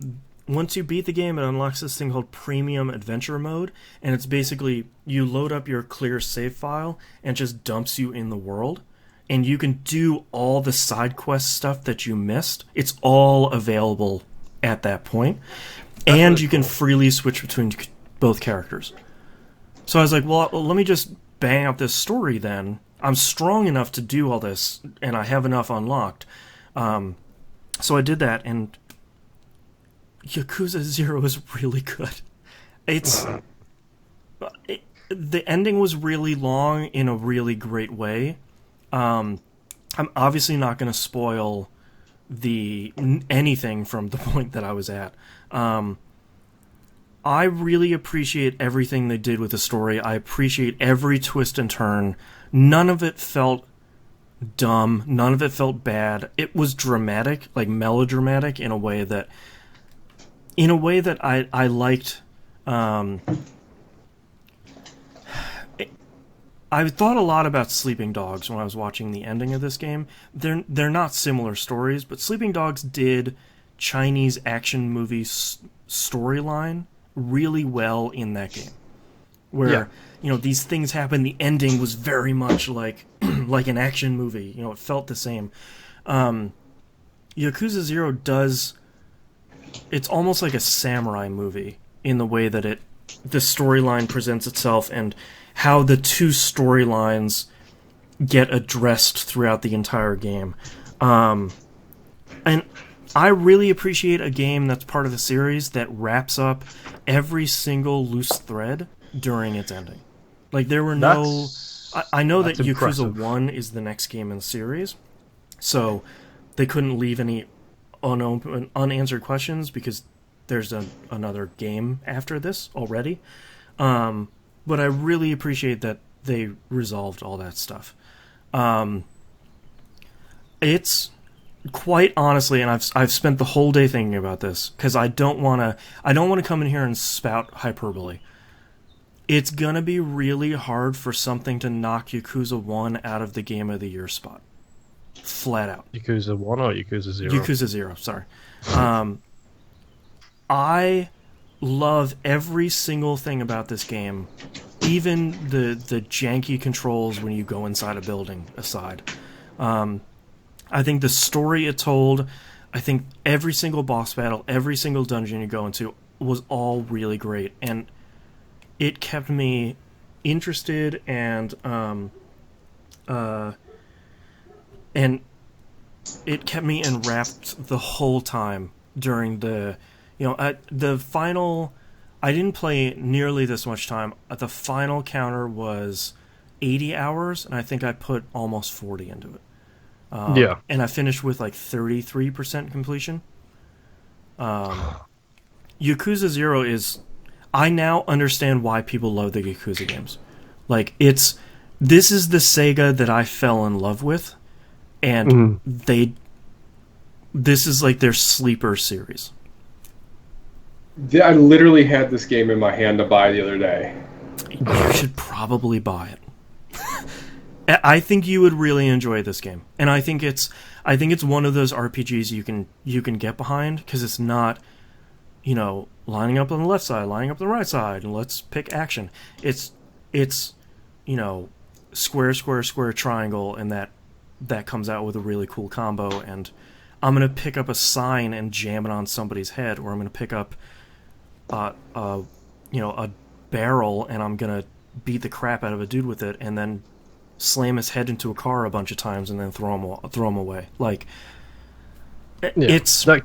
Speaker 2: once you beat the game, it unlocks this thing called Premium Adventure Mode, and it's basically you load up your clear save file and just dumps you in the world, and you can do all the side quest stuff that you missed. It's all available at that point, and you can freely switch between both characters. So I was like, well, let me just bang out this story then. I'm strong enough to do all this, and I have enough unlocked. So I did that, and Yakuza 0 is really good. The ending was really long in a really great way. I'm obviously not going to spoil anything from the point that I was at. I really appreciate everything they did with the story. I appreciate every twist and turn. None of it felt dumb. None of it felt bad. It was dramatic, like melodramatic, in a way that I liked. I thought a lot about Sleeping Dogs when I was watching the ending of this game. They're not similar stories, but Sleeping Dogs did Chinese action movie storyline really well in that game, where these things happen. The ending was very much like like an action movie. It felt the same. Yakuza 0 does. It's almost like a samurai movie in the way that the storyline presents itself and how the two storylines get addressed throughout the entire game. And I really appreciate a game that's part of the series that wraps up every single loose thread during its ending. Like, there were no... I know that
Speaker 3: impressive.
Speaker 2: Yakuza 1 is the next game in the series, so they couldn't leave any unanswered questions because there's another game after this already. But I really appreciate that they resolved all that stuff. It's quite honestly, and I've spent the whole day thinking about this because I don't want to come in here and spout hyperbole. It's gonna be really hard for something to knock Yakuza 1 out of the Game of the Year spot. Flat out.
Speaker 3: Yakuza 1 or Yakuza 0?
Speaker 2: Yakuza 0, sorry. I love every single thing about this game, even the janky controls when you go inside a building aside. I think the story it told, I think every single boss battle, every single dungeon you go into was all really great, and it kept me interested and it kept me enwrapped the whole time during the final. I didn't play nearly this much time. The final counter was 80 hours, and I think I put almost 40 into it. And I finished with like 33% completion. Yakuza 0 is... I now understand why people love the Yakuza games. Like, this is the Sega that I fell in love with, and this is like their sleeper series.
Speaker 1: I literally had this game in my hand to buy the other day.
Speaker 2: You should probably buy it. I think you would really enjoy this game, and I think it's one of those RPGs you can get behind because it's not, lining up on the left side, lining up on the right side, and let's pick action. It's square, square, square, triangle, and that comes out with a really cool combo. And I'm gonna pick up a sign and jam it on somebody's head, or I'm gonna pick up a barrel and I'm gonna beat the crap out of a dude with it, and then slam his head into a car a bunch of times and then throw him away. Like, it's
Speaker 3: like,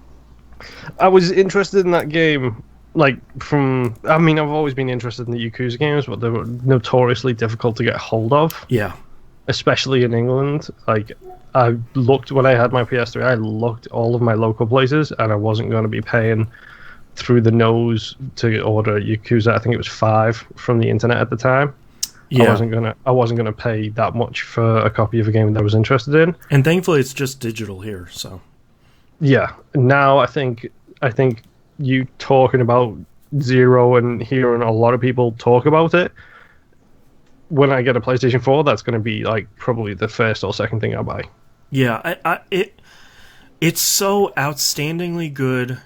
Speaker 3: I was interested in that game. Like, I've always been interested in the Yakuza games, but they were notoriously difficult to get hold of.
Speaker 2: Yeah.
Speaker 3: Especially in England. Like, I looked, when I had my PS3, I looked all of my local places, and I wasn't going to be paying through the nose to order Yakuza. I think it was 5 from the internet at the time. Yeah. I wasn't gonna pay that much for a copy of a game that I was interested in.
Speaker 2: And thankfully it's just digital here, so.
Speaker 3: Yeah. Now I think you talking about 0 and hearing a lot of people talk about it, when I get a PlayStation 4, that's going to be like probably the first or second thing I buy.
Speaker 2: Yeah, it's so outstandingly good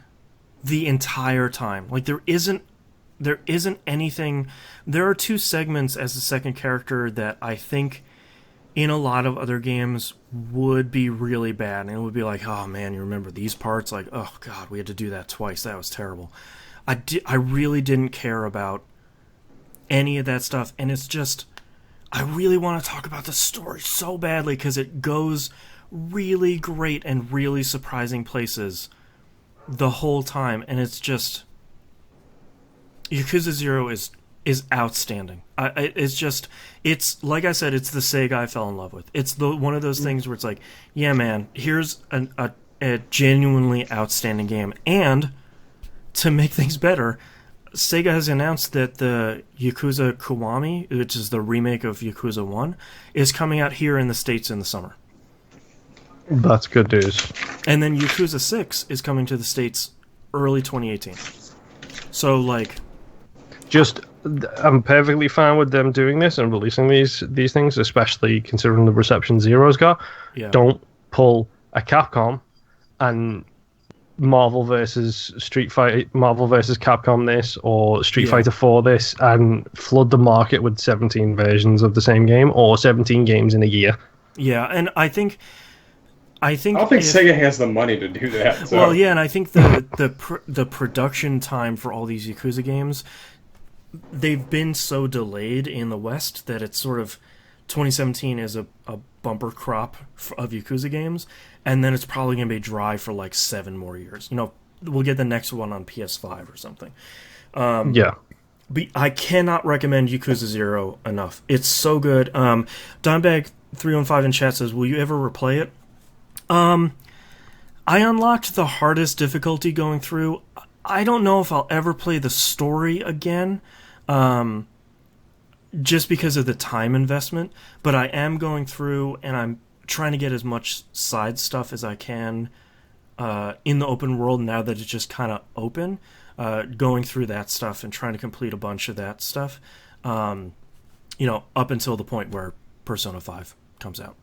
Speaker 2: the entire time. Like, there isn't anything. There are 2 segments as the second character that I think in a lot of other games would be really bad, and it would be like, oh man, you remember these parts? Like, oh god, we had to do that twice. That was terrible. I really didn't care about any of that stuff, and it's just, I really want to talk about the story so badly because it goes really great and really surprising places the whole time, and it's just, Yakuza 0 is outstanding. It's like I said, it's the Sega I fell in love with. It's one of those things where it's like, yeah, man, here's a genuinely outstanding game. And to make things better, Sega has announced that the Yakuza Kiwami, which is the remake of Yakuza 1, is coming out here in the States in the summer.
Speaker 3: That's good news.
Speaker 2: And then Yakuza 6 is coming to the States early 2018. So, like...
Speaker 3: I'm perfectly fine with them doing this and releasing these things, especially considering the reception Zero's got. Yeah. Don't pull a Capcom and Marvel versus Capcom this, or Street Fighter 4 this, and flood the market with 17 versions of the same game, or 17 games in a year.
Speaker 2: Yeah, and I don't think
Speaker 1: Sega has the money to do that. So.
Speaker 2: Well, yeah, and I think the production time for all these Yakuza games, they've been so delayed in the West that it's sort of 2017 is a bumper crop of Yakuza games, and then it's probably going to be dry for like 7 more years. We'll get the next one on PS5 or something.
Speaker 3: Yeah.
Speaker 2: But I cannot recommend Yakuza 0 enough. It's so good. Dimebag315 in chat says, will you ever replay it? I unlocked the hardest difficulty going through. I don't know if I'll ever play the story again, just because of the time investment, but I am going through and I'm trying to get as much side stuff as I can in the open world now that it's just kind of open, going through that stuff and trying to complete a bunch of that stuff, up until the point where Persona 5 comes out.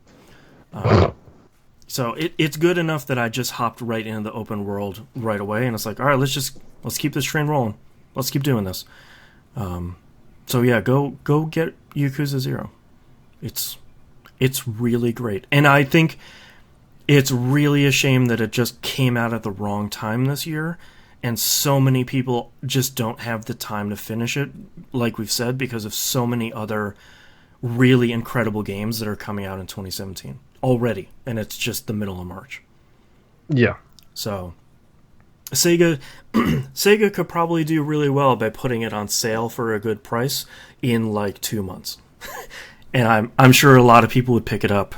Speaker 2: So it's good enough that I just hopped right into the open world right away, and it's like, all right, let's keep this train rolling. Let's keep doing this. So yeah, go get Yakuza 0. It's really great. And I think it's really a shame that it just came out at the wrong time this year, and so many people just don't have the time to finish it, like we've said, because of so many other really incredible games that are coming out in 2017 already, and it's just the middle of March.
Speaker 3: Yeah.
Speaker 2: So Sega could probably do really well by putting it on sale for a good price in like 2 months. And I'm sure a lot of people would pick it up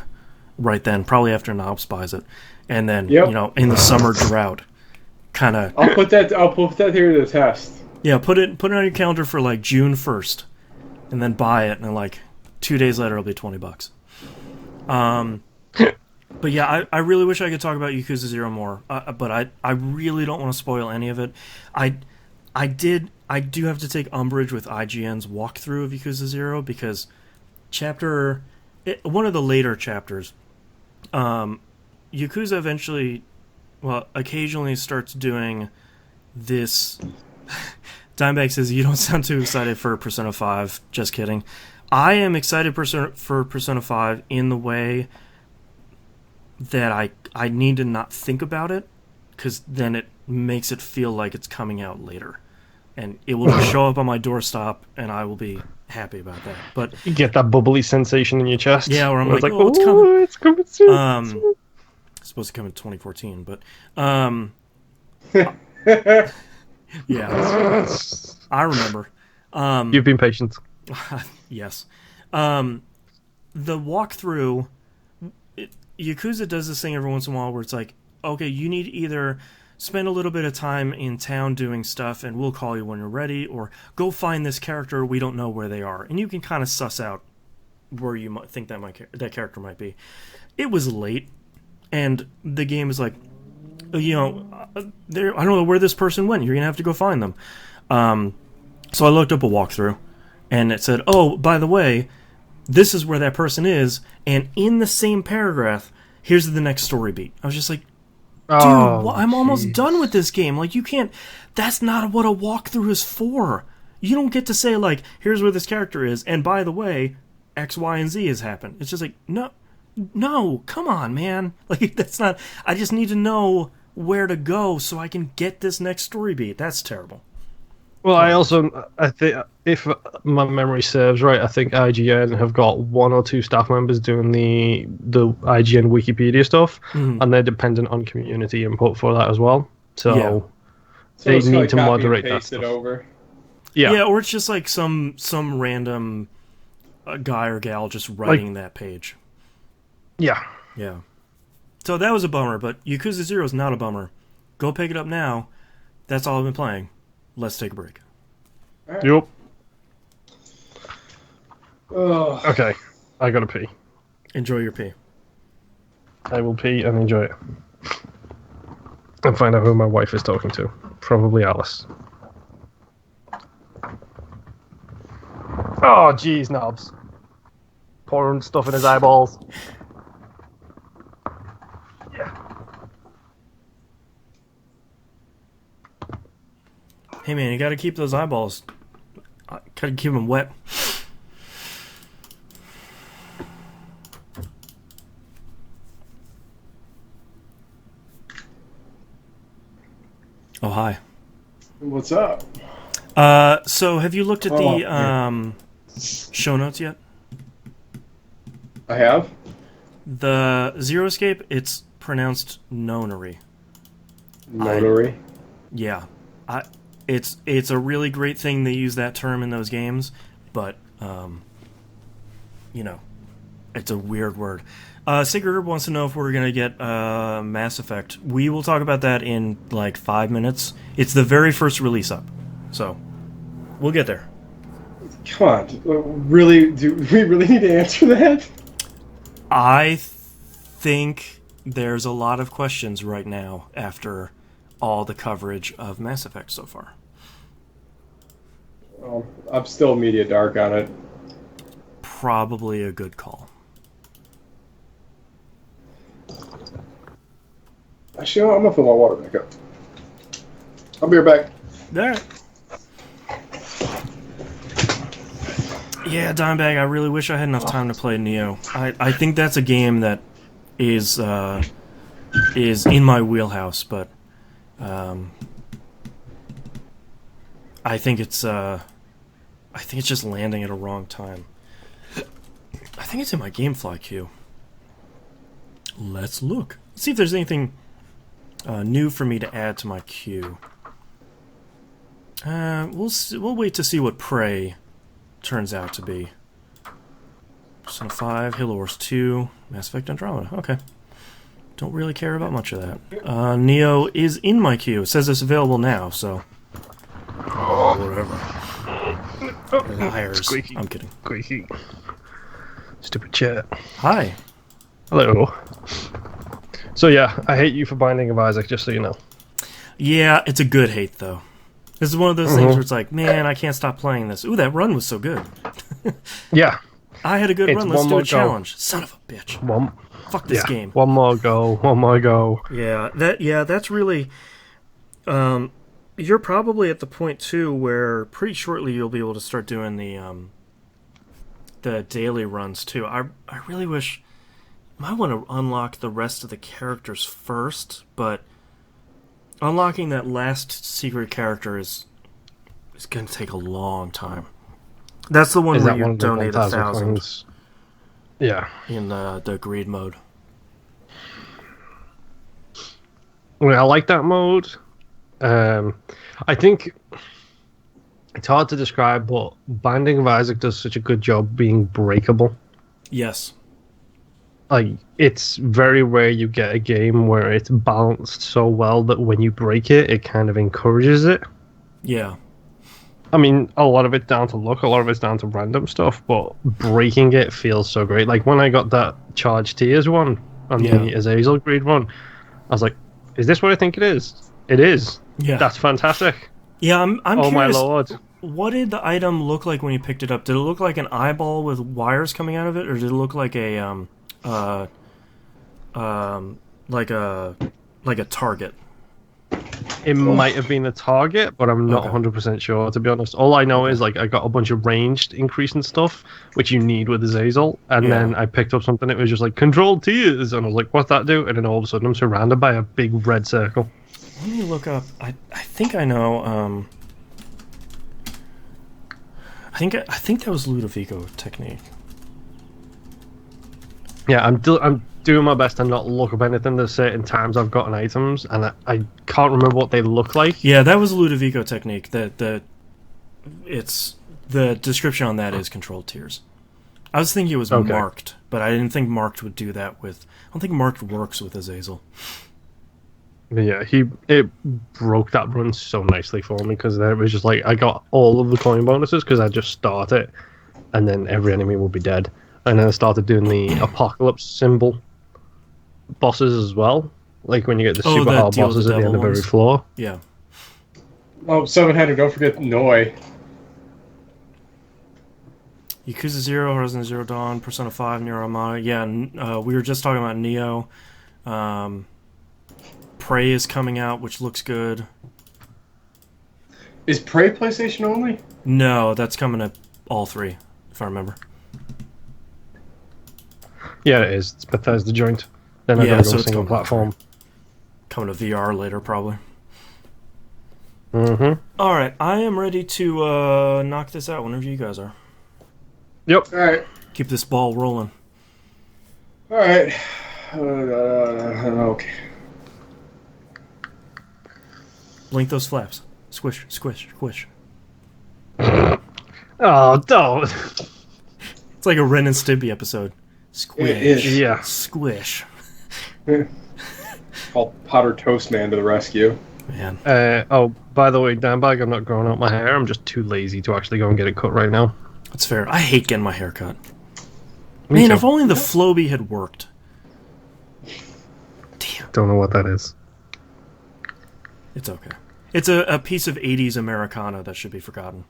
Speaker 2: right then, probably after Knobs buys it. And then, in the summer drought, kind of...
Speaker 1: I'll put that here to the test.
Speaker 2: Yeah, put it on your calendar for like June 1st, and then buy it, and then like 2 days later it'll be $20. But yeah, I really wish I could talk about Yakuza 0 more, but I really don't want to spoil any of it. I do have to take umbrage with IGN's walkthrough of Yakuza 0, because one of the later chapters, Yakuza occasionally starts doing this. Dimebag says, you don't sound too excited for Persona 5. Just kidding. I am excited for Persona 5 in the way that I need to not think about it, because then it makes it feel like it's coming out later. And it will just show up on my doorstop, and I will be happy about that. But
Speaker 3: you get that bubbly sensation in your chest.
Speaker 2: Yeah, where I'm like,
Speaker 3: oh,
Speaker 2: it's coming
Speaker 3: soon.
Speaker 2: It's supposed to come in 2014, but yeah, I remember.
Speaker 3: You've been patient.
Speaker 2: Yes. The walkthrough, Yakuza does this thing every once in a while where it's like, okay, you need to either spend a little bit of time in town doing stuff and we'll call you when you're ready, or go find this character, we don't know where they are. And you can kind of suss out where you might think that character might be. It was late, and the game is like, I don't know where this person went. You're going to have to go find them. So I looked up a walkthrough, and it said, oh, by the way, this is where that person is, and in the same paragraph, here's the next story beat. I was just like, dude, I'm almost done with this game. Like, you can't... That's not what a walkthrough is for. You don't get to say, like, here's where this character is, and by the way, X, Y, and Z has happened. It's just like, no, come on, man. Like, that's not... I just need to know where to go so I can get this next story beat. That's terrible.
Speaker 3: Well, I think, if my memory serves right, I think IGN have got 1 or 2 staff members doing the IGN Wikipedia stuff, and they're dependent on community input for that as well. So they need like to moderate that stuff. Over.
Speaker 2: Yeah, or it's just like some random guy or gal just writing that page.
Speaker 3: Yeah.
Speaker 2: Yeah. So that was a bummer, but Yakuza 0 is not a bummer. Go pick it up now. That's all I've been playing. Let's take a break.
Speaker 1: Right.
Speaker 3: Yep.
Speaker 1: Oh.
Speaker 3: Okay, I gotta pee.
Speaker 2: Enjoy your pee.
Speaker 3: I will pee and enjoy it. And find out who my wife is talking to. Probably Alice. Oh, jeez, Knobs. Pouring stuff in his eyeballs. Yeah.
Speaker 2: Hey man, you gotta keep those eyeballs. Gotta keep them wet. Oh, hi.
Speaker 1: What's up?
Speaker 2: So have you looked at the show notes yet?
Speaker 1: I have.
Speaker 2: The Zero Escape, it's pronounced nonary.
Speaker 1: Notary.
Speaker 2: Yeah. It's a really great thing they use that term in those games, but, it's a weird word. Sacred Herb wants to know if we're going to get Mass Effect. We will talk about that in, 5 minutes. It's the very first release up, so we'll get there.
Speaker 1: Come on. Really? Do we really need to answer that?
Speaker 2: I think there's a lot of questions right now after all the coverage of Mass Effect so far.
Speaker 1: Well, I'm still media dark on it.
Speaker 2: Probably a good call.
Speaker 1: Actually, I'm gonna fill my water back up. I'll be right back.
Speaker 2: Alright. Yeah, Dimebag, I really wish I had enough time to play Neo. I think that's a game that is in my wheelhouse, but I think it's just landing at a wrong time. I think it's in my GameFly queue. Let's look. Let's see if there's anything new for me to add to my queue. We'll wait to see what Prey turns out to be. Persona 5, Halo Wars 2, Mass Effect Andromeda. Okay. Don't really care about much of that. Neo is in my queue. It says it's available now, so... whatever. Liars.
Speaker 3: Squeaky.
Speaker 2: I'm kidding.
Speaker 3: Squeaky. Stupid chat.
Speaker 2: Hi.
Speaker 3: Hello. So yeah, I hate you for Binding of Isaac, just so you know.
Speaker 2: Yeah, it's a good hate, though. This is one of those things where it's like, man, I can't stop playing this. Ooh, that run was so good.
Speaker 3: Yeah.
Speaker 2: I had a good run. Let's do a challenge. Son of a bitch. Fuck this game.
Speaker 3: One more go.
Speaker 2: Yeah, that's really... you're probably at the point, too, where pretty shortly you'll be able to start doing the daily runs, too. I really wish... I might want to unlock the rest of the characters first, but... unlocking that last secret character is going to take a long time. That's the one where you donate 1,000.
Speaker 3: Yeah.
Speaker 2: In the greed mode.
Speaker 3: I like that mode. I think it's hard to describe, but Binding of Isaac does such a good job being breakable.
Speaker 2: Yes.
Speaker 3: Like, it's very rare you get a game where it's balanced so well that when you break it, it kind of encourages it.
Speaker 2: Yeah.
Speaker 3: I mean, a lot of it's down to luck, a lot of it's down to random stuff, but breaking it feels so great. Like, when I got that Charged Tears one on the Azazel Greed one, I was like, is this what I think it is? It is.
Speaker 2: Yeah.
Speaker 3: That's fantastic.
Speaker 2: Yeah, I'm
Speaker 3: oh
Speaker 2: curious,
Speaker 3: my lord.
Speaker 2: What did the item look like when you picked it up? Did it look like an eyeball with wires coming out of it, or did it look like a like a target?
Speaker 3: It might have been a target, but I'm not 100% sure, to be honest. All I know is, like, I got a bunch of ranged increase and stuff, which you need with Azazel, and then I picked up something that was just like, controlled tears, and I was like, what's that do? And then all of a sudden I'm surrounded by a big red circle.
Speaker 2: Let me look up. I think I know. I think that was Ludovico technique.
Speaker 3: Yeah, I'm doing my best to not look up anything. There's certain times I've gotten items, and I can't remember what they look like.
Speaker 2: Yeah, that was Ludovico technique. It's the description on that is controlled tears. I was thinking it was marked, but I didn't think marked would do that with. I don't think marked works with Azazel.
Speaker 3: But yeah, it broke that run so nicely for me, because it was just like I got all of the coin bonuses because I just start it, and then every enemy will be dead. And then I started doing the apocalypse symbol bosses as well. Like when you get the super hard bosses at the end of every floor.
Speaker 2: Yeah.
Speaker 1: Oh, 700, don't forget Noi.
Speaker 2: Yakuza 0, Horizon Zero Dawn, Persona 5, Nier Automata. Yeah, we were just talking about Neo. Prey is coming out, which looks good.
Speaker 1: Is Prey PlayStation only?
Speaker 2: No, that's coming to all three, if I remember.
Speaker 3: Yeah, it is. It's Bethesda joint. Then I gotta go single platform.
Speaker 2: Coming to VR later, probably.
Speaker 3: Mm-hmm.
Speaker 2: Alright, I am ready to knock this out whenever you guys are.
Speaker 3: Yep.
Speaker 1: Alright.
Speaker 2: Keep this ball rolling.
Speaker 1: All right. Okay.
Speaker 2: Blink those flaps. Squish, squish, squish.
Speaker 3: Oh, don't.
Speaker 2: It's like a Ren and Stimpy episode. Squish.
Speaker 1: It is.
Speaker 3: Yeah.
Speaker 2: Squish.
Speaker 1: Called Potter Toast Man to the rescue.
Speaker 2: Man.
Speaker 3: Oh, by the way, Danbag, I'm not growing out my hair. I'm just too lazy to actually go and get it cut right now.
Speaker 2: That's fair. I hate getting my hair cut.
Speaker 3: Me
Speaker 2: Man,
Speaker 3: too.
Speaker 2: if only the Floby had worked. Damn.
Speaker 3: Don't know what that is.
Speaker 2: It's okay. It's a piece of 80s Americana that should be forgotten.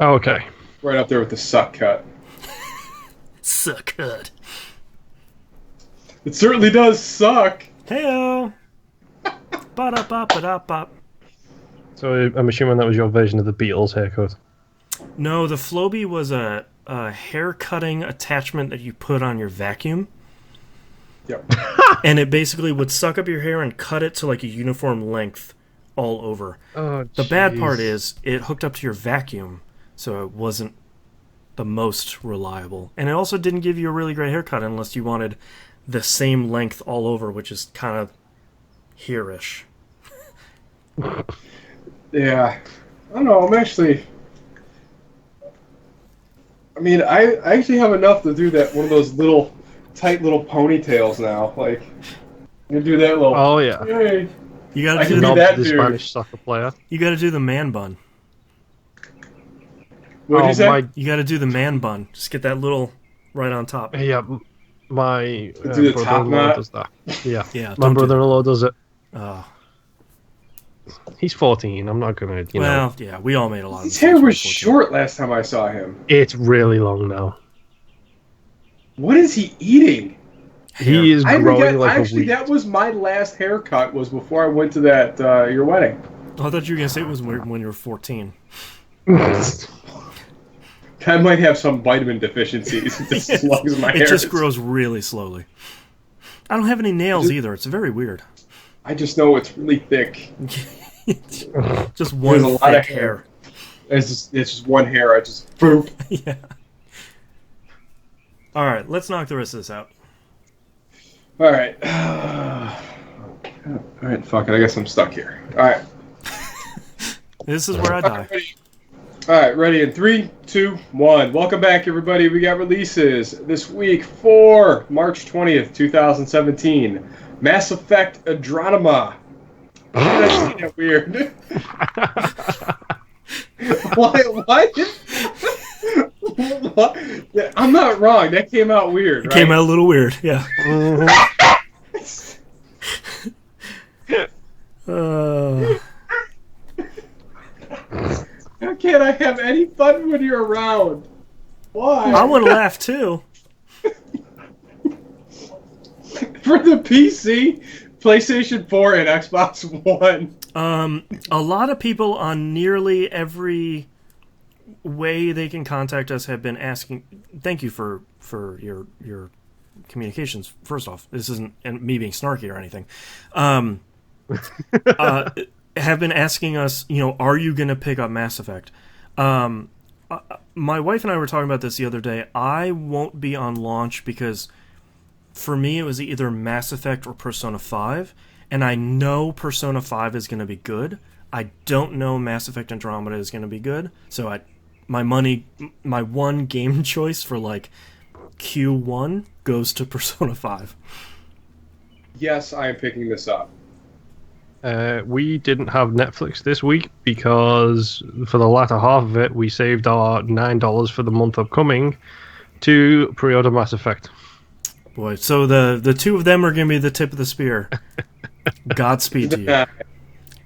Speaker 3: Oh, okay.
Speaker 1: Right up there with the suck cut.
Speaker 2: Suck cut.
Speaker 1: It certainly does suck.
Speaker 2: Heyo. Ba-da-ba-ba-da-bop.
Speaker 3: So I'm assuming that was your version of the Beatles haircut.
Speaker 2: No, the Floby was a hair cutting attachment that you put on your vacuum.
Speaker 1: Yep.
Speaker 2: And it basically would suck up your hair and cut it to like a uniform length all over.
Speaker 3: Oh,
Speaker 2: The bad part is it hooked up to your vacuum, so it wasn't the most reliable. And it also didn't give you a really great haircut unless you wanted the same length all over, which is kind of here-ish.
Speaker 1: Yeah. I don't know. I actually have enough to do that. One of those little, tight little ponytails now. Like, you do that little.
Speaker 3: Oh, yeah.
Speaker 1: Hey.
Speaker 2: You gotta
Speaker 1: I
Speaker 2: do
Speaker 1: can
Speaker 2: the,
Speaker 1: do that,
Speaker 3: the
Speaker 1: dude.
Speaker 3: Spanish soccer player.
Speaker 2: you gotta do the man bun.
Speaker 1: What'd you say?
Speaker 3: My,
Speaker 2: You gotta do the man bun. Just get that little right on top.
Speaker 3: yeah, my
Speaker 1: Do the top
Speaker 3: brother-in-law
Speaker 1: knot?
Speaker 3: does that. Yeah,
Speaker 2: Yeah,
Speaker 3: my
Speaker 2: don't do
Speaker 3: brother-in-law does it.
Speaker 2: Oh.
Speaker 3: He's 14. I'm not gonna, you know.
Speaker 2: Well, yeah, we all made a lot of
Speaker 1: His
Speaker 2: mistakes
Speaker 1: hair
Speaker 2: when we
Speaker 1: was
Speaker 2: were 14.
Speaker 1: short last time I saw him.
Speaker 3: It's really long now.
Speaker 1: What is he eating?
Speaker 3: He is
Speaker 1: I
Speaker 3: growing
Speaker 1: forget,
Speaker 3: like
Speaker 1: actually,
Speaker 3: a weed.
Speaker 1: that was my last haircut. Was before I went to that your wedding.
Speaker 2: I thought you were gonna say it was when you were 14.
Speaker 1: I might have some vitamin deficiencies as long as my hair.
Speaker 2: It just
Speaker 1: is-
Speaker 2: grows really slowly. I don't have any nails either. It's very weird.
Speaker 1: I just know it's really thick.
Speaker 2: Just one
Speaker 1: There's a lot
Speaker 2: thick
Speaker 1: of hair. It's just one hair. I just boop.
Speaker 2: Yeah. All right, let's knock the rest of this out.
Speaker 1: All right. All right. Fuck it. I guess I'm stuck here. All right.
Speaker 2: This is where I die.
Speaker 1: All right. Ready in 3, 2, 1. Welcome back, everybody. We got releases this week for March 20th, 2017. Mass Effect Andromeda. Why did I say that weird? Why? What? Yeah, I'm not wrong. That came out weird,
Speaker 2: It
Speaker 1: right?
Speaker 2: came out a little weird, yeah.
Speaker 1: How can't I have any fun when you're around? Why?
Speaker 2: I want to laugh too.
Speaker 1: For the PC, PlayStation 4, and Xbox One.
Speaker 2: A lot of people on nearly every way they can contact us have been asking. Thank you for your communications. First off, this isn't me being snarky or anything. Have been asking us, are you going to pick up Mass Effect? My wife and I were talking about this the other day. I won't be on launch because for me it was either Mass Effect or Persona 5, and I know Persona 5 is going to be good. I don't know Mass Effect Andromeda is going to be good, so my one game choice for like Q1 goes to Persona 5.
Speaker 1: Yes, I am picking this up.
Speaker 3: We didn't have Netflix this week because for the latter half of it, we saved our $9 for the month upcoming to pre-order Mass Effect.
Speaker 2: Boy, so the two of them are going to be the tip of the spear. Godspeed to you.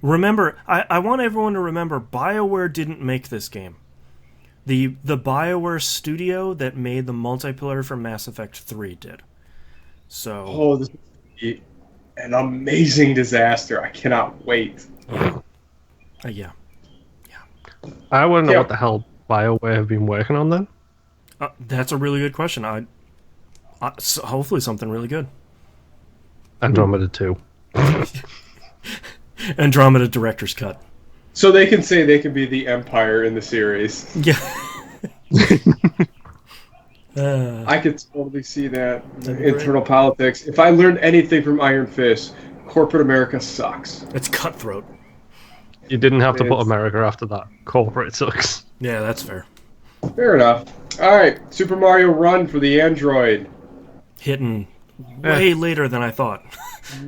Speaker 2: Remember, I want everyone to remember, BioWare didn't make this game. The BioWare studio that made the multiplayer for Mass Effect 3 did. So.
Speaker 1: Oh, this is an amazing disaster. I cannot wait.
Speaker 2: Yeah.
Speaker 3: I want to know
Speaker 1: Yeah.
Speaker 3: what the hell BioWare have been working on then.
Speaker 2: That's a really good question. So hopefully something really good.
Speaker 3: Andromeda 2.
Speaker 2: Andromeda Director's Cut.
Speaker 1: So they can say they can be the Empire in the series.
Speaker 2: Yeah.
Speaker 1: I could totally see that.
Speaker 2: That'd be great.
Speaker 1: Internal politics. If I learned anything from Iron Fist, corporate America sucks.
Speaker 2: It's cutthroat.
Speaker 3: You didn't have to put
Speaker 1: It's-
Speaker 3: America after that. Corporate sucks.
Speaker 2: Yeah, that's fair.
Speaker 1: Fair enough. All right, Super Mario Run for the Android.
Speaker 2: Hitting way later than I thought.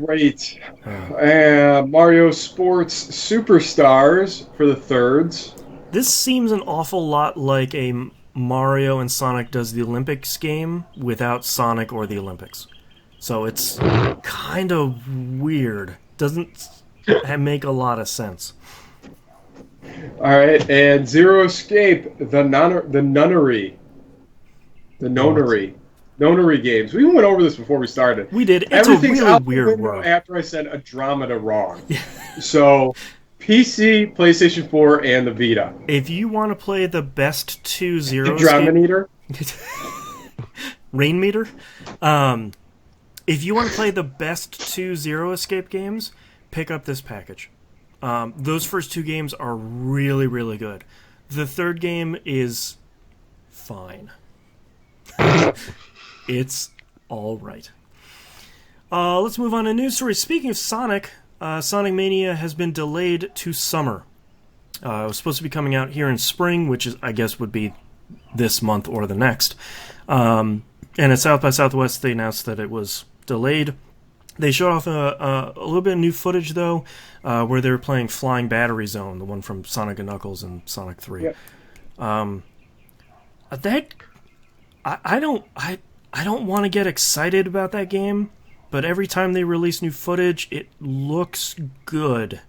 Speaker 1: Great. Mario Sports Superstars for the thirds.
Speaker 2: This seems an awful lot like a Mario and Sonic does the Olympics game without Sonic or the Olympics. So it's kind of weird. Doesn't make a lot of sense.
Speaker 1: All right, and Zero Escape, the Nunnery. The Nonary games. We went over this before we started.
Speaker 2: We did. It's
Speaker 1: Everything's
Speaker 2: a really
Speaker 1: out the
Speaker 2: weird
Speaker 1: window
Speaker 2: word.
Speaker 1: after I said Andromeda wrong. So, PC, PlayStation 4, and the Vita.
Speaker 2: If you want to play the best two Zero Escape...
Speaker 1: Andromeda?
Speaker 2: Rain meter? If you want to play the best two Zero Escape games, pick up this package. Those first two games are really, really good. The third game is fine. It's all right. Let's move on to news stories. Speaking of Sonic, Sonic Mania has been delayed to summer. It was supposed to be coming out here in spring, which is, I guess, would be this month or the next. And at South by Southwest, they announced that it was delayed. They showed off a little bit of new footage, though, where they were playing Flying Battery Zone, the one from Sonic & Knuckles and Sonic 3.
Speaker 1: Yep.
Speaker 2: I don't want to get excited about that game, but every time they release new footage, it looks good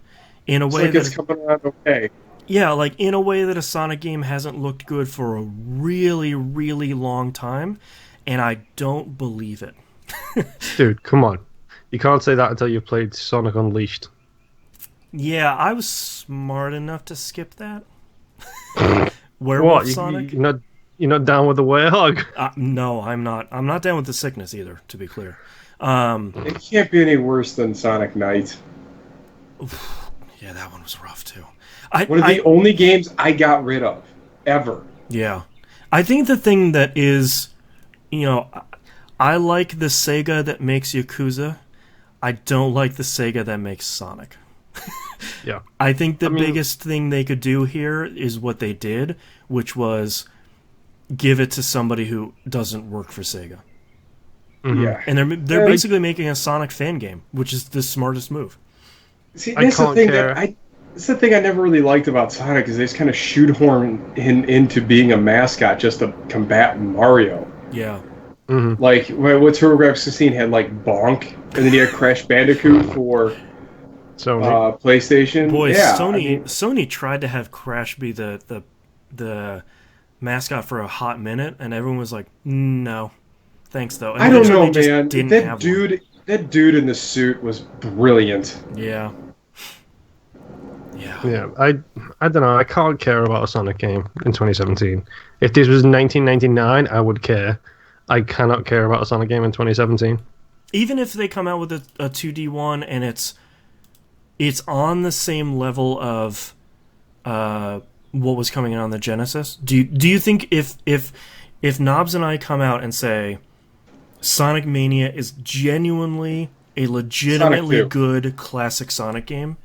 Speaker 2: in a way
Speaker 1: like it's coming around okay.
Speaker 2: Yeah, like in a way that a Sonic game hasn't looked good for a really, really long time, and I don't believe it.
Speaker 3: Dude, come on. You can't say that until you've played Sonic Unleashed.
Speaker 2: Yeah, I was smart enough to skip that.
Speaker 3: What?
Speaker 2: Sonic?
Speaker 3: You're not down with the werehog?
Speaker 2: No, I'm not. I'm not down with the sickness either, to be clear.
Speaker 1: It can't be any worse than Sonic Knight.
Speaker 2: Yeah, that one was rough, too.
Speaker 1: One of the only games I got rid of, ever.
Speaker 2: Yeah. I think the thing that is, I like the Sega that makes Yakuza. I don't like the Sega that makes Sonic.
Speaker 3: Yeah.
Speaker 2: I think the biggest thing they could do here is what they did, which was give it to somebody who doesn't work for Sega.
Speaker 3: Mm-hmm.
Speaker 1: Yeah.
Speaker 2: And they're basically making a Sonic fan game, which is the smartest move.
Speaker 1: See, that's the thing that's the thing I never really liked about Sonic is they just kind of shoehorn into being a mascot just to combat Mario.
Speaker 2: Yeah.
Speaker 3: Mm-hmm.
Speaker 1: Like, what TurboGrafx 16 had, like, Bonk, and then you had Crash Bandicoot for PlayStation.
Speaker 2: Boy,
Speaker 1: yeah,
Speaker 2: Sony tried to have Crash be the mascot for a hot minute, and everyone was like, no. Thanks, though. And
Speaker 1: I don't know,
Speaker 2: just
Speaker 1: man.
Speaker 2: didn't
Speaker 1: That
Speaker 2: have
Speaker 1: dude in the suit was brilliant.
Speaker 2: one. Yeah.
Speaker 3: Yeah, I don't know. I can't care about a Sonic game in 2017. If this was 1999, I would care. I cannot care about a Sonic game in 2017.
Speaker 2: Even if they come out with a 2D one and it's on the same level of what was coming out on the Genesis, do you think if Knobs and I come out and say Sonic Mania is genuinely a legitimately good classic Sonic game,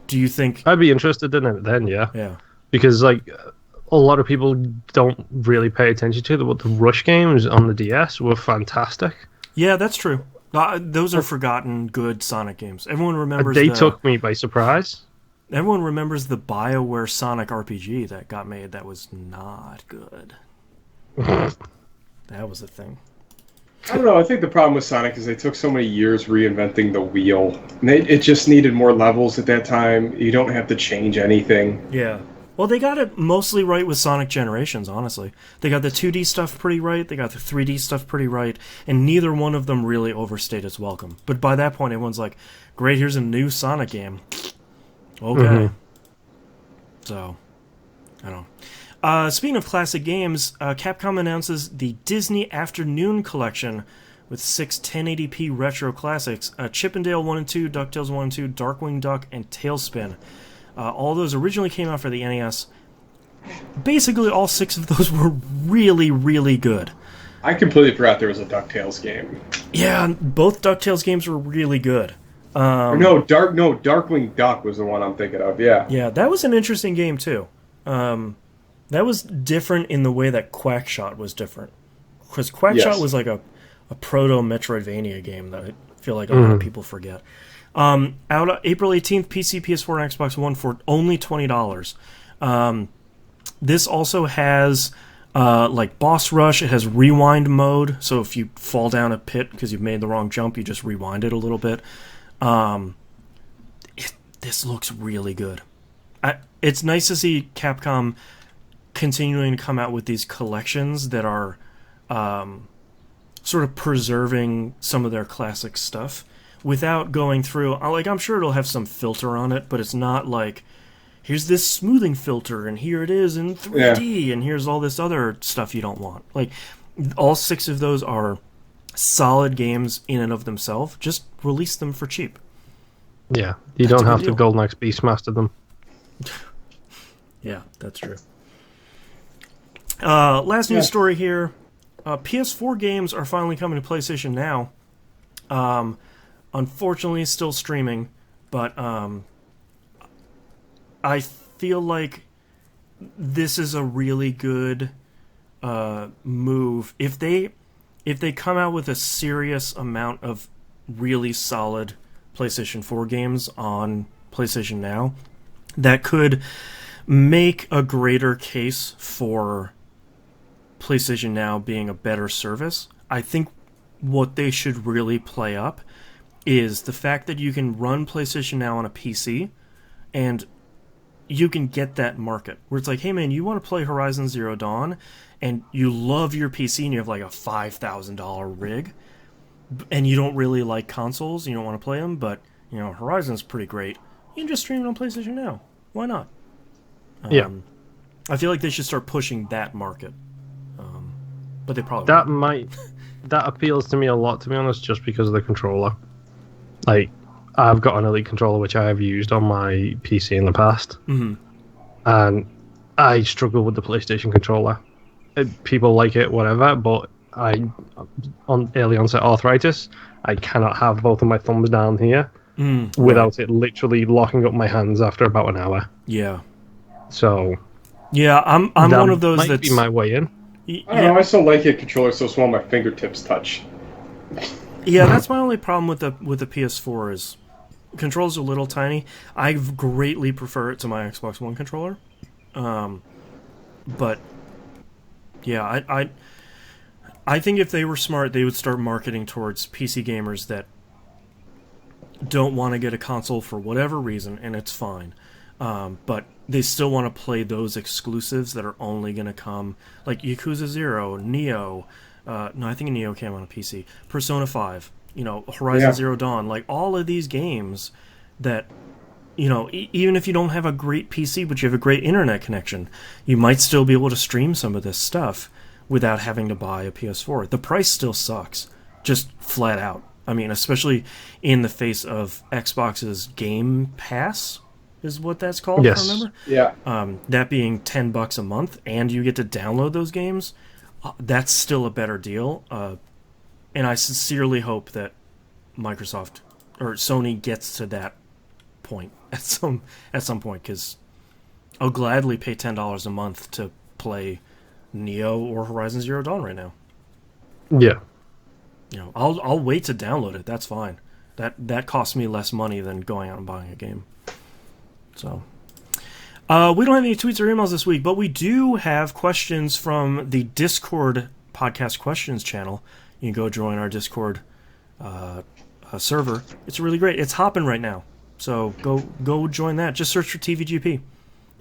Speaker 2: do you think
Speaker 3: I'd be interested in it then? Yeah.
Speaker 2: Yeah.
Speaker 3: Because like a lot of people don't really pay attention to it, but the Rush games on the DS were fantastic.
Speaker 2: Yeah, that's true. Those are forgotten good Sonic games. Everyone remembers.
Speaker 3: They took me by surprise.
Speaker 2: Everyone remembers the BioWare Sonic RPG that got made. That was not good. That was the thing.
Speaker 1: I don't know. I think the problem with Sonic is they took so many years reinventing the wheel. And it just needed more levels at that time. You don't have to change anything.
Speaker 2: Yeah. Well, they got it mostly right with Sonic Generations, honestly. They got the 2D stuff pretty right, they got the 3D stuff pretty right, and neither one of them really overstayed its welcome. But by that point, everyone's like, great, here's a new Sonic game. Okay.
Speaker 3: Mm-hmm.
Speaker 2: So, I don't know. Speaking of classic games, Capcom announces the Disney Afternoon Collection with 6 1080p retro classics, Chip 'n Dale 1 and 2, DuckTales 1 and 2, Darkwing Duck, and Tailspin. All those originally came out for the NES. Basically, all 6 of those were really, really good.
Speaker 1: I completely forgot there was a DuckTales game.
Speaker 2: Yeah, both DuckTales games were really good.
Speaker 1: Darkwing Duck was the one I'm thinking of. Yeah.
Speaker 2: Yeah, that was an interesting game too. That was different in the way that Quackshot was different. Because Quackshot was like a proto Metroidvania game that I feel like a lot of people forget. Out April 18th, PC, PS4, and Xbox One for only $20. This also has like boss rush. It has rewind mode, so if you fall down a pit because you've made the wrong jump, you just rewind it a little bit. This looks really good. It's nice to see Capcom continuing to come out with these collections that are sort of preserving some of their classic stuff without going through. Like, I'm sure it'll have some filter on it, but it's not like, here's this smoothing filter, and here it is in 3D, and here's all this other stuff you don't want. Like, all 6 of those are solid games in and of themselves. Just release them for cheap.
Speaker 3: Yeah, you don't have to Golden Axe Beastmaster them.
Speaker 2: Yeah, that's true. Last news story here. PS4 games are finally coming to PlayStation Now. Unfortunately, still streaming, but I feel like this is a really good move. If they come out with a serious amount of really solid PlayStation 4 games on PlayStation Now, that could make a greater case for PlayStation Now being a better service. I think what they should really play up is the fact that you can run PlayStation Now on a PC, and you can get that market where it's like, hey man, you want to play Horizon Zero Dawn, and you love your PC, and you have like a $5,000 rig, and you don't really like consoles, you don't want to play them, but you know Horizon's pretty great. You can just stream it on PlayStation Now. Why not?
Speaker 3: Yeah,
Speaker 2: I feel like they should start pushing that market, but they probably
Speaker 3: that appeals to me a lot, to be honest, just because of the controller. Like, I've got an Elite controller which I have used on my PC in the past, and I struggle with the PlayStation controller. People like it, whatever, but on early onset arthritis, I cannot have both of my thumbs down here without it literally locking up my hands after about an hour.
Speaker 2: Yeah.
Speaker 3: So.
Speaker 2: Yeah, I'm one of those
Speaker 3: might be my way in.
Speaker 1: I don't know. I still like it. Controller's so small, my fingertips touch.
Speaker 2: Yeah, that's my only problem with the PS4 is controls are a little tiny. I greatly prefer it to my Xbox One controller, but yeah, I think if they were smart, they would start marketing towards PC gamers that don't want to get a console for whatever reason, and it's fine. But they still want to play those exclusives that are only going to come, like Yakuza 0, Neo. No, I think Neo came on a PC. Persona 5, Horizon Zero Dawn. Like, all of these games that, even if you don't have a great PC, but you have a great internet connection, you might still be able to stream some of this stuff without having to buy a PS4. The price still sucks, just flat out. I mean, especially in the face of Xbox's Game Pass, is what that's called,
Speaker 3: yes.
Speaker 2: If I remember?
Speaker 1: Yeah.
Speaker 2: That being $10 a month, and you get to download those games, that's still a better deal. And I sincerely hope that Microsoft or Sony gets to that point at some point, because I'll gladly pay $10 a month to play Neo or Horizon Zero Dawn right now.
Speaker 3: Yeah.
Speaker 2: I'll wait to download it. That's fine. That costs me less money than going out and buying a game. So, we don't have any tweets or emails this week, but we do have questions from the Discord podcast questions channel. You can go join our Discord server. It's really great. It's hopping right now, so go join that. Just search for TVGP,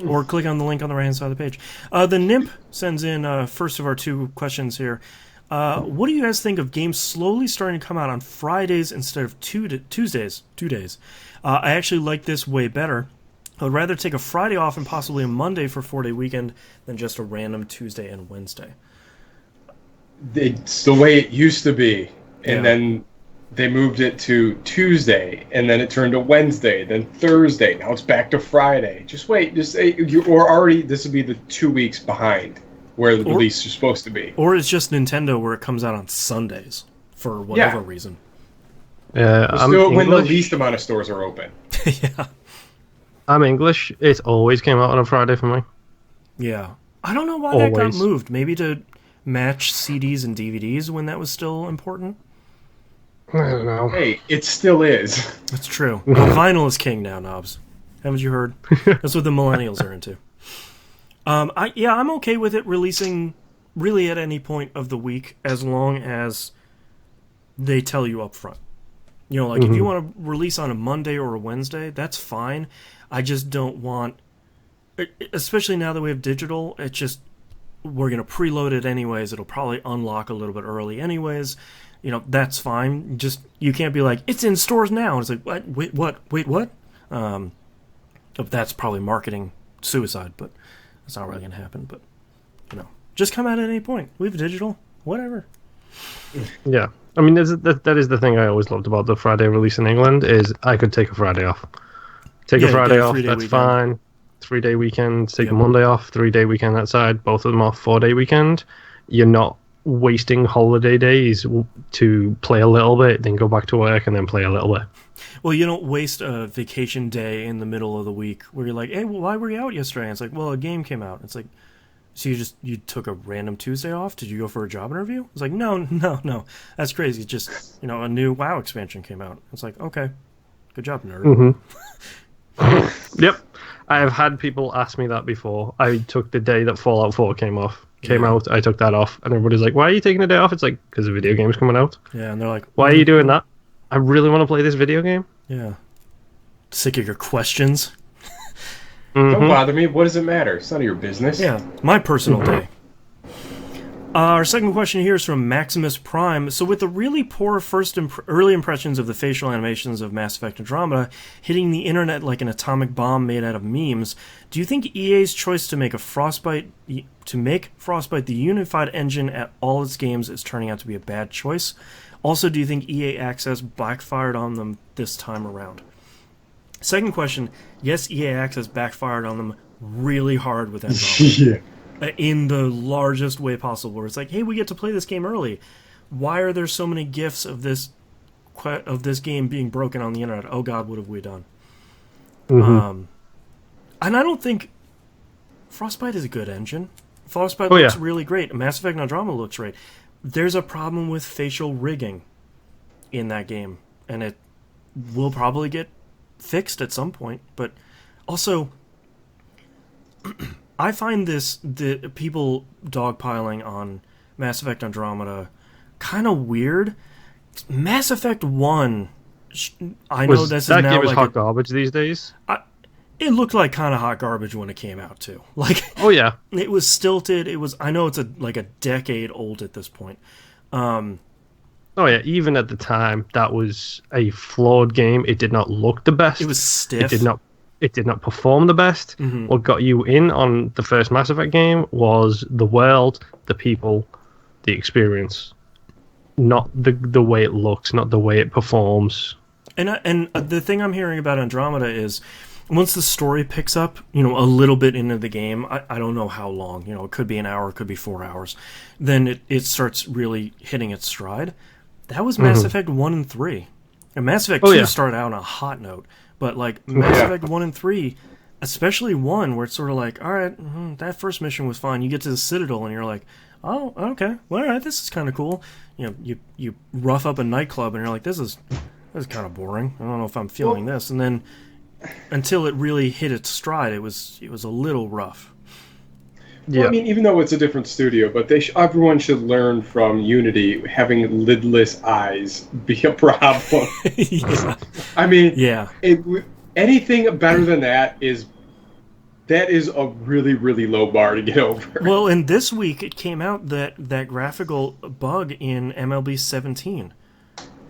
Speaker 2: or click on the link on the right hand side of the page. The Nimp sends in first of our 2 questions here. What do you guys think of games slowly starting to come out on Fridays instead of Tuesdays? 2 days. I actually like this way better. I would rather take a Friday off and possibly a Monday for 4-day weekend than just a random Tuesday and Wednesday.
Speaker 1: It's the way it used to be. And then they moved it to Tuesday, and then it turned to Wednesday, then Thursday. Now it's back to Friday. Just wait. This would be the 2 weeks behind. where the release is supposed to be.
Speaker 2: Or it's just Nintendo where it comes out on Sundays for whatever reason.
Speaker 1: Still, when the least amount of stores are open.
Speaker 2: Yeah.
Speaker 3: I'm English. It always came out on a Friday for me.
Speaker 2: Yeah. I don't know why that got moved. Maybe to match CDs and DVDs when that was still important?
Speaker 3: I don't know.
Speaker 1: Hey, it still is.
Speaker 2: That's true. Vinyl is king now, Knobs. Haven't you heard? That's what the millennials are into. I'm okay with it releasing really at any point of the week as long as they tell you up front. You know, like if you want to release on a Monday or a Wednesday, that's fine. I just don't want, especially now that we have digital, it's just, we're going to preload it anyways. It'll probably unlock a little bit early anyways. You know, that's fine. Just, you can't be like, it's in stores now. And it's like, what? Wait, what? That's probably marketing suicide, but that's not really going to happen. But, you know, just come out at any point. We have digital, whatever.
Speaker 3: Yeah. I mean, that is the thing I always loved about the Friday release in England is I could take a Friday off. Take a Friday off, that's weekend. Fine. 3-day weekend, take a Monday off, 3-day weekend that side, both of them off, 4-day weekend. You're not wasting holiday days to play a little bit, then go back to work, and then play a little bit.
Speaker 2: Well, you don't waste a vacation day in the middle of the week where you're like, hey, well, why were you out yesterday? And it's like, well, a game came out. It's like, so you took a random Tuesday off? Did you go for a job interview? It's like, no. That's crazy. It's just, you know, a new WoW expansion came out. It's like, okay, good job, nerd.
Speaker 3: Yep. I have had people ask me that before. I took the day that Fallout 4 came out. I took that off. And everybody's like, why are you taking a day off? It's like, because the video game's coming out.
Speaker 2: Yeah, and they're like,
Speaker 3: why are you doing that? I really want to play this video game.
Speaker 2: Yeah. Sick of your questions.
Speaker 1: Don't bother me. What does it matter? It's none of your business.
Speaker 2: Yeah, my personal day. Our second question here is from Maximus Prime. So with the really poor early impressions of the facial animations of Mass Effect Andromeda hitting the internet like an atomic bomb made out of memes, do you think EA's choice to make Frostbite the unified engine at all its games is turning out to be a bad choice? Also, do you think EA Access backfired on them this time around? Second question, yes, EA Access backfired on them really hard with Andromeda. In the largest way possible, where it's like, hey, we get to play this game early. Why are there so many GIFs of this game being broken on the internet? Oh God, what have we done? And I don't think Frostbite is a good engine. Frostbite looks really great. Mass Effect Andromeda looks great. There's a problem with facial rigging in that game, and it will probably get fixed at some point. But also, I find the people dogpiling on Mass Effect Andromeda kind of weird. Mass Effect 1, I know this is now
Speaker 3: that game is
Speaker 2: like
Speaker 3: hot garbage these days.
Speaker 2: It looked like kind of hot garbage when it came out too. Like,
Speaker 3: oh yeah,
Speaker 2: it was stilted. It was. I know it's like a decade old at this point.
Speaker 3: Oh yeah, even at the time, that was a flawed game. It did not look the best.
Speaker 2: It was stiff.
Speaker 3: It did not perform the best. What got you in on the first Mass Effect game was the world, the people, the experience, not the way it looks, not the way it performs.
Speaker 2: And the thing I'm hearing about Andromeda is, once the story picks up, you know, a little bit into the game, I don't know how long, you know, it could be an hour, it could be 4 hours, then it starts really hitting its stride. That was Mass Effect 1 and 3. And Mass Effect 2 started out on a hot note. But, like, Mass Effect 1 and 3, especially 1, where it's sort of like, all right, that first mission was fine. You get to the Citadel, and you're like, oh, okay, well, all right, this is kind of cool. You know, you rough up a nightclub, and you're like, this is kind of boring. I don't know if I'm feeling this. And then, until it really hit its stride, it was a little rough.
Speaker 1: Yeah. Well, I mean, even though it's a different studio, but everyone should learn from Unity having lidless eyes be a problem. I mean, anything better than that is a really, really low bar to get over.
Speaker 2: Well, and this week it came out that graphical bug in MLB 17,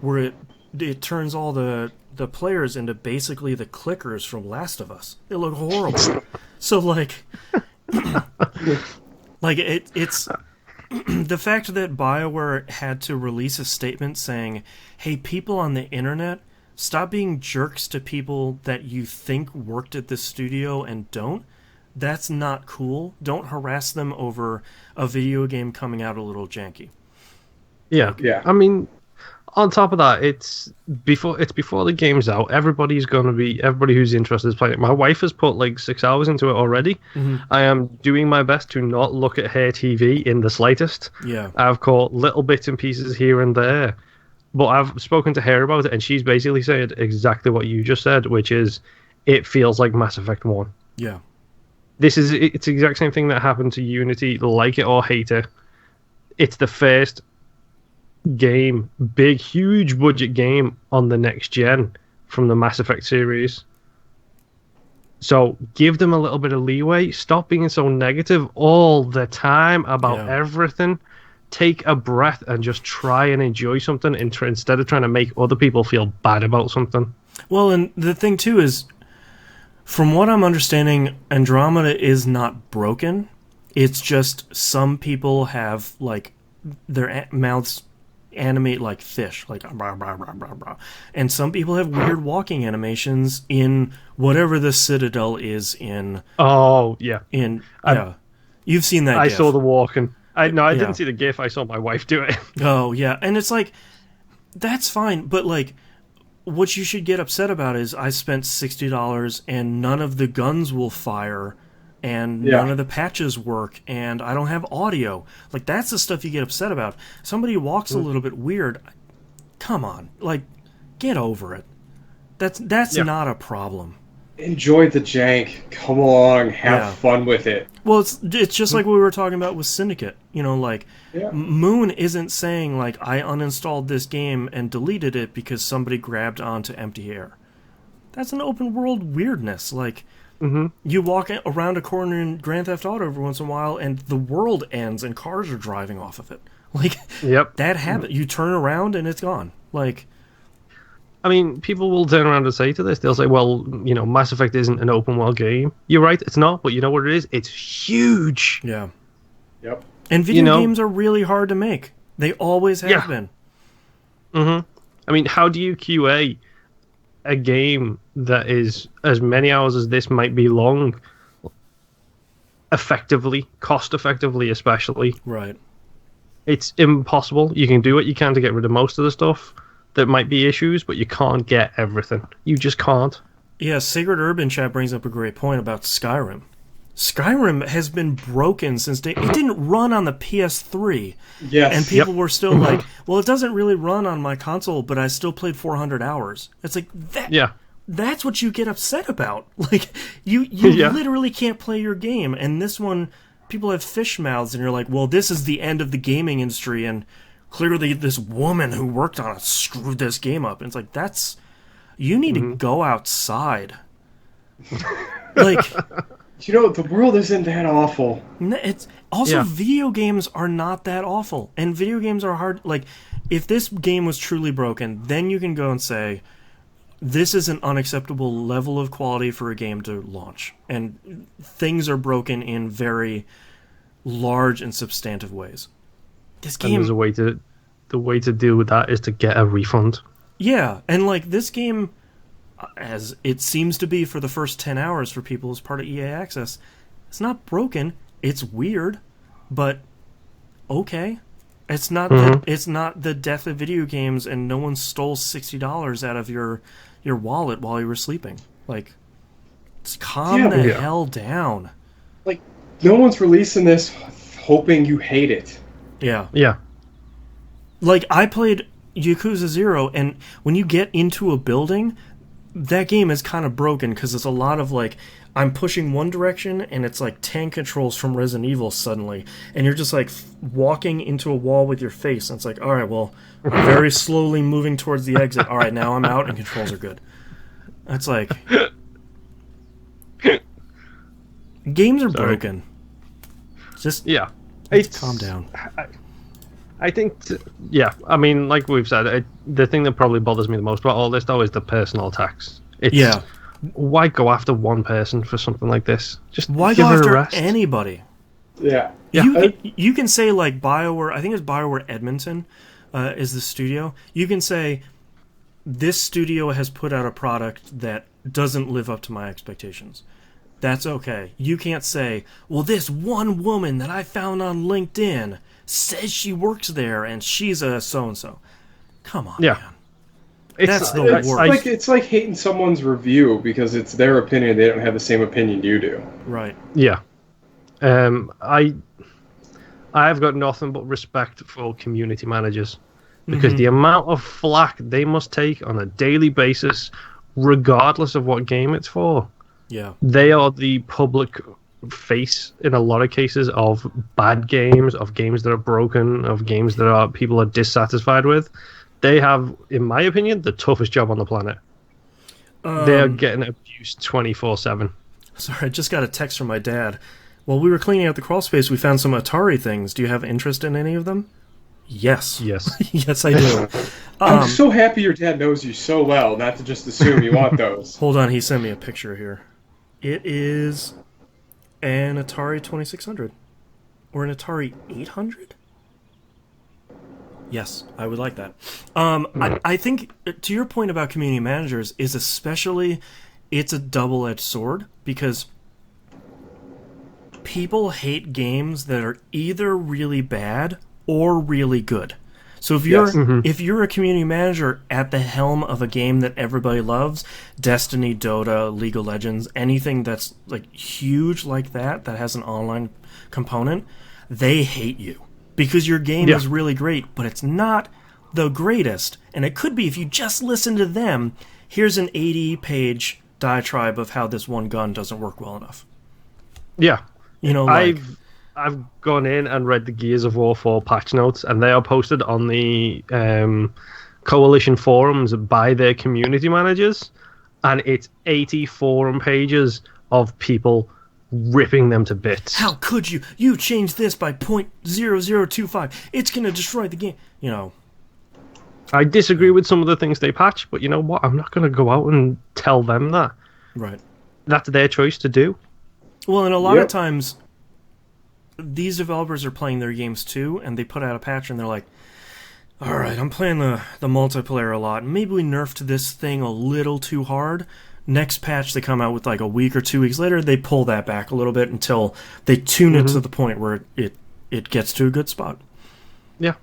Speaker 2: where it turns all the players into basically the clickers from Last of Us. They look horrible. So, like... like it's the fact that BioWare had to release a statement saying, hey, people on the internet, stop being jerks to people that you think worked at this studio and don't. that's not cool. Don't harass them over a video game coming out a little janky.
Speaker 3: Yeah.
Speaker 1: Yeah.
Speaker 3: I mean, on top of that, it's before the game's out. Everybody who's interested is playing it. My wife has put like 6 hours into it already.
Speaker 2: Mm-hmm.
Speaker 3: I am doing my best to not look at her TV in the slightest.
Speaker 2: Yeah.
Speaker 3: I've caught little bits and pieces here and there, but I've spoken to her about it, and she's basically said exactly what you just said, which is, it feels like Mass Effect 1.
Speaker 2: Yeah.
Speaker 3: It's the exact same thing that happened to Unity, like it or hate it. It's the first game, big, huge budget game on the next gen from the Mass Effect series. So give them a little bit of leeway. Stop being so negative all the time about everything. Take a breath and just try and enjoy something instead of trying to make other people feel bad about something.
Speaker 2: Well, and the thing too is, from what I'm understanding, Andromeda is not broken. It's just some people have like their mouths animate like fish, like blah, blah, blah, blah, blah. And some people have weird walking animations in whatever the Citadel is in.
Speaker 3: Oh yeah,
Speaker 2: you've seen that.
Speaker 3: I
Speaker 2: GIF.
Speaker 3: saw the walking. I didn't see the GIF. I saw my wife do it.
Speaker 2: Oh yeah, and it's like, that's fine, but like, what you should get upset about is I spent $60 and none of the guns will fire. And none of the patches work, and I don't have audio. Like, that's the stuff you get upset about. Somebody walks a little bit weird. Come on, like, get over it. That's not a problem.
Speaker 1: Enjoy the jank. Come along, have fun with it.
Speaker 2: Well, it's just like what we were talking about with Syndicate. You know, like, Moon isn't saying, like, I uninstalled this game and deleted it because somebody grabbed onto empty air. That's an open world weirdness. Like, you walk around a corner in Grand Theft Auto every once in a while, and the world ends, and cars are driving off of it. Like, that happens. You turn around, and it's gone. Like,
Speaker 3: I mean, people will turn around and say to this, they'll say, well, you know, Mass Effect isn't an open world game. You're right, it's not, but you know what it is? It's huge.
Speaker 2: Yeah.
Speaker 1: Yep.
Speaker 2: And video games are really hard to make. They always have been.
Speaker 3: I mean, how do you QA a game that is as many hours as this might be long, effectively, cost effectively especially?
Speaker 2: Right.
Speaker 3: It's impossible. You can do what you can to get rid of most of the stuff that might be issues, but you can't get everything. You just can't.
Speaker 2: Yeah, Sacred Urban Chat brings up a great point about Skyrim. Skyrim has been broken since day. It didn't run on the PS3.
Speaker 1: Yes.
Speaker 2: And people were still like, well, it doesn't really run on my console, but I still played 400 hours. It's like, that's what you get upset about. Like, you literally can't play your game. And this one, people have fish mouths, and you're like, well, this is the end of the gaming industry, and clearly this woman who worked on it screwed this game up. And it's like, you need to go outside. Like...
Speaker 1: You know, the world isn't that awful.
Speaker 2: It's also video games are not that awful, and video games are hard. Like, if this game was truly broken, then you can go and say, this is an unacceptable level of quality for a game to launch, and things are broken in very large and substantive ways. This game,
Speaker 3: and there's the way to deal with that is to get a refund.
Speaker 2: Yeah, and like this game, as it seems to be for the first 10 hours for people as part of EA Access, it's not broken. It's weird, but okay. It's not it's not the death of video games, and no one stole $60 out of your wallet while you were sleeping. Like, calm the hell down.
Speaker 1: Like, no one's releasing this hoping you hate it.
Speaker 2: Yeah.
Speaker 3: Yeah.
Speaker 2: Like, I played Yakuza 0, and when you get into a building, that game is kind of broken because it's a lot of like, I'm pushing one direction and it's like tank controls from Resident Evil suddenly, and you're just like walking into a wall with your face, and it's like, all right, well, I'm very slowly moving towards the exit. All right, now I'm out and controls are good. That's like, games are broken. Just calm down.
Speaker 3: I think, I mean, like we've said, the thing that probably bothers me the most about all this, though, is the personal attacks. Why go after one person for something like this? Just
Speaker 2: why
Speaker 3: give
Speaker 2: go
Speaker 3: her
Speaker 2: after
Speaker 3: a rest.
Speaker 2: anybody?
Speaker 1: Yeah.
Speaker 2: You can say, like, BioWare, I think it's BioWare Edmonton is the studio. You can say, this studio has put out a product that doesn't live up to my expectations. That's okay. You can't say, well, this one woman that I found on LinkedIn says she works there and she's a so-and-so. Come on, man. That's the worst.
Speaker 1: It's like hating someone's review because it's their opinion. They don't have the same opinion you do.
Speaker 2: Right.
Speaker 3: Yeah. I've got nothing but respect for community managers because the amount of flack they must take on a daily basis, regardless of what game it's for.
Speaker 2: Yeah.
Speaker 3: They are the public face in a lot of cases of bad games, of games that are broken, of games that people are dissatisfied with. They have, in my opinion, the toughest job on the planet. They are getting abused 24/7.
Speaker 2: Sorry, I just got a text from my dad. While we were cleaning out the crawl space, we found some Atari things. Do you have interest in any of them? Yes. Yes, I do.
Speaker 1: I'm so happy your dad knows you so well, not to just assume you want those.
Speaker 2: Hold on, he sent me a picture here. It is an Atari 2600. Or an Atari 800? Yes, I would like that. I think, to your point about community managers, is especially, it's a double-edged sword, because people hate games that are either really bad or really good. So if you're a community manager at the helm of a game that everybody loves, Destiny, Dota, League of Legends, anything that's like huge like that has an online component, they hate you because your game is really great, but it's not the greatest. And it could be if you just listen to them. Here's an 80-page diatribe of how this one gun doesn't work well enough.
Speaker 3: Yeah.
Speaker 2: You know, like,
Speaker 3: I've gone in and read the Gears of War 4 patch notes, and they are posted on the Coalition forums by their community managers, and it's 80 forum pages of people ripping them to bits.
Speaker 2: How could you? You changed this by 0.0025. It's going to destroy the game. You know.
Speaker 3: I disagree with some of the things they patch, but you know what? I'm not going to go out and tell them that.
Speaker 2: Right.
Speaker 3: That's their choice to do.
Speaker 2: Well, and a lot of times, these developers are playing their games too, and they put out a patch, and they're like, all right, I'm playing the multiplayer a lot. Maybe we nerfed this thing a little too hard. Next patch they come out with like a week or 2 weeks later, they pull that back a little bit until they tune it to the point where it gets to a good spot.
Speaker 3: Yeah.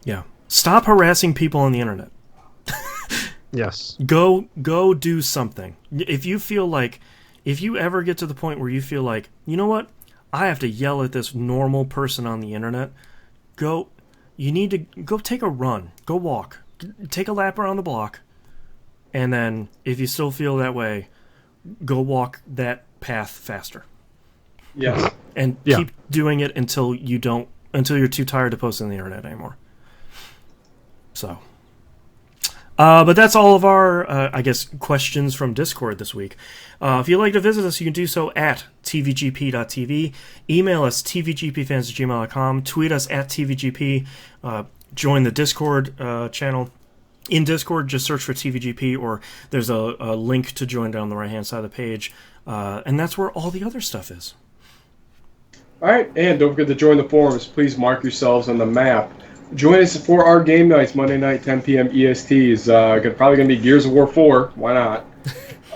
Speaker 2: Yeah. Stop harassing people on the internet.
Speaker 3: Yes.
Speaker 2: Go do something. If you ever get to the point where you feel like, you know what? I have to yell at this normal person on the internet. You need to go take a run. Go walk. Take a lap around the block. And then, if you still feel that way, go walk that path faster.
Speaker 1: Yes.
Speaker 2: And keep doing it until you're too tired to post on the internet anymore. So. But that's all of our, questions from Discord this week. If you'd like to visit us, you can do so at tvgp.tv. Email us, tvgpfans@gmail.com. Tweet us at tvgp. Join the Discord channel. In Discord, just search for TVGP, or there's a link to join down the right-hand side of the page. And that's where all the other stuff is.
Speaker 1: All right, and don't forget to join the forums. Please mark yourselves on the map. Join us for our game nights, Monday night, 10 p.m. EST. Is probably going to be Gears of War 4. Why not?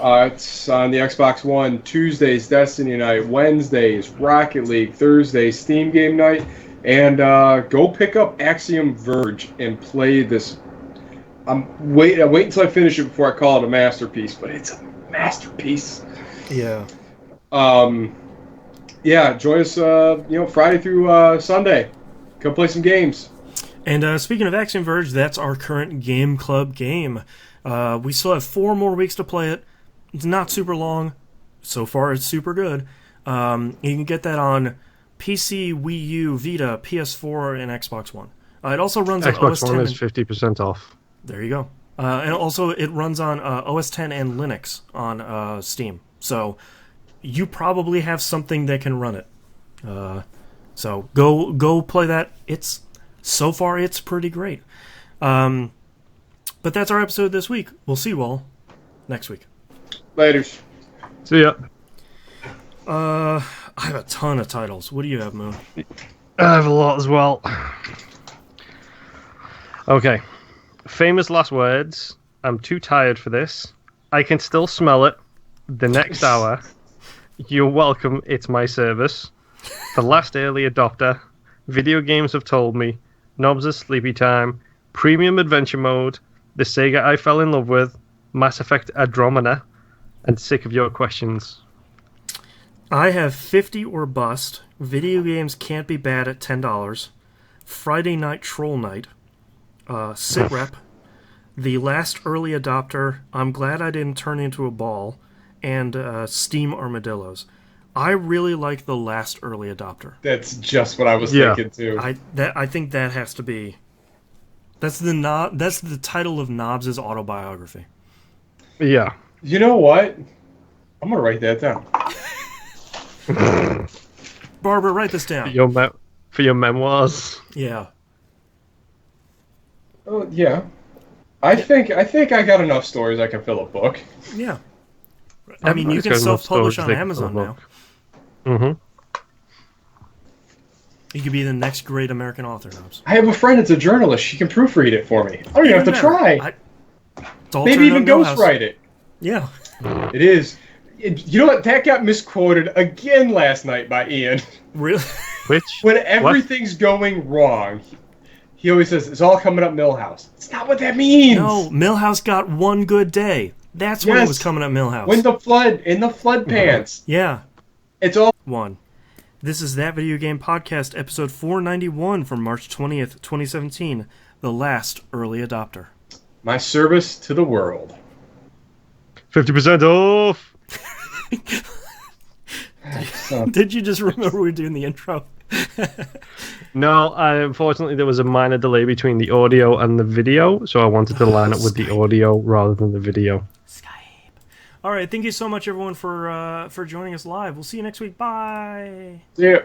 Speaker 1: It's on the Xbox One. Tuesdays, Destiny night. Wednesdays, Rocket League. Thursdays, Steam game night. And go pick up Axiom Verge and play this. I wait until I finish it before I call it a masterpiece, but it's a masterpiece.
Speaker 2: Yeah.
Speaker 1: Join us, Friday through Sunday. Come play some games.
Speaker 2: And speaking of Axiom Verge, that's our current Game Club game. We still have 4 more weeks to play it. It's not super long. So far, it's super good. You can get that on PC, Wii U, Vita, PS4, and Xbox One. It also runs on OS
Speaker 3: Xbox
Speaker 2: 10.
Speaker 3: One is 50% off.
Speaker 2: There you go. And also, it runs on OS 10 and Linux on Steam. So you probably have something that can run it. So go play that. So far, it's pretty great. But that's our episode this week. We'll see you all next week.
Speaker 1: Laters.
Speaker 3: See ya.
Speaker 2: I have a ton of titles. What do you have, Moon?
Speaker 3: I have a lot as well. Okay. Famous last words. I'm too tired for this. I can still smell it. The next hour. You're welcome, it's my service. The last early adopter. Video games have told me. Knobs' sleepy time. Premium adventure mode. The Sega I fell in love with. Mass Effect Andromeda. And sick of your questions.
Speaker 2: I have 50 or bust. Video games can't be bad at $10. Friday Night Troll Night. Sit Rep. The Last Early Adopter. I'm glad I didn't turn into a ball. And Steam Armadillos. I really like The Last Early Adopter.
Speaker 1: That's just what I was thinking too.
Speaker 2: I think that has to be. That's the title of Knobs' autobiography.
Speaker 3: Yeah.
Speaker 1: You know what? I'm gonna write that down.
Speaker 2: Barbara, write this down.
Speaker 3: For your memoirs.
Speaker 2: Yeah.
Speaker 1: Oh yeah. I think I got enough stories I can fill a book.
Speaker 2: Yeah. I mean, you can self-publish on Amazon now.
Speaker 3: Mm-hmm.
Speaker 2: You could be the next great American author, Knobs.
Speaker 1: I have a friend that's a journalist. She can proofread it for me. I don't even have to try. Maybe even ghostwrite it.
Speaker 2: Yeah.
Speaker 1: It is. You know what? That got misquoted again last night by Ian.
Speaker 2: Really?
Speaker 1: When everything's going wrong, he always says, it's all coming up Millhouse. It's not what that means.
Speaker 2: No, Millhouse got one good day. That's when it was coming up Millhouse.
Speaker 1: When the flood, in the flood pants.
Speaker 2: Yeah.
Speaker 1: It's all
Speaker 2: one. This is That Video Game Podcast, episode 491 from March 20th, 2017. The Last Early Adopter.
Speaker 1: My service to the world.
Speaker 3: 50% off!
Speaker 2: Did you just remember we were doing the intro?
Speaker 3: No, unfortunately there was a minor delay between the audio and the video, so I wanted to line up with the audio rather than the video.
Speaker 2: Skype. All right, thank you so much, everyone, for joining us live. We'll see you next week. Bye.
Speaker 1: Yeah.